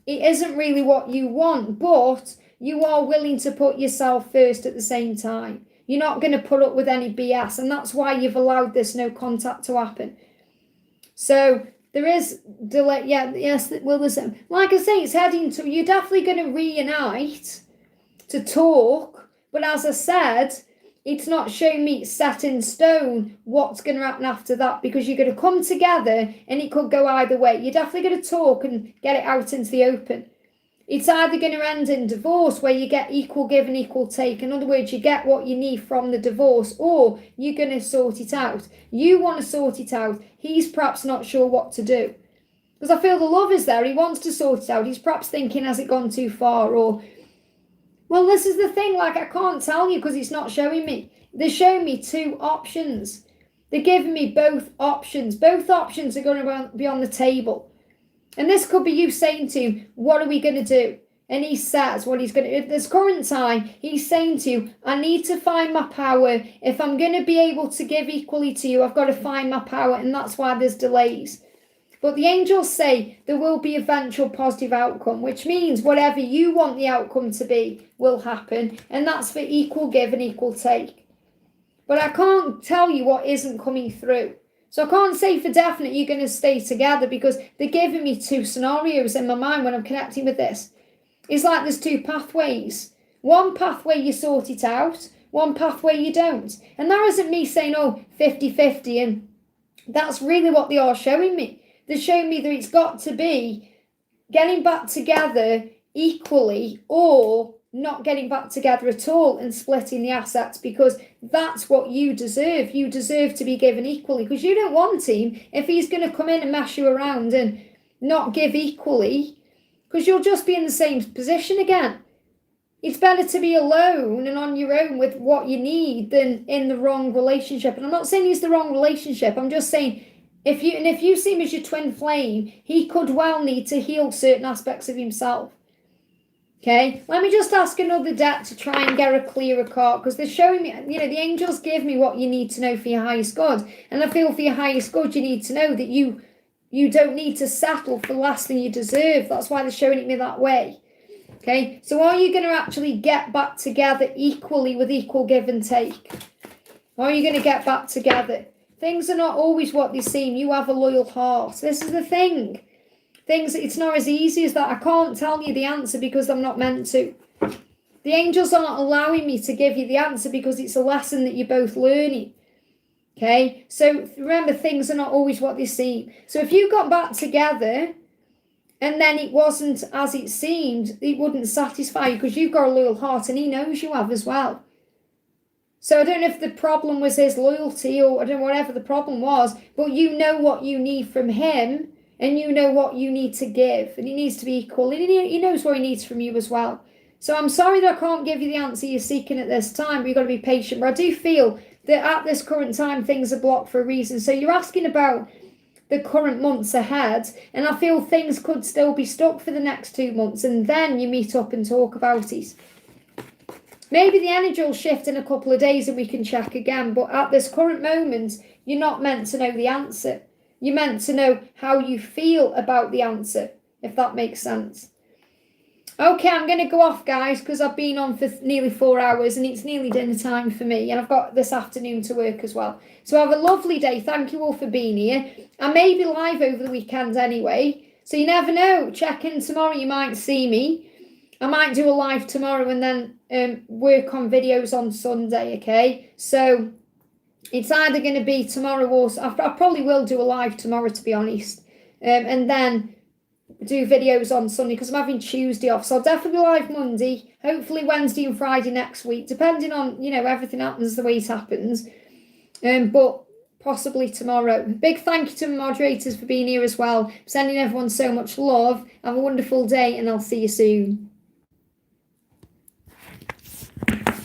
It isn't really what you want, but you are willing to put yourself first at the same time. You're not going to put up with any BS, and that's why you've allowed this no contact to happen. So there is delay. Yeah, yes, well, listen, like I say, it's heading to, you're definitely going to reunite to talk, but as I said, it's not showing me set in stone what's going to happen after that, because you're going to come together and it could go either way. You're definitely going to talk and get it out into the open. It's either going to end in divorce where you get equal give and equal take. In other words, you get what you need from the divorce, or you're going to sort it out. You want to sort it out. He's perhaps not sure what to do. Because I feel the love is there. He wants to sort it out. He's perhaps thinking, has it gone too far? Or, well, this is the thing, like, I can't tell you because it's not showing me. They're showing me two options. They're giving me both options. Both options are going to be on the table. And this could be you saying to him, what are we going to do? And he says what he's going to do. At this current time, he's saying to you, I need to find my power. If I'm going to be able to give equally to you, I've got to find my power. And that's why there's delays. But the angels say there will be eventual positive outcome, which means whatever you want the outcome to be will happen. And that's for equal give and equal take. But I can't tell you what isn't coming through. So I can't say for definite you're going to stay together, because they're giving me two scenarios in my mind when I'm connecting with this. It's like there's two pathways. One pathway you sort it out, one pathway you don't. And that isn't me saying, oh, 50-50. And that's really what they are showing me. They're showing me that it's got to be getting back together equally, or not getting back together at all and splitting the assets, because that's what you deserve. You deserve to be given equally, because you don't want him if he's going to come in and mess you around and not give equally, because you'll just be in the same position again. It's better to be alone and on your own with what you need than in the wrong relationship. And I'm not saying he's the wrong relationship. I'm just saying, if you see him as your twin flame, he could well need to heal certain aspects of himself. Okay, let me just ask another deck to try and get a clearer card, because they're showing me, the angels give me what you need to know for your highest good. And I feel for your highest good, you need to know that you don't need to settle for less than you deserve. That's why they're showing it me that way. Okay, so are you going to actually get back together equally with equal give and take? Or are you going to get back together? Things are not always what they seem. You have a loyal heart. This is the thing. It's not as easy as that. I can't tell you the answer because I'm not meant to. The angels are not allowing me to give you the answer because it's a lesson that you're both learning. Okay? So remember, things are not always what they seem. So if you got back together and then it wasn't as it seemed, it wouldn't satisfy you, because you've got a loyal heart and he knows you have as well. So I don't know if the problem was his loyalty, or I don't know, whatever the problem was, but you know what you need from him. And you know what you need to give. And he needs to be equal. And he knows what he needs from you as well. So I'm sorry that I can't give you the answer you're seeking at this time. But you've got to be patient. But I do feel that at this current time, things are blocked for a reason. So you're asking about the current months ahead. And I feel things could still be stuck for the next 2 months. And then you meet up and talk about it. Maybe the energy will shift in a couple of days and we can check again. But at this current moment, you're not meant to know the answer. You're meant to know how you feel about the answer, if that makes sense. Okay, I'm going to go off, guys, because I've been on for nearly 4 hours and it's nearly dinner time for me. And I've got this afternoon to work as well. So have a lovely day. Thank you all for being here. I may be live over the weekend anyway. So you never know. Check in tomorrow. You might see me. I might do a live tomorrow and then work on videos on Sunday, okay? So it's either going to be tomorrow or I probably will do a live tomorrow, to be honest, and then do videos on Sunday because I'm having Tuesday off. So I'll definitely be live Monday, hopefully Wednesday and Friday next week, depending on, everything happens the way it happens, but possibly tomorrow. Big thank you to my moderators for being here as well. I'm sending everyone so much love. Have a wonderful day and I'll see you soon.